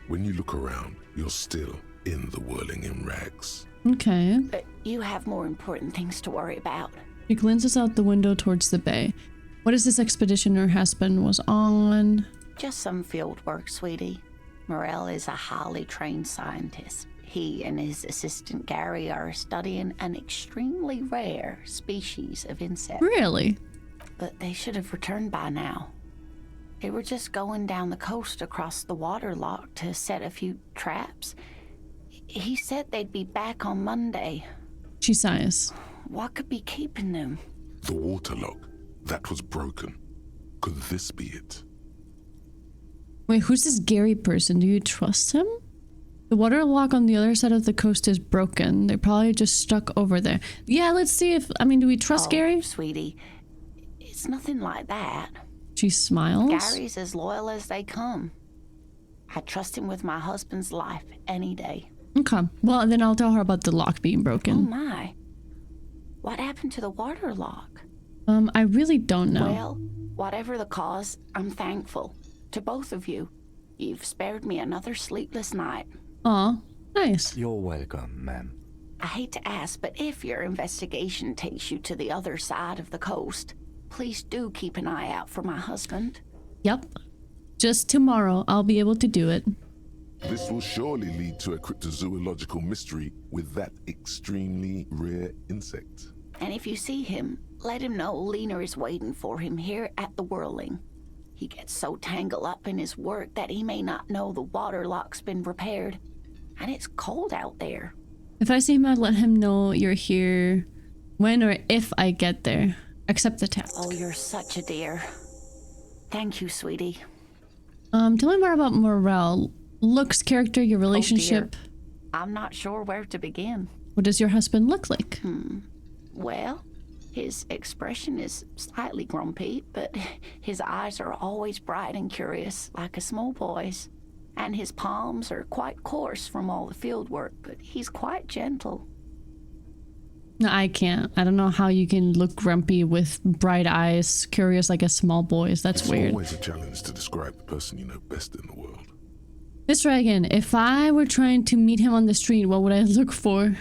When you look around, you're still in the whirling in rags. Okay. But you have more important things to worry about. He glances out the window towards the bay. What is this expedition her husband was on? Just some field work, sweetie. Morel is a highly trained scientist. He and his assistant Gary are studying an extremely rare species of insect. Really? But they should have returned by now. They were just going down the coast across the waterlock to set a few traps. He said they'd be back on Monday. She sighs. What could be keeping them? The waterlock, that was broken. Could this be it? Wait, who's this Gary person? Do you trust him? The waterlock on the other side of the coast is broken. They're probably just stuck over there. Yeah, let's see if— do we trust Gary? Sweetie, it's nothing like that. She smiles. Gary's as loyal as they come. I trust him with my husband's life any day. Okay. Well, then I'll tell her about the lock being Oh broken. my. What happened to the water lock? I really don't know. Well, whatever the cause, I'm thankful. To both of you. You've spared me another sleepless night. Aw, nice. You're welcome, ma'am. I hate to ask, but if your investigation takes you to the other side of the coast, please do keep an eye out for my husband. Yep. Just tomorrow, I'll be able to do it. This will surely lead to a cryptozoological mystery with that extremely rare insect. And if you see him, let him know Lena is waiting for him here at the Whirling. He gets so tangled up in his work that he may not know the water lock's been repaired. And it's cold out there. If I see him, I'd let him know you're here when or if I get there. Accept the task. Oh, you're such a dear. Thank you, sweetie. Tell me more about Morel. Looks, character, your relationship. Oh, I'm not sure where to begin. What does your husband look like? Well, his expression is slightly grumpy, but his eyes are always bright and curious, like a small boy's. And his palms are quite coarse from all the field work, but he's quite gentle. No, I can't. I don't know how you can look grumpy with bright eyes, curious like a small boy's. That's weird. It's always a challenge to describe the person you know best in the world. Miss Reagan, if I were trying to meet him on the street, what would I look for?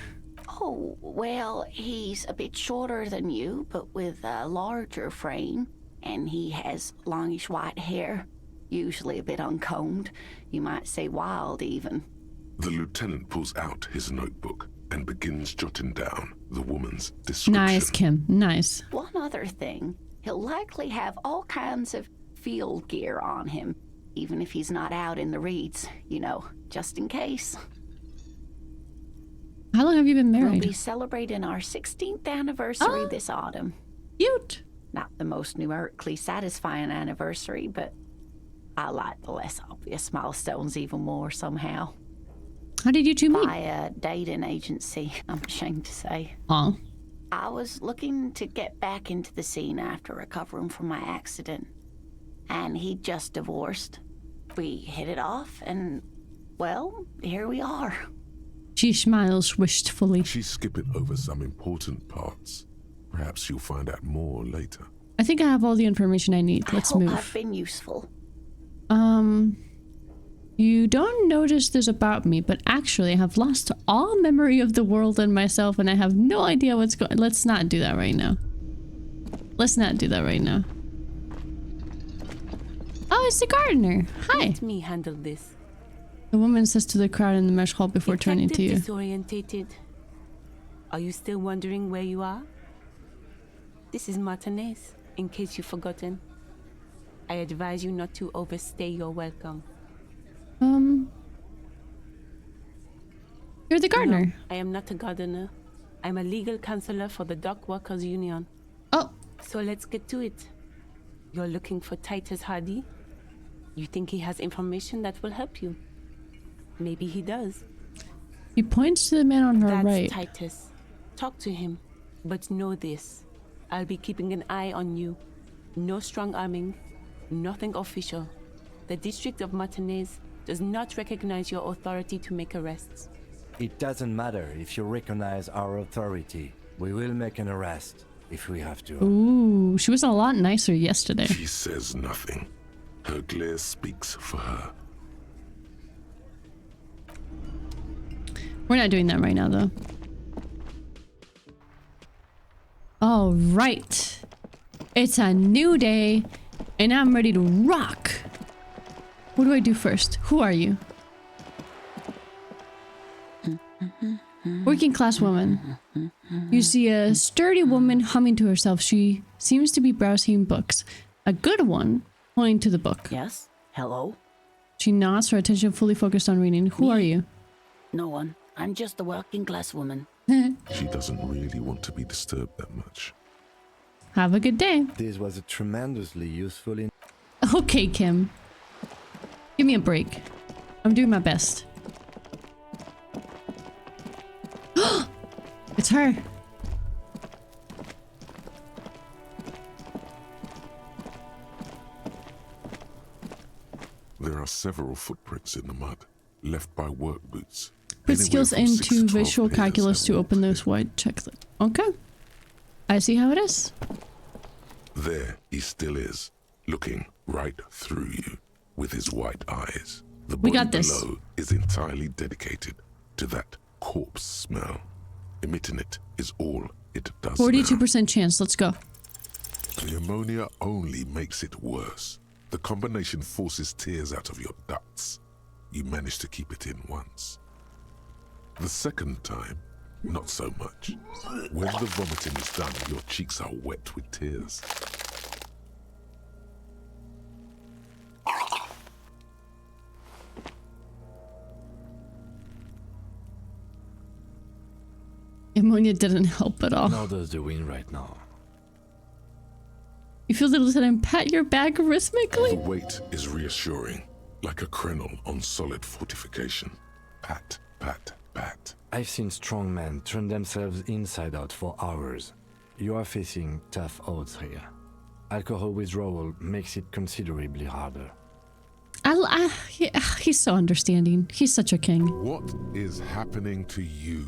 Oh, well, he's a bit shorter than you, but with a larger frame. And he has longish white hair, usually a bit uncombed. You might say wild, even. The lieutenant pulls out his notebook and begins jotting down the woman's description. Nice, Kim. Nice. One other thing, he'll likely have all kinds of field gear on him, even if he's not out in the reeds, you know, just in case. How long have you been married? We'll be celebrating our 16th anniversary this autumn. Cute. Not the most numerically satisfying anniversary, but I like the less obvious milestones even more somehow. How did you two meet? By a dating agency, I'm ashamed to say. Oh. I was looking to get back into the scene after recovering from my accident. And he'd just divorced. We hit it off and, well, here we are. She smiles wistfully. She's skipping over some important parts. Perhaps you'll find out more later. I think I have all the information I need. Let's move. I've been useful. You don't notice this about me, but actually I have lost all memory of the world and myself, and I have no idea what's going on. Let's not do that right now. Let's not do that right now. Oh, it's the gardener. Hi. Let me handle this. The woman says to the crowd in the mesh hall before turning to you. Disorientated. Are you still wondering where you are? This is Martinez, in case you've forgotten. I advise you not to overstay your welcome. You're the gardener. No, I am not a gardener. I'm a legal counselor for the Dock Workers Union. Oh. So let's get to it. You're looking for Titus Hardy? You think he has information that will help you? Maybe he does. He points to the man on her That's right. Titus. Talk to him. But know this. I'll be keeping an eye on you. No strong arming. Nothing official. The District of Martinez does not recognize your authority to make arrests. It doesn't matter if you recognize our authority. We will make an arrest if we have to. Ooh, she was a lot nicer yesterday. She says nothing. Her glare speaks for her. We're not doing that right now, though. All right. It's a new day, and I'm ready to rock. What do I do first? Who are you? Working class woman. You see a sturdy woman humming to herself. She seems to be browsing books. A good one, pointing to the book. Yes? Hello? She nods, her attention fully focused on reading. Who are you? No one. I'm just a working class woman. She doesn't really want to be disturbed that much. Have a good day. This was a tremendously useful Okay, Kim. Give me a break. I'm doing my best. It's her. There are several footprints in the mud, left by work boots. Put skills into visual calculus to open those white checklist. Okay. I see how it is. There he still is, looking right through you, with his white eyes. The We body got this. below is entirely dedicated to that corpse smell. Emitting it is all it does. 42% chance. Let's go. The ammonia only makes it worse. The combination forces tears out of your ducts. You manage to keep it in once. The second time, not so much. When the vomiting is done, your cheeks are wet with tears. Ammonia didn't help at all. How does the wind right now? You feel the lieutenant pat your back rhythmically? The weight is reassuring, like a crenel on solid fortification. Pat, pat, pat. I've seen strong men turn themselves inside out for hours. You are facing tough odds here. Alcohol withdrawal makes it considerably harder. He's so understanding. He's such a king. What is happening to you?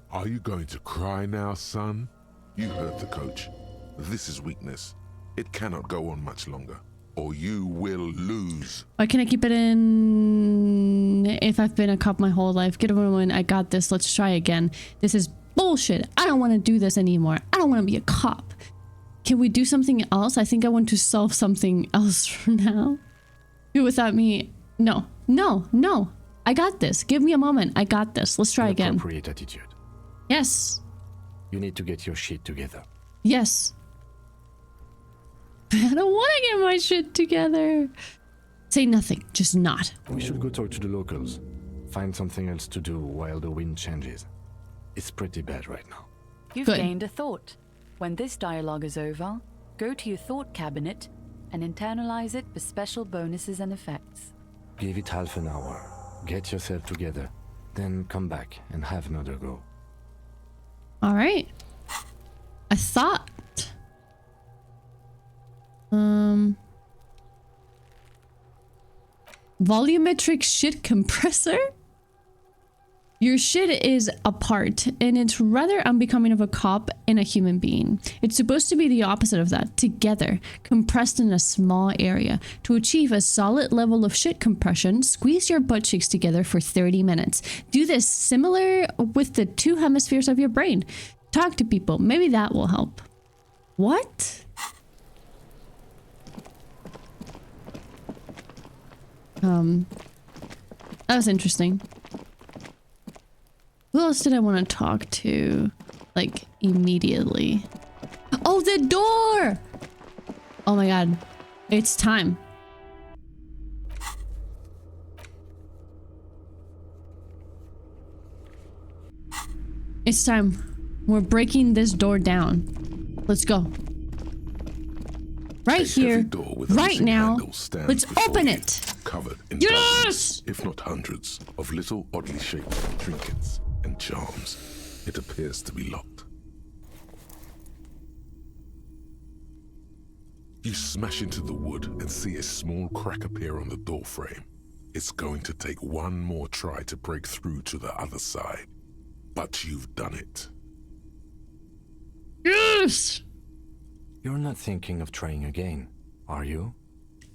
Are you going to cry now, son? You heard the coach. This is weakness. It cannot go on much longer, or you will lose. Why can't I keep it in? If I've been a cop my whole life, get over when I got this. Let's try again. This is bullshit. I don't want to do this anymore. I don't want to be a cop. Can we do something else? I think I want to solve something else for now. Do without me. No, no, no. I got this. Give me a moment. I got this. Let's try again. Appropriate attitude. Yes. You need to get your shit together. Yes. I don't want to get my shit together. Say nothing. Just not. We should go talk to the locals. Find something else to do while the wind changes. It's pretty bad right now. You've gained a thought. When this dialogue is over, go to your thought cabinet and internalize it for special bonuses and effects. Give it half an hour. Get yourself together. Then come back and have another go. All right. I thought. Volumetric shit compressor? Your shit is apart, and it's rather unbecoming of a cop and a human being. It's supposed to be the opposite of that, together, compressed in a small area. To achieve a solid level of shit compression, squeeze your butt cheeks together for 30 minutes. Do this similar with the two hemispheres of your brain. Talk to people, maybe that will help. What? That was interesting. Who else did I want to talk to, like, immediately? Oh, the door! Oh my god. It's time. It's time. We're breaking this door down. Let's go. Right here, right now. Let's open it. Covered in Yes! dozens, if not hundreds, of little oddly shaped trinkets and charms. It appears to be locked. You smash into the wood and see a small crack appear on the door frame. It's going to take one more try to break through to the other side. But you've done it. Yes! You're not thinking of trying again, are you?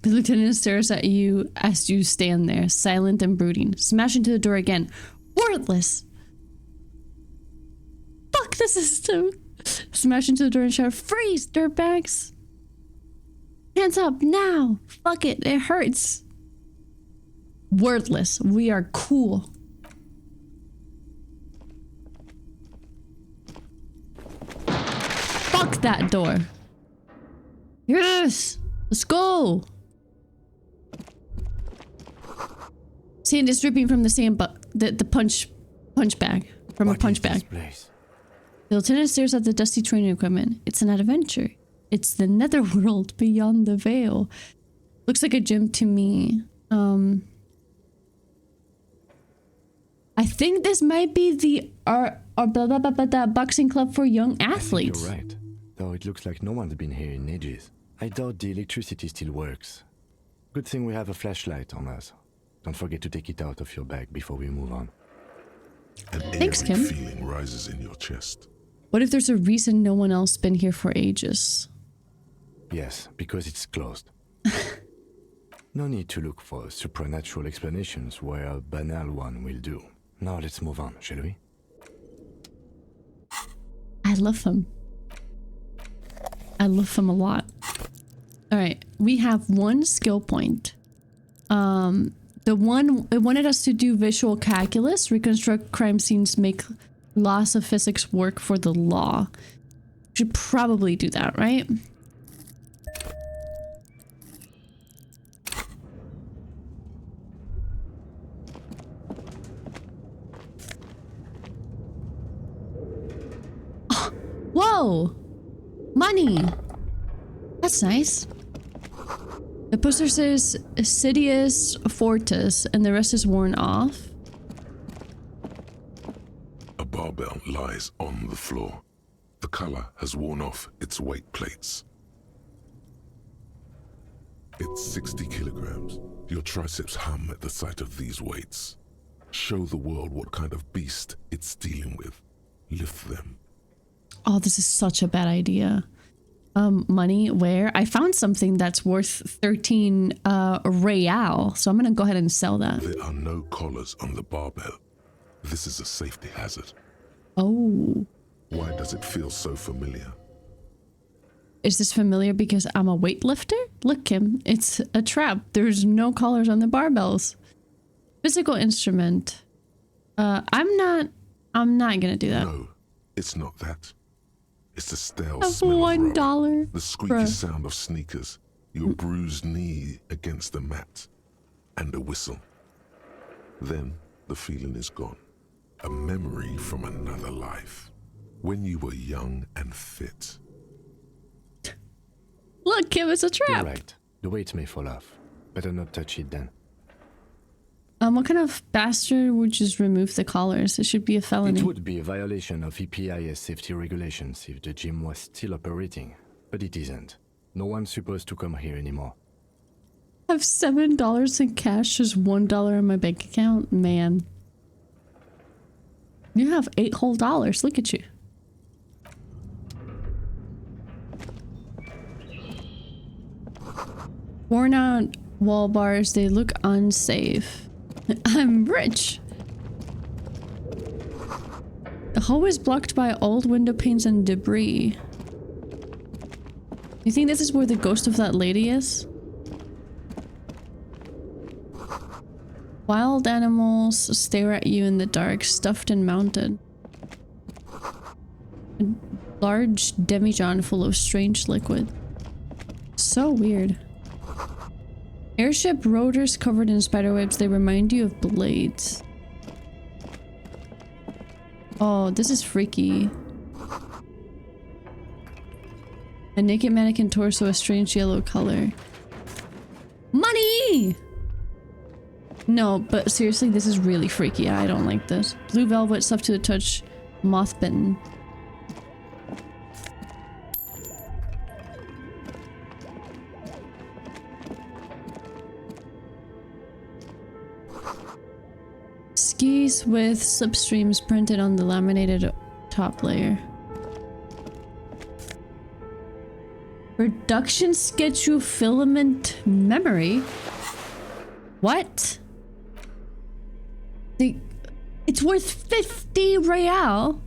The lieutenant stares at you as you stand there, silent and brooding. Smash into the door again. Wordless. Fuck the system. Smash into the door and shout, freeze, dirtbags. Hands up, now. Fuck it, it hurts. Wordless. We are cool. Fuck that door. Yes! Let's go! Sand is dripping from the sand the punch bag. From a punch bag. The lieutenant stares at the dusty training equipment. It's an adventure. It's the netherworld beyond the veil. Looks like a gym to me. I think this might be the boxing club for young athletes. You're right. Though it looks like no one's been here in ages. I doubt the electricity still works. Good thing we have a flashlight on us. Don't forget to take it out of your bag before we move on. An Thanks, Kim. feeling rises in your chest. What if there's a reason no one else been here for ages? Yes, because it's closed. No need to look for supernatural explanations where a banal one will do. Now let's move on, shall we? I love him. I love him a lot. Alright, we have one skill point. The one it wanted us to do visual calculus, reconstruct crime scenes, make laws of physics work for the law. Should probably do that, right? Whoa! Money! That's nice. The poster says Sidious Fortis and the rest is worn off. A barbell lies on the floor. The color has worn off its weight plates. It's 60 kilograms. Your triceps hum at the sight of these weights. Show the world what kind of beast it's dealing with. Lift them. Oh, this is such a bad idea. Money, where? I found something that's worth 13 real, so I'm gonna go ahead and sell that. There are no collars on the barbell. This is a safety hazard. Oh. Why does it feel so familiar? Is this familiar because I'm a weightlifter? Look, Kim, it's a trap. There's no collars on the barbells. Physical instrument. I'm not gonna do that. No, it's not that. It's the stale Of smell $1. of rubber, the squeaky Bruh. sound of sneakers, your bruised knee against the mat, and a whistle. Then the feeling is gone. A memory from another life. When you were young and fit. Look, Kim, it's a trap. You're right. The weight may fall off. Better not touch it then. What kind of bastard would just remove the collars? It should be a felony. It would be a violation of EPIS safety regulations if the gym was still operating, but it isn't. No one's supposed to come here anymore. I have $7 in cash, just $1 in my bank account. Man. You have $8 whole. Look at you. Worn out wall bars, they look unsafe. I'm rich. The hallway is blocked by old window panes and debris. You think this is where the ghost of that lady is? Wild animals stare at you in the dark, stuffed and mounted. A large demijohn full of strange liquid. So weird. Airship rotors covered in spiderwebs, they remind you of blades. Oh, this is freaky. A naked mannequin torso, a strange yellow color. Money! No, but seriously, this is really freaky. I don't like this. Blue velvet, soft to the touch, moth bitten. Skis with slipstreams printed on the laminated top layer. Production schedule filament memory? What? It's worth 50 real.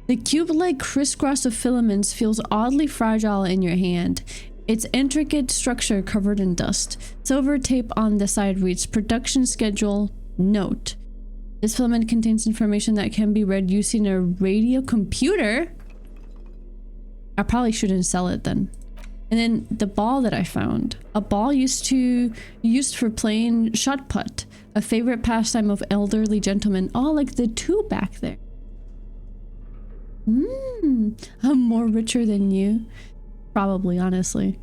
The cube-like crisscross of filaments feels oddly fragile in your hand. Its intricate structure covered in dust. Silver tape on the side reads, production schedule note. This filament contains information that can be read using a radio computer. I probably shouldn't sell it then. And then the ball that I found. A ball used for playing shot put. A favorite pastime of elderly gentlemen. Oh, like the two back there. I'm more richer than you. Probably, honestly.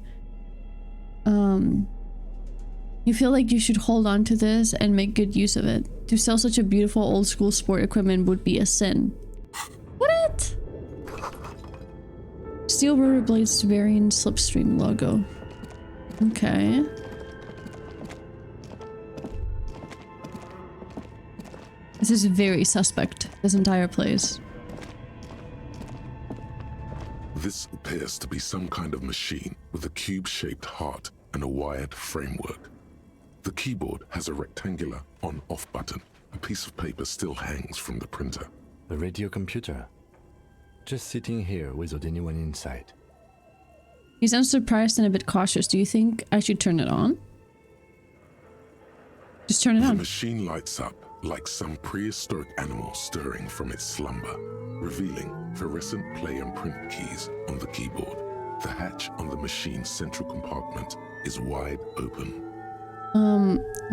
You feel like you should hold on to this and make good use of it. To sell such a beautiful old school sport equipment would be a sin. What? Steel rotor blades varying slipstream logo. Okay. This is very suspect, this entire place. This appears to be some kind of machine with a cube-shaped heart and a wired framework. The keyboard has a rectangular on-off button. A piece of paper still hangs from the printer. The radio computer. Just sitting here without anyone inside. He sounds surprised and a bit cautious. Do you think I should turn it on? Just turn it on. The machine lights up like some prehistoric animal stirring from its slumber, revealing fluorescent play and print keys on the keyboard. The hatch on the machine's central compartment is wide open.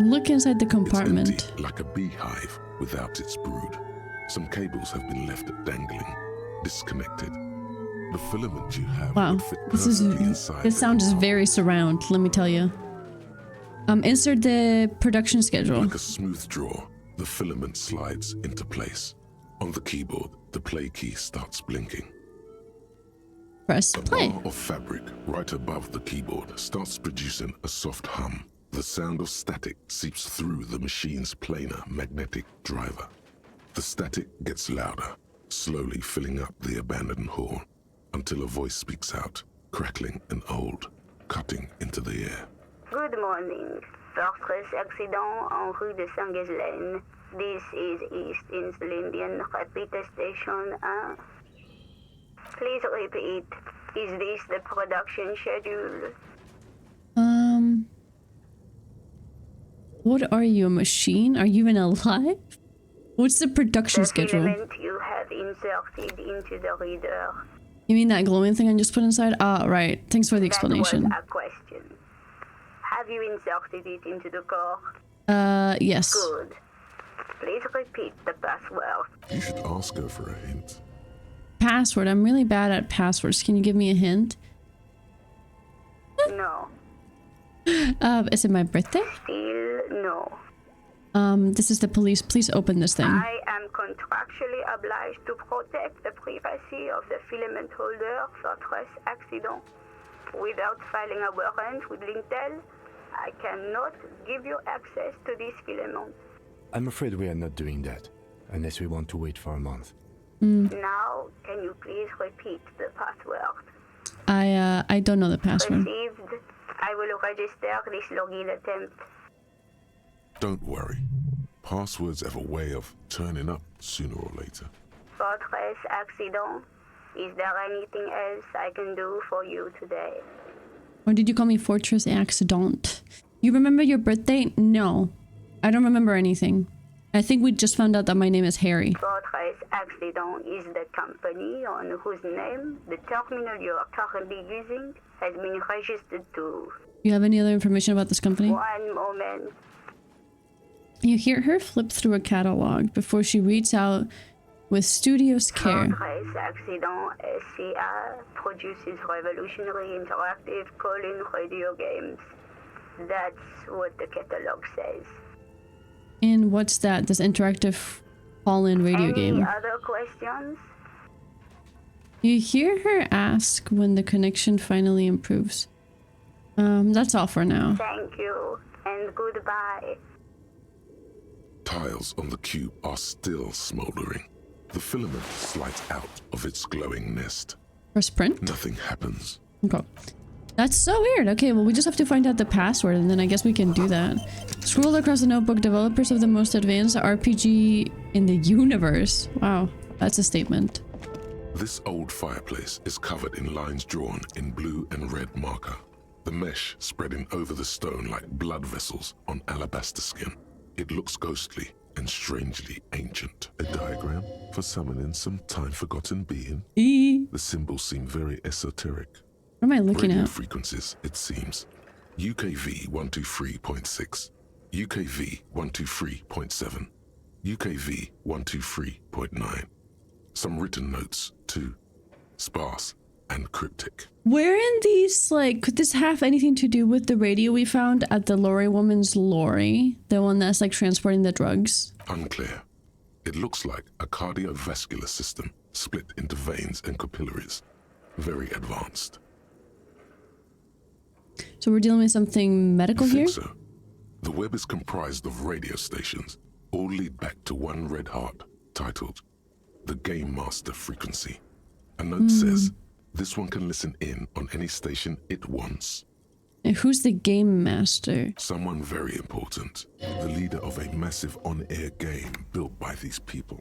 Look inside the compartment. It's empty, like a beehive without its brood. Some cables have been left dangling, disconnected. The filament you have Wow, would fit perfectly inside. this sound is very surround, let me tell you. Insert the production schedule. Like a smooth draw, the filament slides into place. On the keyboard, the play key starts blinking. Press play. A bar of fabric right above the keyboard starts producing a soft hum. The sound of static seeps through the machine's planar magnetic driver. The static gets louder, slowly filling up the abandoned hall, until a voice speaks out, crackling and old, cutting into the air. Good morning. Fortress accident en rue de Saint-Ghislaine. This is East Insulindian Repeater Station 1. Please repeat. Is this the production schedule? What are you, a machine? Are you even alive? What's the production schedule? The filament you have inserted into the reader. You mean that glowing thing I just put inside? Ah, right. Thanks for the explanation. That was a question. Have you inserted it into the core? Yes. Good. Please repeat the password. You should ask her for a hint. Password. I'm really bad at passwords. Can you give me a hint? No. Is it my birthday? Still no. This is the police. Please open this thing. I am contractually obliged to protect the privacy of the filament holder Fortress accident. Without filing a warrant with Lintel, I cannot give you access to this filament. I'm afraid we are not doing that, unless we want to wait for a month. Now, can you please repeat the password? I don't know the password. Received. I will register this login attempt. Don't worry. Passwords have a way of turning up sooner or later. Fortress accident. Is there anything else I can do for you today? Or did you call me Fortress Accident? You remember your birthday? No. I don't remember anything. I think we just found out that my name is Harry. Fortress Accident is the company on whose name the terminal you are currently using has been registered to. You have any other information about this company? One moment. You hear her flip through a catalog before she reads out with studious care. Fortress Accident SCA produces revolutionary interactive call-in radio games. That's what the catalog says. And what's that? This interactive call-in radio game? Any other questions? You hear her ask when the connection finally improves. That's all for now. Thank you, and goodbye. Tiles on the cube are still smoldering. The filament slides out of its glowing nest. Press print? Nothing happens. Okay. That's so weird. Okay, well, we just have to find out the password, and then I guess we can do that. Scroll across the notebook. Developers of the most advanced RPG in the universe. Wow, that's a statement. This old fireplace is covered in lines drawn in blue and red marker. The mesh spreading over the stone like blood vessels on alabaster skin. It looks ghostly and strangely ancient. A diagram for summoning some time-forgotten being. The symbols seem very esoteric. What am I looking Radio at? frequencies, it seems. UKV 123.6, UKV 123.7, UKV 123.9. Some written notes, too. Sparse and cryptic. Where in these, like, could this have anything to do with the radio we found at the lorry woman's lorry? The one that's, like, transporting the drugs? Unclear. It looks like a cardiovascular system split into veins and capillaries. Very advanced. So we're dealing with something medical here? So. The web is comprised of radio stations, all lead back to one red heart, titled the Game Master Frequency. A note says, this one can listen in on any station it wants. And who's the game master? Someone very important. The leader of a massive on-air game built by these people.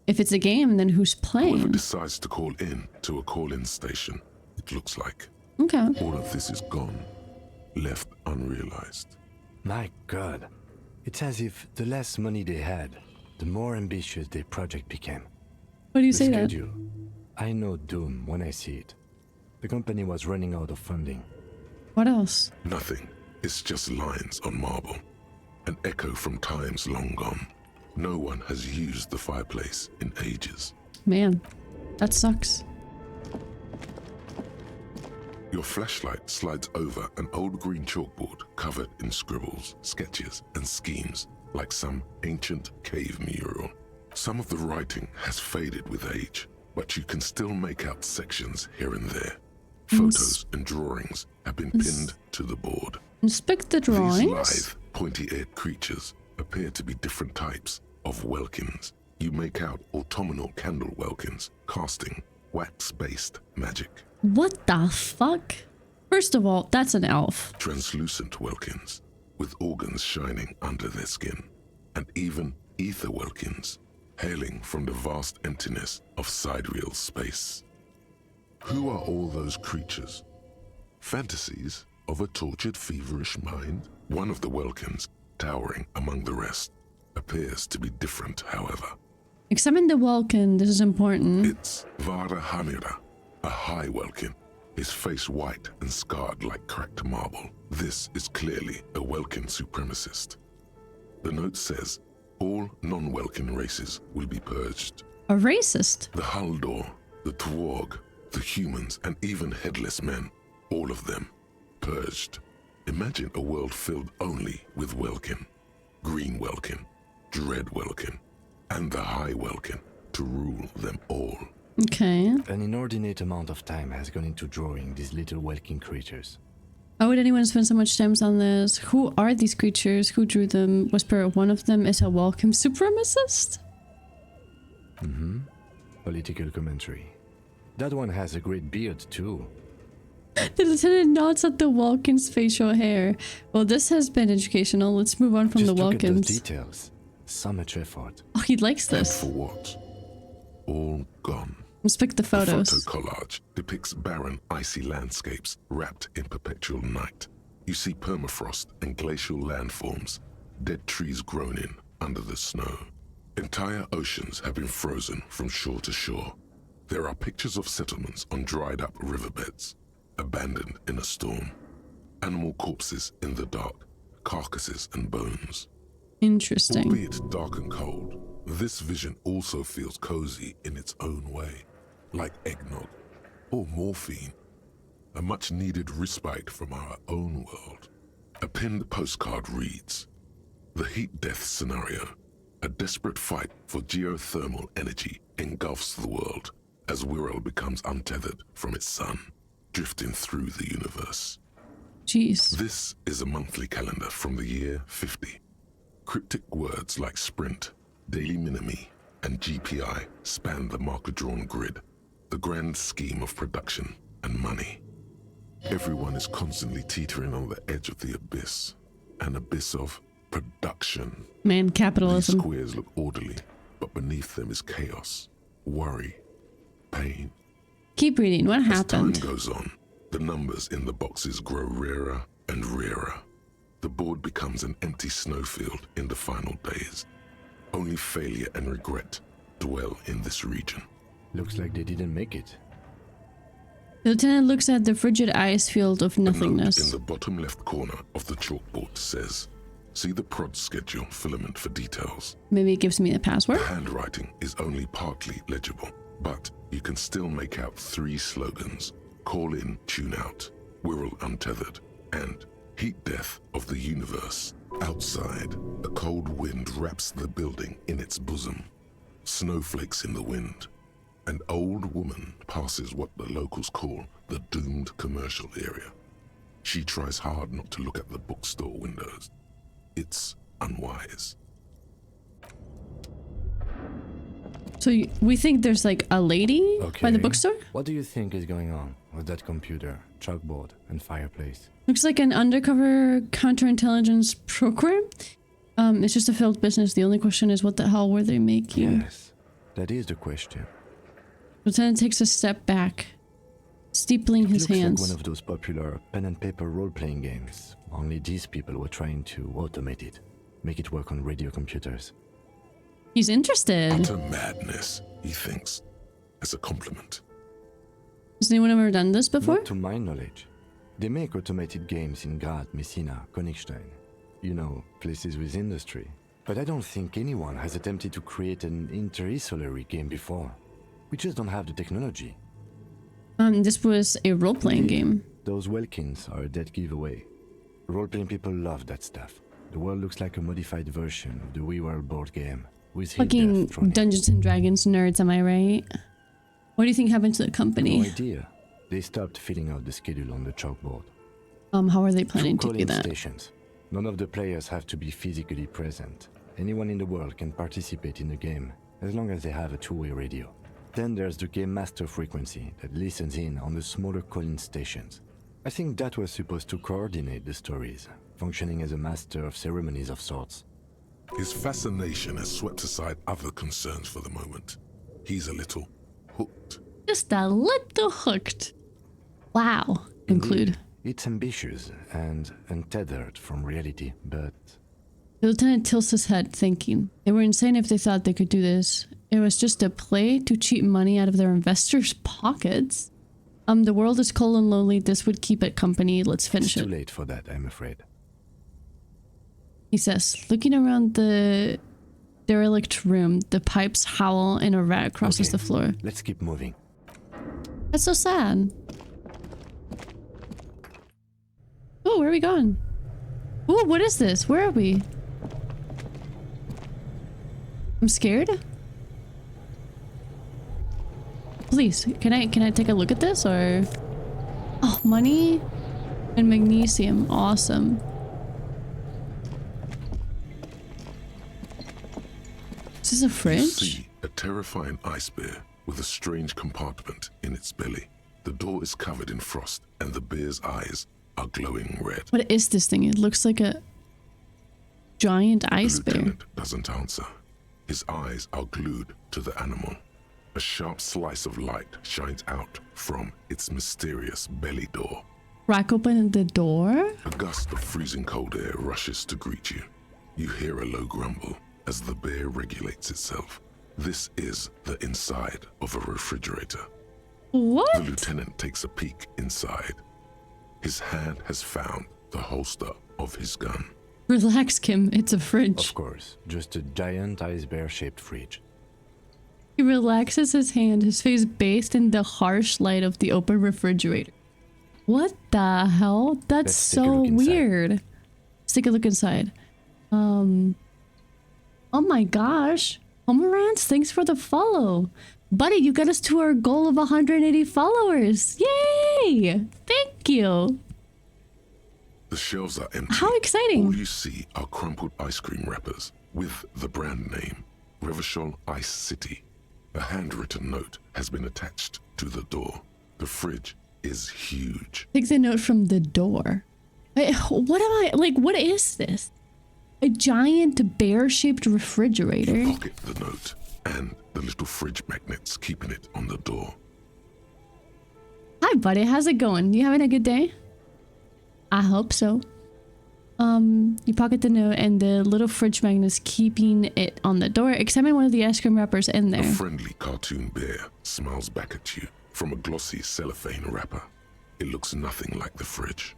If it's a game, then who's Whoever playing? decides to call in to a call-in station, it looks like. Okay. All of this is gone, left unrealized. My God. It's as if the less money they had, the more ambitious their project became. Why do you The say that? schedule. I know doom when I see it. The company was running out of funding. What else? Nothing. It's just lines on marble. An echo from times long gone. No one has used the fireplace in ages. Man, that sucks. Your flashlight slides over an old green chalkboard covered in scribbles, sketches, and schemes like some ancient cave mural. Some of the writing has faded with age, but you can still make out sections here and there. Photos and drawings have been pinned to the board. Inspect the These drawings. lithe, pointy-eared creatures appear to be different types of welkins. You make out autumnal candle welkins, casting wax-based magic. What the fuck? First of all, that's an elf. Translucent welkins, with organs shining under their skin. And even ether welkins, hailing from the vast emptiness of sidereal space. Who are all those creatures? Fantasies of a tortured, feverish mind? One of the welkins, towering among the rest, appears to be different, however. Examine the Vulcan, this is important. It's Vara Hamira, a high welkin, his face white and scarred like cracked marble. This is clearly a welkin supremacist. The note says, all non-welkin races will be purged. A racist? The Haldor, the Twarg, the humans, and even headless men, all of them, purged. Imagine a world filled only with welkin. Green welkin, dread welkin, and the high welkin to rule them all. Okay. An inordinate amount of time has gone into drawing these little welkin creatures. Why would anyone spend so much time on this? Who are these creatures? Who drew them? Whisper one of them is a welcome supremacist? Mm-hmm. Political commentary. That one has a great beard, too. The lieutenant nods at the Vulcan's facial hair. Well, this has been educational. Let's move on from Just the look at those Vulcans. details. So much effort. Oh, he likes this. And for what? All gone. Inspect the photos. The photo collage depicts barren, icy landscapes wrapped in perpetual night. You see permafrost and glacial landforms, dead trees grown in under the snow. Entire oceans have been frozen from shore to shore. There are pictures of settlements on dried-up riverbeds, abandoned in a storm. Animal corpses in the dark, carcasses and bones. Interesting. Albeit dark and cold, this vision also feels cozy in its own way, like eggnog or morphine, a much-needed respite from our own world. A pinned postcard reads, "The heat death scenario, a desperate fight for geothermal energy engulfs the world as Wirral becomes untethered from its sun, drifting through the universe." Jeez. This is a monthly calendar from the year 50. Cryptic words like sprint, daily minimi, and GPI span the marker-drawn grid, the grand scheme of production and money. Everyone is constantly teetering on the edge of the abyss, an abyss of production. Man, capitalism. These squares look orderly, but beneath them is chaos, worry, pain. Keep reading. What As time happened? goes on, the numbers in the boxes grow rarer and rarer. The board becomes an empty snowfield in the final days. Only failure and regret dwell in this region. Looks like they didn't make it. The lieutenant looks at the frigid ice field of A note nothingness. in the bottom left corner of the chalkboard says, "See the prod schedule filament for details." Maybe it gives me the password? The handwriting is only partly legible, but you can still make out 3 slogans: "Call in, tune out," "Wirral untethered," and "Heat death of the universe." Outside, a cold wind wraps the building in its bosom. Snowflakes in the wind. An old woman passes what the locals call the doomed commercial area. She tries hard not to look at the bookstore windows. It's unwise. So we think there's like a lady by the bookstore? What do you think is going on with that computer? chalkboard, and fireplace. Looks like an undercover counterintelligence program. It's just a failed business. The only question is, what the hell were they making? Yes, that is the question. Lieutenant takes a step back, steepling his hands. Like one of those popular pen and paper role-playing games. Only these people were trying to automate it, make it work on radio computers. He's interested. Utter madness, he thinks, as a compliment. Has anyone ever done this before? Not to my knowledge. They make automated games in Graz, Messina, Königstein. You know, places with industry. But I don't think anyone has attempted to create an inter-isolary game before. We just don't have the technology. This was a role-playing game. Those Welkins are a dead giveaway. Role-playing people love that stuff. The world looks like a modified version of the WeWorld board game. With Fucking Dungeons and Dragons nerds, am I right? What do you think happened to the company? No idea. They stopped filling out the schedule on the chalkboard. How are they planning to do that? Stations. None of the players have to be physically present. Anyone in the world can participate in the game, as long as they have a two-way radio. Then there's the game master frequency that listens in on the smaller call-in stations. I think that was supposed to coordinate the stories, functioning as a master of ceremonies of sorts. His fascination has swept aside other concerns for the moment. He's a little hooked. Just a little hooked. Wow. Conclude. It's ambitious and untethered from reality, but... The lieutenant tilts his head, thinking. They were insane if they thought they could do this. It was just a play to cheat money out of their investors' pockets. The world is cold and lonely. This would keep it company. Let's finish it. It's too late for that, I'm afraid. He says, looking around the derelict room, the pipes howl and a rat crosses the floor. Let's keep moving. That's so sad. Oh, where are we going? Oh, what is this? Where are we? I'm scared. Please, can I take a look at this or? Oh, money and magnesium. Awesome. Is this a fridge? You see a terrifying ice bear with a strange compartment in its belly. The door is covered in frost and the bear's eyes are glowing red. What is this thing? It looks like a giant ice bear. The lieutenant doesn't answer. His eyes are glued to the animal. A sharp slice of light shines out from its mysterious belly door. Crack open the door? A gust of freezing cold air rushes to greet you. You hear a low grumble as the bear regulates itself. This is the inside of a refrigerator. What? The lieutenant takes a peek inside. His hand has found the holster of his gun. Relax, Kim. It's a fridge. Of course. Just a giant ice bear-shaped fridge. He relaxes his hand, his face bathed in the harsh light of the open refrigerator. What the hell? That's so weird. Let's take a look inside. Oh my gosh. Homerance, thanks for the follow. Buddy, you got us to our goal of 180 followers. Yay! Thank you. The shelves are empty. How exciting. All you see are crumpled ice cream wrappers with the brand name, Revachol Ice City. A handwritten note has been attached to the door. The fridge is huge. Takes a note from the door. Wait, what is this? A giant bear-shaped refrigerator. You pocket the note and the little fridge magnets keeping it on the door. Hi, buddy. How's it going? You having a good day? I hope so. You pocket the note and the little fridge magnets keeping it on the door. Examine one of the ice cream wrappers in there. A friendly cartoon bear smiles back at you from a glossy cellophane wrapper. It looks nothing like the fridge.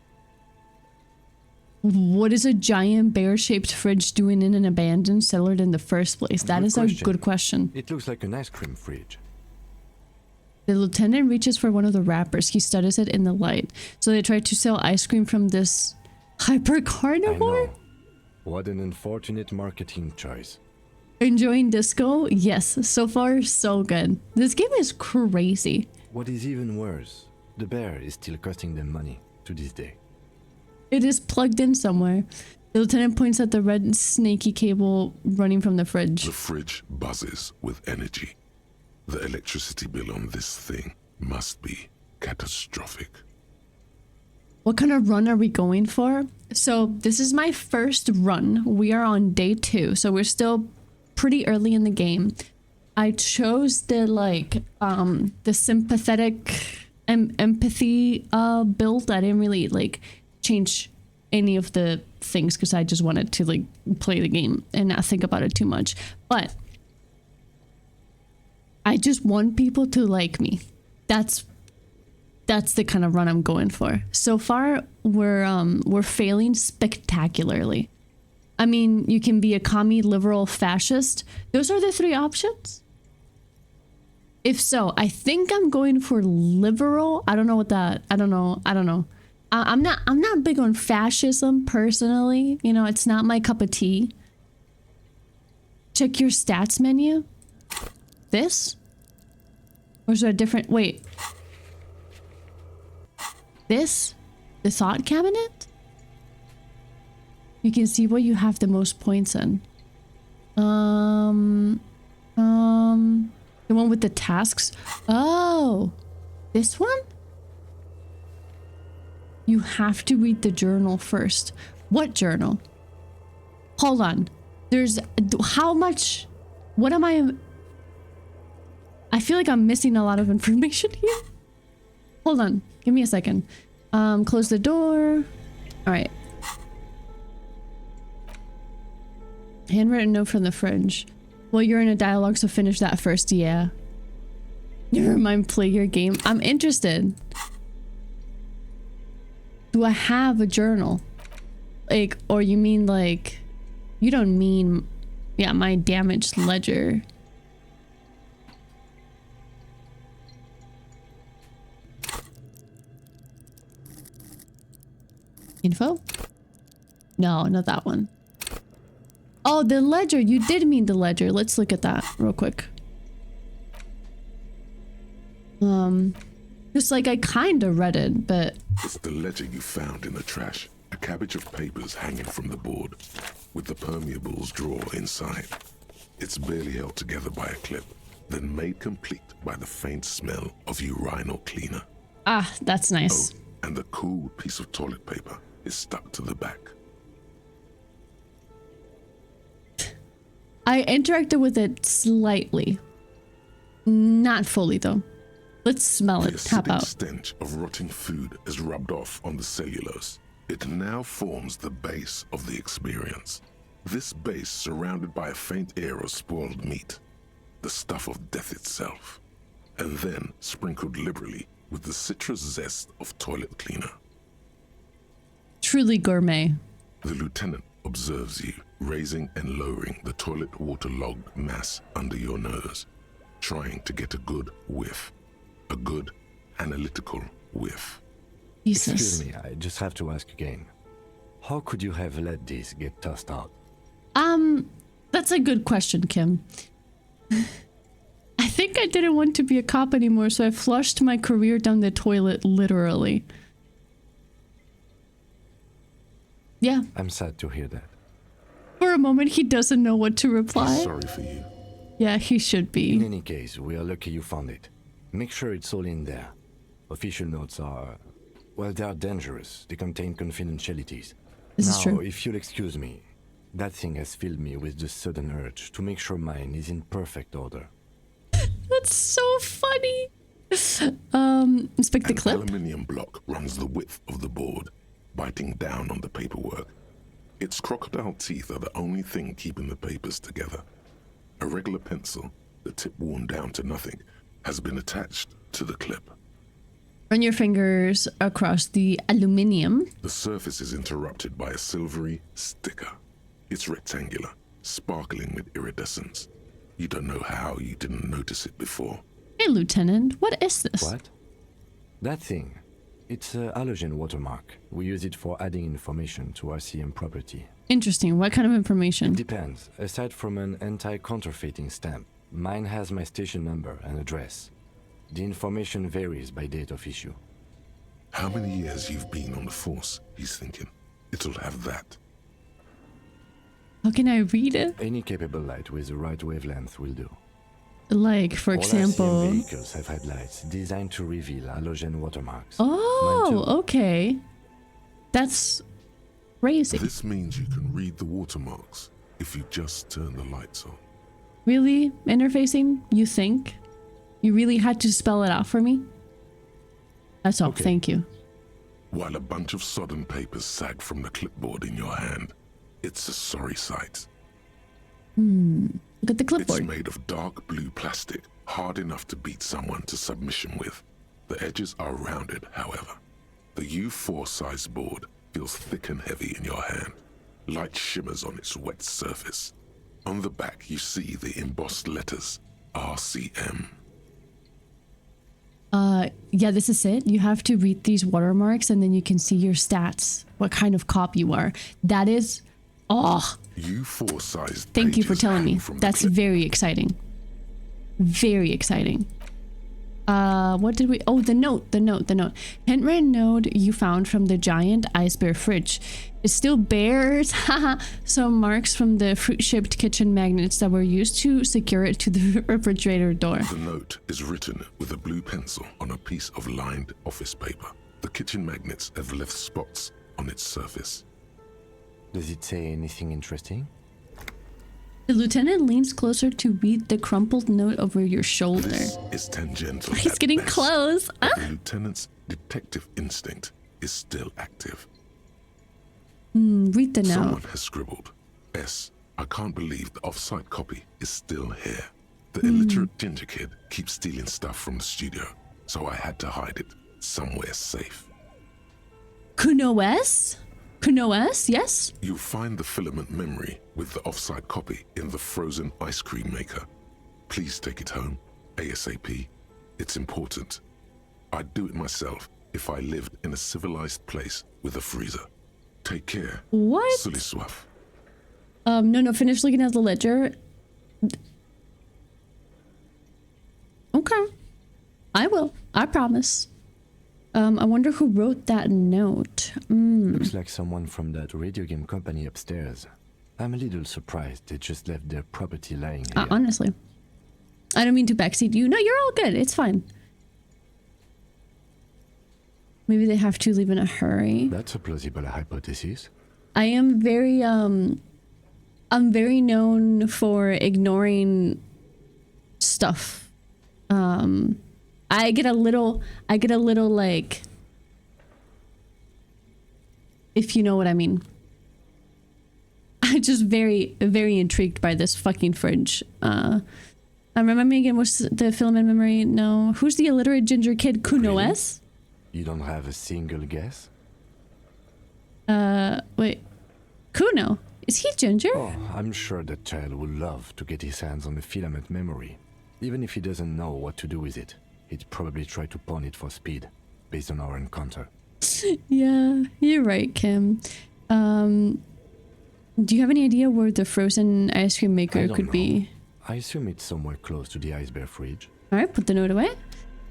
What is a giant bear-shaped fridge doing in an abandoned cellar in the first place? That is a good question. It looks like an ice cream fridge. The lieutenant reaches for one of the wrappers. He studies it in the light. So they try to sell ice cream from this hyper carnivore? I know. What an unfortunate marketing choice. Enjoying Disco? Yes, so far so good. This game is crazy. What is even worse, the bear is still costing them money to this day. It is plugged in somewhere. The lieutenant points at the red snaky cable running from the fridge. The fridge buzzes with energy. The electricity bill on this thing must be catastrophic. What kind of run are we going for? So this is my first run. We are on day 2, so we're still pretty early in the game. I chose the the sympathetic empathy build. I didn't really like change any of the things because I just wanted to like play the game and not think about it too much. But I just want people to like me. That's the kind of run I'm going for. So far, we're failing spectacularly. I mean, you can be a commie, liberal, fascist. Those are the 3 options. If so, I think I'm going for liberal. I don't know what that. I don't know. I'm not big on fascism personally. You know, it's not my cup of tea. Check your stats menu. This? Or is there a different? Wait. This? The thought cabinet? You can see what you have the most points in. The one with the tasks. Oh, this one? You have to read the journal first. What journal? Hold on. There's how much? What am I feel like I'm missing a lot of information here. Hold on. Give me a second. Close the door. All right. Handwritten note from the fridge. Well, you're in a dialogue, so finish that first. Yeah. Never mind, play your game. I'm interested. Do I have a journal? Like, or you mean like, you don't mean, yeah, my damaged ledger. Info? No, not that one. Oh, the ledger. You did mean the ledger. Let's look at that real quick. Just like I kind of read it, but... It's the ledger you found in the trash. A cabbage of papers hanging from the board, with the permeables drawer inside. It's barely held together by a clip, then made complete by the faint smell of urinal cleaner. Ah, that's nice. Oh, and the cool piece of toilet paper is stuck to the back. I interacted with it slightly. Not fully, though. Let's smell it. Tap The out. stench of rotting food is rubbed off on the cellulose. It now forms the base of the experience. This base surrounded by a faint air of spoiled meat, the stuff of death itself, and then sprinkled liberally with the citrus zest of toilet cleaner. Truly gourmet. The lieutenant observes you, raising and lowering the toilet waterlogged mass under your nose, trying to get a good whiff. A good analytical whiff. Jesus. Excuse me, I just have to ask again. How could you have let this get tossed out? That's a good question, Kim. I think I didn't want to be a cop anymore, so I flushed my career down the toilet, literally. Yeah. I'm sad to hear that. For a moment, he doesn't know what to reply. I'm sorry for you. Yeah, he should be. In any case, we are lucky you found it. Make sure it's all in there. Official notes are... well, they are dangerous. They contain confidentialities. This is true. Now, if you'll excuse me, that thing has filled me with the sudden urge to make sure mine is in perfect order. That's so funny. Inspect the clip. An aluminium block runs the width of the board, biting down on the paperwork. Its crocodile teeth are the only thing keeping the papers together. A regular pencil, the tip worn down to nothing, has been attached to the clip. Run your fingers across the aluminium. The surface is interrupted by a silvery sticker. It's rectangular, sparkling with iridescence. You don't know how you didn't notice it before. Hey, Lieutenant, what is this? What? That thing. It's a halogen watermark. We use it for adding information to RCM property. Interesting. What kind of information? It depends. Aside from an anti-counterfeiting stamp, mine has my station number and address. The information varies by date of issue. How many years you've been on the force, he's thinking. It'll have that. How can I read it? Any capable light with the right wavelength will do. Like, for example... All RCM vehicles have had lights designed to reveal halogen watermarks. Oh, okay. That's crazy. This means you can read the watermarks if you just turn the lights on. Really? Interfacing? You think? You really had to spell it out for me? That's all. Okay. Thank you. While a bunch of sodden papers sag from the clipboard in your hand, it's a sorry sight. Look at the clipboard. It's made of dark blue plastic, hard enough to beat someone to submission with. The edges are rounded, however. The U4 size board feels thick and heavy in your hand. Light shimmers on its wet surface. On the back, you see the embossed letters, RCM. Yeah, this is it. You have to read these watermarks and then you can see your stats, what kind of cop you are. That is, U4 size. Thank you for telling me. That's very exciting. Very exciting. What did we, the note. Handwritten note you found from the giant ice bear fridge. It still bears some marks from the fruit-shaped kitchen magnets that were used to secure it to the refrigerator door. The note is written with a blue pencil on a piece of lined office paper. The kitchen magnets have left spots on its surface. Does it say anything interesting? The lieutenant leans closer to read the crumpled note over your shoulder. This is tangential. He's getting close. The lieutenant's detective instinct is still active. Read the note. Someone has scribbled, S. I can't believe the off-site copy is still here. The illiterate ginger kid keeps stealing stuff from the studio, so I had to hide it somewhere safe. Kuno-S? Kuno-S, yes? You'll find the filament memory with the off-site copy in the frozen ice cream maker. Please take it home, ASAP. It's important. I'd do it myself if I lived in a civilized place with a freezer. Take care. What? Silly swaff. No, finish looking at the ledger. Okay. I will. I promise. I wonder who wrote that note. Looks like someone from that radio game company upstairs. I'm a little surprised they just left their property lying here. Honestly. I don't mean to backseat you. No, you're all good. It's fine. Maybe they have to leave in a hurry. That's a plausible hypothesis. I am very, I'm very known for ignoring stuff. I get a little like, if you know what I mean. I'm just very, very intrigued by this fucking fridge. Remind me again, what's the filament memory? No. Who's the illiterate ginger kid? Kuno-S? You don't have a single guess? Wait. Kuno? Is he ginger? Oh, I'm sure that child would love to get his hands on the filament memory. Even if he doesn't know what to do with it, he'd probably try to pawn it for speed, based on our encounter. Yeah, you're right, Kim. Do you have any idea where the frozen ice cream maker could be? I assume it's somewhere close to the ice bear fridge. Alright, put the note away.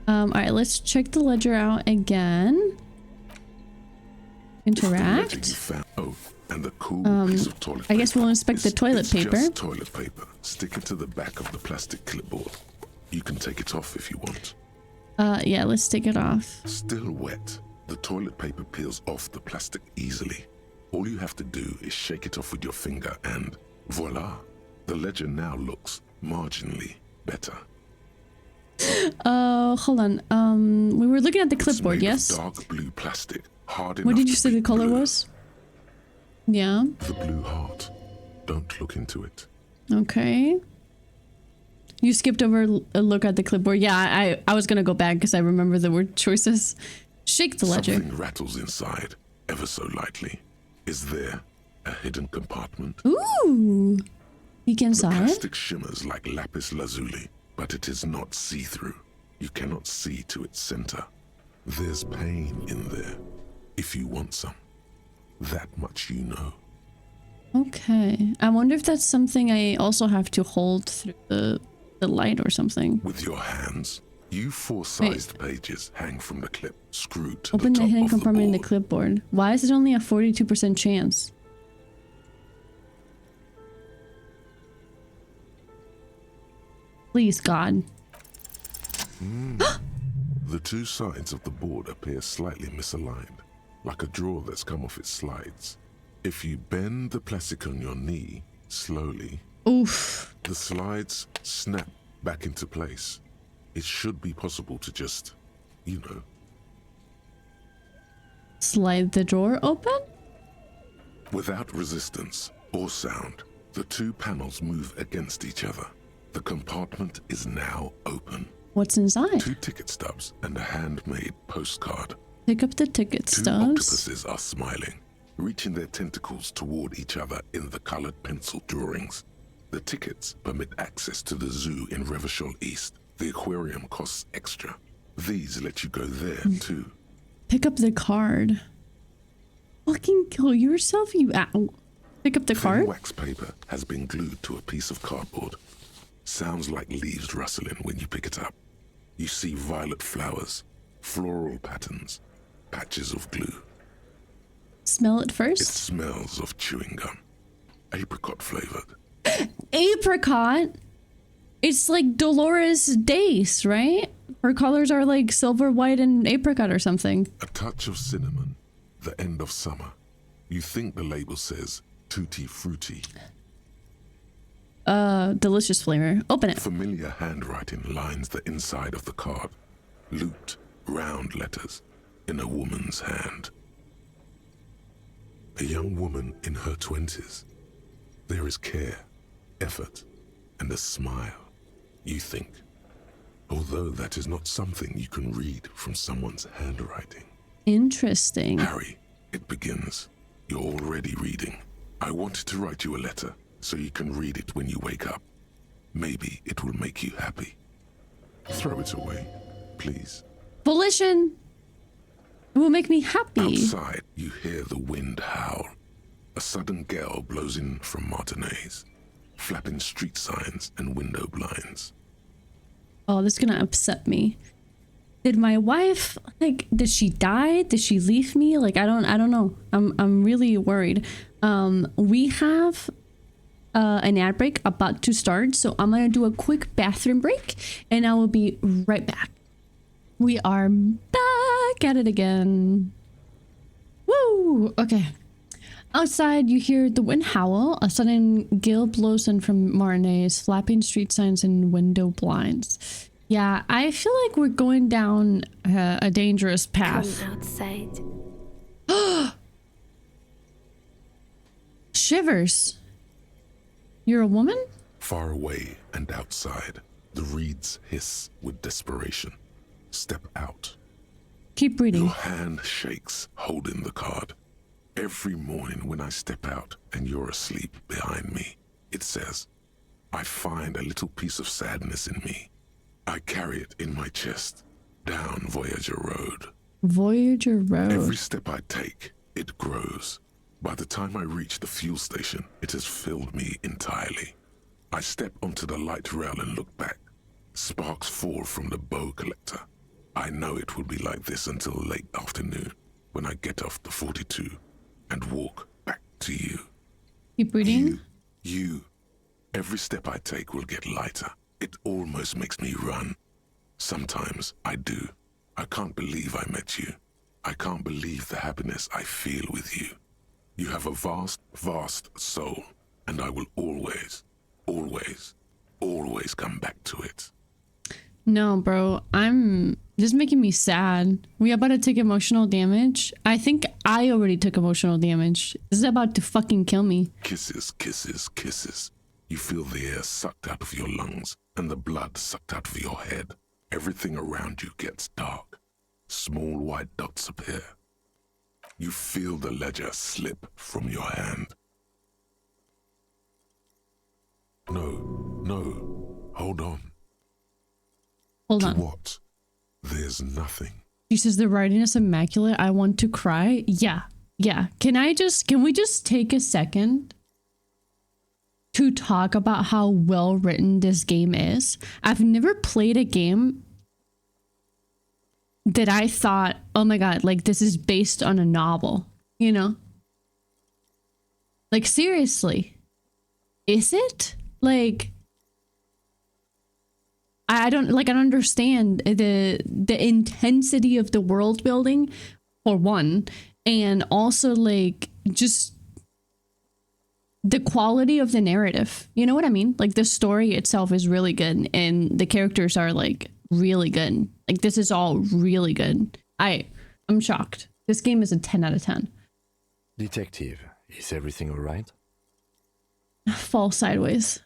Alright, let's check the ledger out again. Interact. And the cool piece of toilet paper. I guess we'll inspect the toilet paper. Just toilet paper. Stick it to the back of the plastic clipboard. You can take it off if you want. Yeah, let's take it off. Still wet. The toilet paper peels off the plastic easily. All you have to do is shake it off with your finger and voila. The ledger now looks marginally better. Hold on. We were looking at the clipboard, yes? Dark blue plastic, hard what did you say the color was? Yeah. The blue heart. Don't look into it. Okay. You skipped over a look at the clipboard. Yeah, I was gonna go back because I remember the word choices. Shake the ledger. Something rattles inside, ever so lightly. Is there a hidden compartment? Ooh. Peek inside. The plastic shimmers like lapis lazuli, but it is not see-through. You cannot see to its center. There's pain in there, if you want some. That much you know. Okay. I wonder if that's something I also have to hold through the light or something. With your hands, you four-sized pages hang from the clip, screwed to Open the top hidden of compartment in the the clipboard. Why is it only a 42% chance? Please, God. The two sides of the board appear slightly misaligned. like a drawer that's come off its slides. If you bend the plastic on your knee slowly, oof, the slides snap back into place. It should be possible to just, you know, slide the drawer open? without resistance or sound. The two panels move against each other. The compartment is now open. What's inside? 2 ticket stubs and a handmade postcard. Pick up the ticket 2 stubs. octopuses are smiling, reaching their tentacles toward each other in the colored pencil drawings. The tickets permit access to the zoo in Revachol East. The aquarium costs extra. These let you go there too. Pick up the card. Fucking kill yourself, you ow. Pick up the Thin card? wax paper has been glued to a piece of cardboard. Sounds like leaves rustling when you pick it up. You see violet flowers, floral patterns, patches of glue. Smell it first? It smells of chewing gum. Apricot flavored. Apricot? It's like Dolores Dace, right? Her colors are like silver, white, and apricot or something. A touch of cinnamon. The end of summer. You think the label says tutti frutti. Delicious flavor. Open it. Familiar handwriting lines the inside of the card. Looped, round letters in a woman's hand. A young woman in her 20s. There is care, effort, and a smile. You think. Although that is not something you can read from someone's handwriting. Interesting. Harry, it begins. You're already reading. I wanted to write you a letter so you can read it when you wake up. Maybe it will make you happy. Throw it away, please. Volition. It will make me happy. Outside, you hear the wind howl. A sudden gale blows in from Martinez, flapping street signs and window blinds. Oh, this is gonna upset me. Did my wife, like, did she die? Did she leave me? Like, I don't know. I'm really worried. We have an ad break about to start, so I'm gonna do a quick bathroom break and I will be right back. We are back at it again. Woo! Okay. Outside, you hear the wind howl. A sudden gale blows in from Martinez, flapping street signs and window blinds. Yeah, I feel like we're going down a dangerous path. Come outside. Shivers. You're a woman? Far away and outside, the reeds hiss with desperation. Step out. Keep reading. Your hand shakes, holding the card. Every morning when I step out and you're asleep behind me, it says, I find a little piece of sadness in me. I carry it in my chest, down Voyager Road. Voyager Road. Every step I take, it grows. By the time I reach the fuel station, it has filled me entirely. I step onto the light rail and look back. Sparks fall from the bow collector. I know it will be like this until late afternoon, when I get off the 42 and walk back to you. Keep reading. You. Every step I take will get lighter. It almost makes me run. Sometimes I do. I can't believe I met you. I can't believe the happiness I feel with you. You have a vast, vast soul, and I will always, always, always come back to it. No, bro. This is making me sad. We about to take emotional damage. I think I already took emotional damage. This is about to fucking kill me. Kisses, kisses, kisses. You feel the air sucked out of your lungs and the blood sucked out of your head. Everything around you gets dark. Small white dots appear. You feel the ledger slip from your hand. No, hold on. Hold on. What? There's nothing. She says the writing is immaculate. I want to cry. Yeah. Can we just take a second to talk about how well written this game is? I've never played a game that I thought, oh my God, like this is based on a novel, you know? Like seriously, is it? Like, I don't understand the intensity of the world building for one, and also like just the quality of the narrative. You know what I mean? Like the story itself is really good and the characters are like really good. Like this is all really good. I'm shocked. This game is a 10 out of 10. Detective, is everything all right? Fall sideways.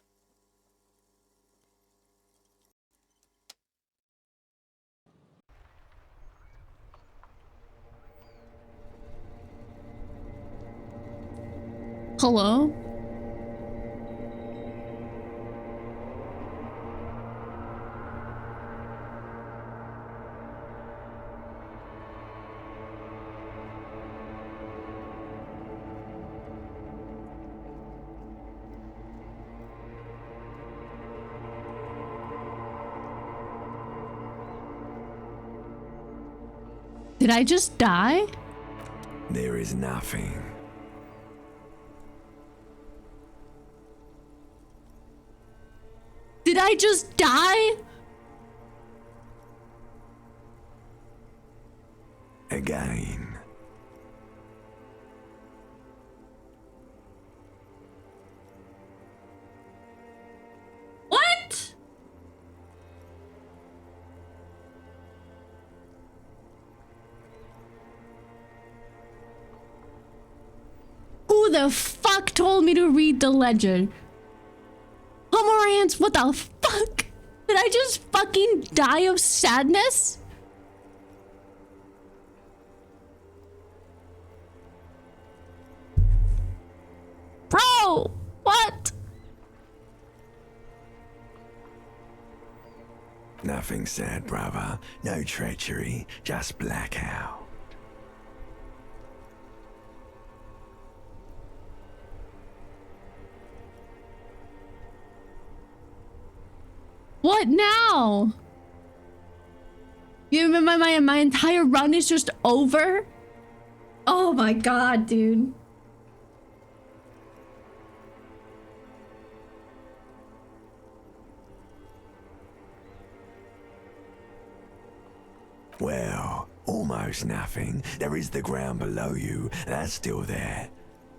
Hello? Did I just die? There is nothing. Did I just die? Again. What? Who the fuck told me to read the ledger? Pomerantz, what the fuck? Did I just fucking die of sadness? Bro, what? Nothing sad, brother. No treachery, just blackout. What now? You remember my entire run is just over? Oh my god, dude. Well, almost nothing. There is the ground below you, that's still there.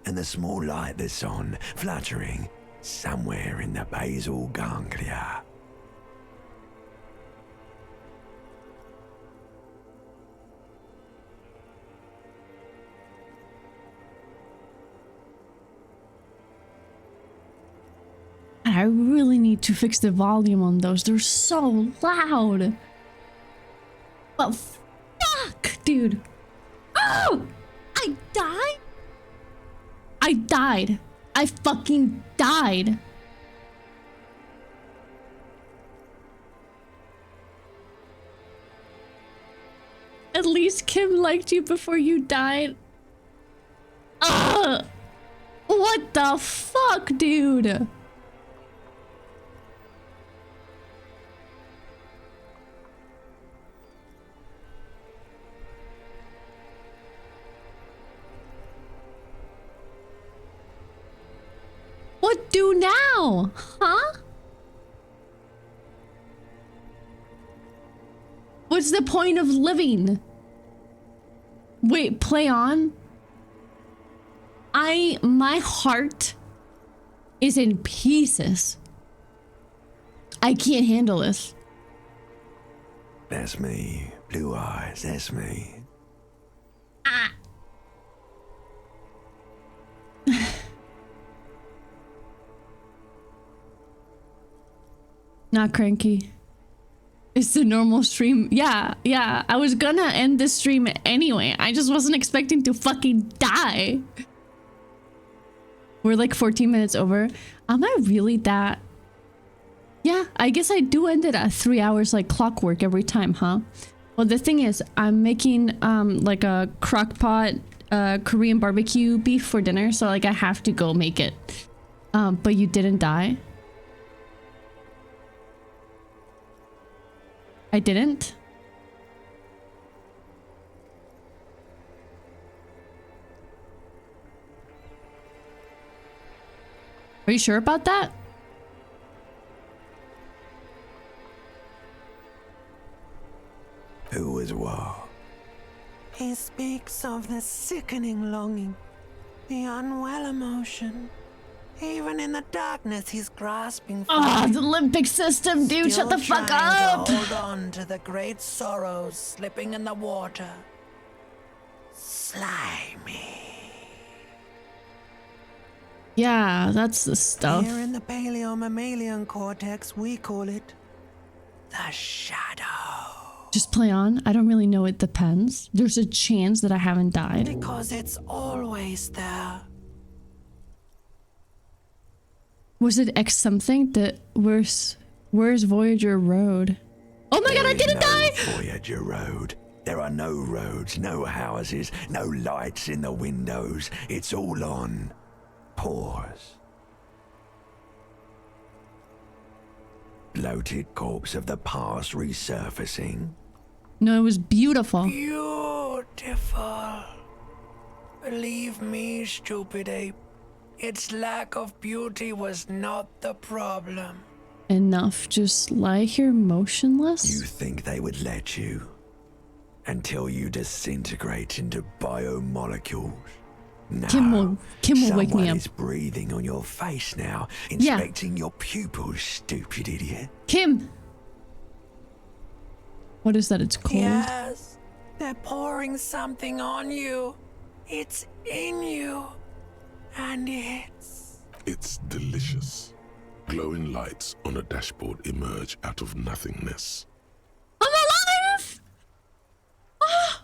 And the small light that's on, fluttering, somewhere in the basal ganglia. I really need to fix the volume on those. They're so loud. But fuck, dude. Oh! I died? I died. I fucking died. At least Kim liked you before you died. Ugh! What the fuck, dude? What do now? Huh? What's the point of living? Wait, play on? My heart is in pieces. I can't handle this. That's me. Blue eyes, that's me. Not cranky. It's the normal stream. Yeah. I was gonna end this stream anyway. I just wasn't expecting to fucking die. We're like 14 minutes over. Am I really that? Yeah, I guess I do end it at 3 hours like clockwork every time, huh? Well, the thing is, I'm making like a crock pot Korean barbecue beef for dinner, so like I have to go make it. But you didn't die? I didn't? Are you sure about that? Who was what? He He speaks of the sickening longing, the unwell emotion. Even in the darkness, he's grasping for the limbic system, dude. Shut the fuck up. Hold on to the great sorrows slipping in the water. Slimy. Yeah, that's the stuff. Here in the paleo-mammalian cortex, we call it the shadow. Just play on. I don't really know. It depends. There's a chance that I haven't died. Because it's always there. Was it X something? Where's Voyager Road? Oh my god, I didn't die! Voyager Road. There are no roads, no houses, no lights in the windows. It's all on pause. Bloated corpse of the past resurfacing. No, it was beautiful. Beautiful. Believe me, stupid ape. Its lack of beauty was not the problem. Enough. Just lie here motionless? You think they would let you? Until you disintegrate into biomolecules. No. Kim will wake me up. Someone is breathing on your face now, inspecting your pupils, stupid idiot. Kim! What is that? It's cold? Yes, they're pouring something on you. It's in you. And It's delicious. Glowing lights on a dashboard emerge out of nothingness. I'm alive! Ah!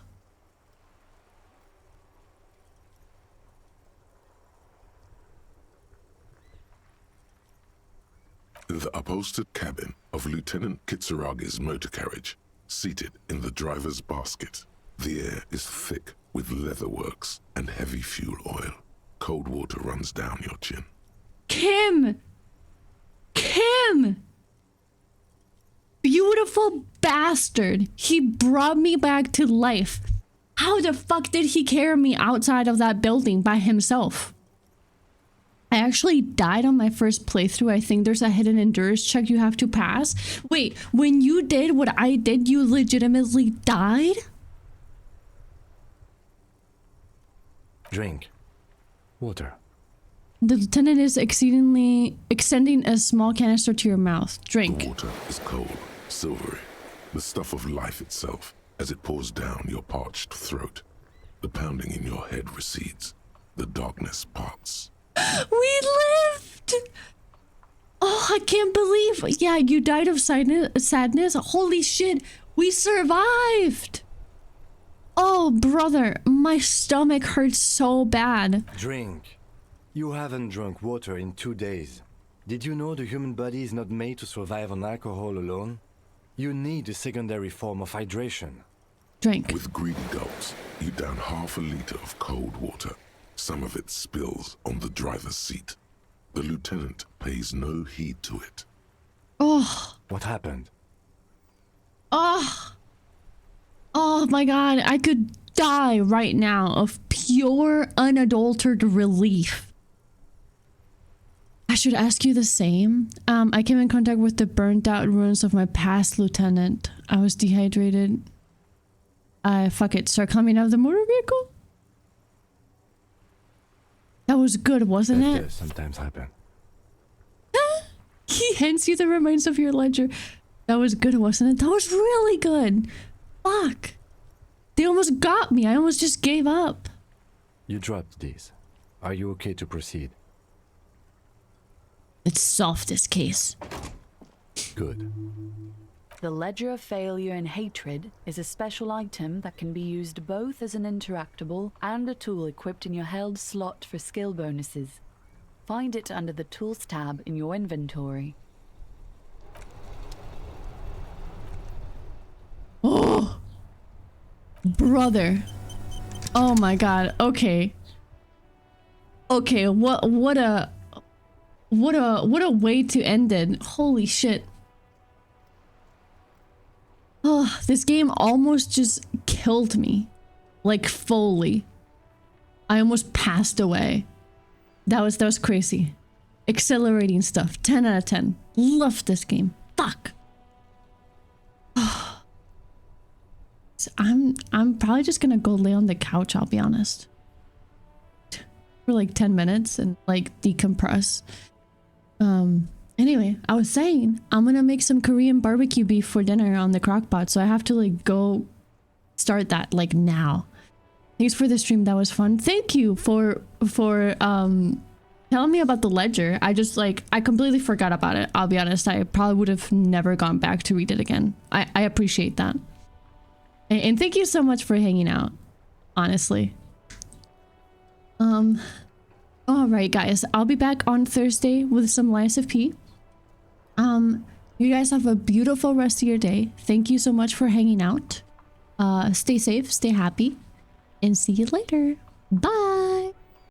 The upholstered cabin of Lieutenant Kitsuragi's motor carriage, seated in the driver's basket. The air is thick with leatherworks and heavy fuel oil. Cold water runs down your chin. Kim! Beautiful bastard! He brought me back to life. How the fuck did he carry me outside of that building by himself? I actually died on my first playthrough. I think there's a hidden endurance check you have to pass. Wait, when you did what I did, you legitimately died? Drink. Water. The lieutenant is extending a small canister to your mouth. Drink. The water is cold, silvery, the stuff of life itself as it pours down your parched throat. The pounding in your head recedes. The darkness parts. We lived! Oh, I can't believe. Yeah, you died of sadness. Holy shit, we survived! Oh, brother, my stomach hurts so bad. Drink. You haven't drunk water in 2 days. Did you know the human body is not made to survive on alcohol alone? You need a secondary form of hydration. Drink. With greedy gulps, you down half a liter of cold water. Some of it spills on the driver's seat. The lieutenant pays no heed to it. Oh. What happened? Oh. Oh my god, I could die right now of pure, unadulterated relief. I should ask you the same. I came in contact with the burnt out ruins of my past lieutenant. I was dehydrated. Fuck it, start coming out of the motor vehicle? That was good, wasn't it? Does sometimes happen. He hands you the remains of your ledger. That was good, wasn't it? That was really good. Fuck. They almost got me. I almost just gave up. You dropped these. Are you okay to proceed? Let's solve this case. Good. The Ledger of Failure and Hatred is a special item that can be used both as an interactable and a tool equipped in your held slot for skill bonuses. Find it under the Tools tab in your inventory. Oh! Brother. Oh my god. Okay. Okay, what a way to end it. Holy shit. Oh, this game almost just killed me. Like fully. I almost passed away. That was crazy. Accelerating stuff. 10 out of 10. Love this game. Fuck. I'm probably just gonna go lay on the couch, I'll be honest. For like 10 minutes and like decompress. Anyway, I was saying I'm gonna make some Korean barbecue beef for dinner on the crock pot, so I have to like go start that like now. Thanks for the stream, that was fun. Thank you for telling me about the ledger. I completely forgot about it. I'll be honest, I probably would have never gone back to read it again. I appreciate that. And thank you so much for hanging out, honestly. Alright guys, I'll be back on Thursday with some Lies of P. You guys have a beautiful rest of your day. Thank you so much for hanging out. Stay safe, stay happy, and see you later. Bye!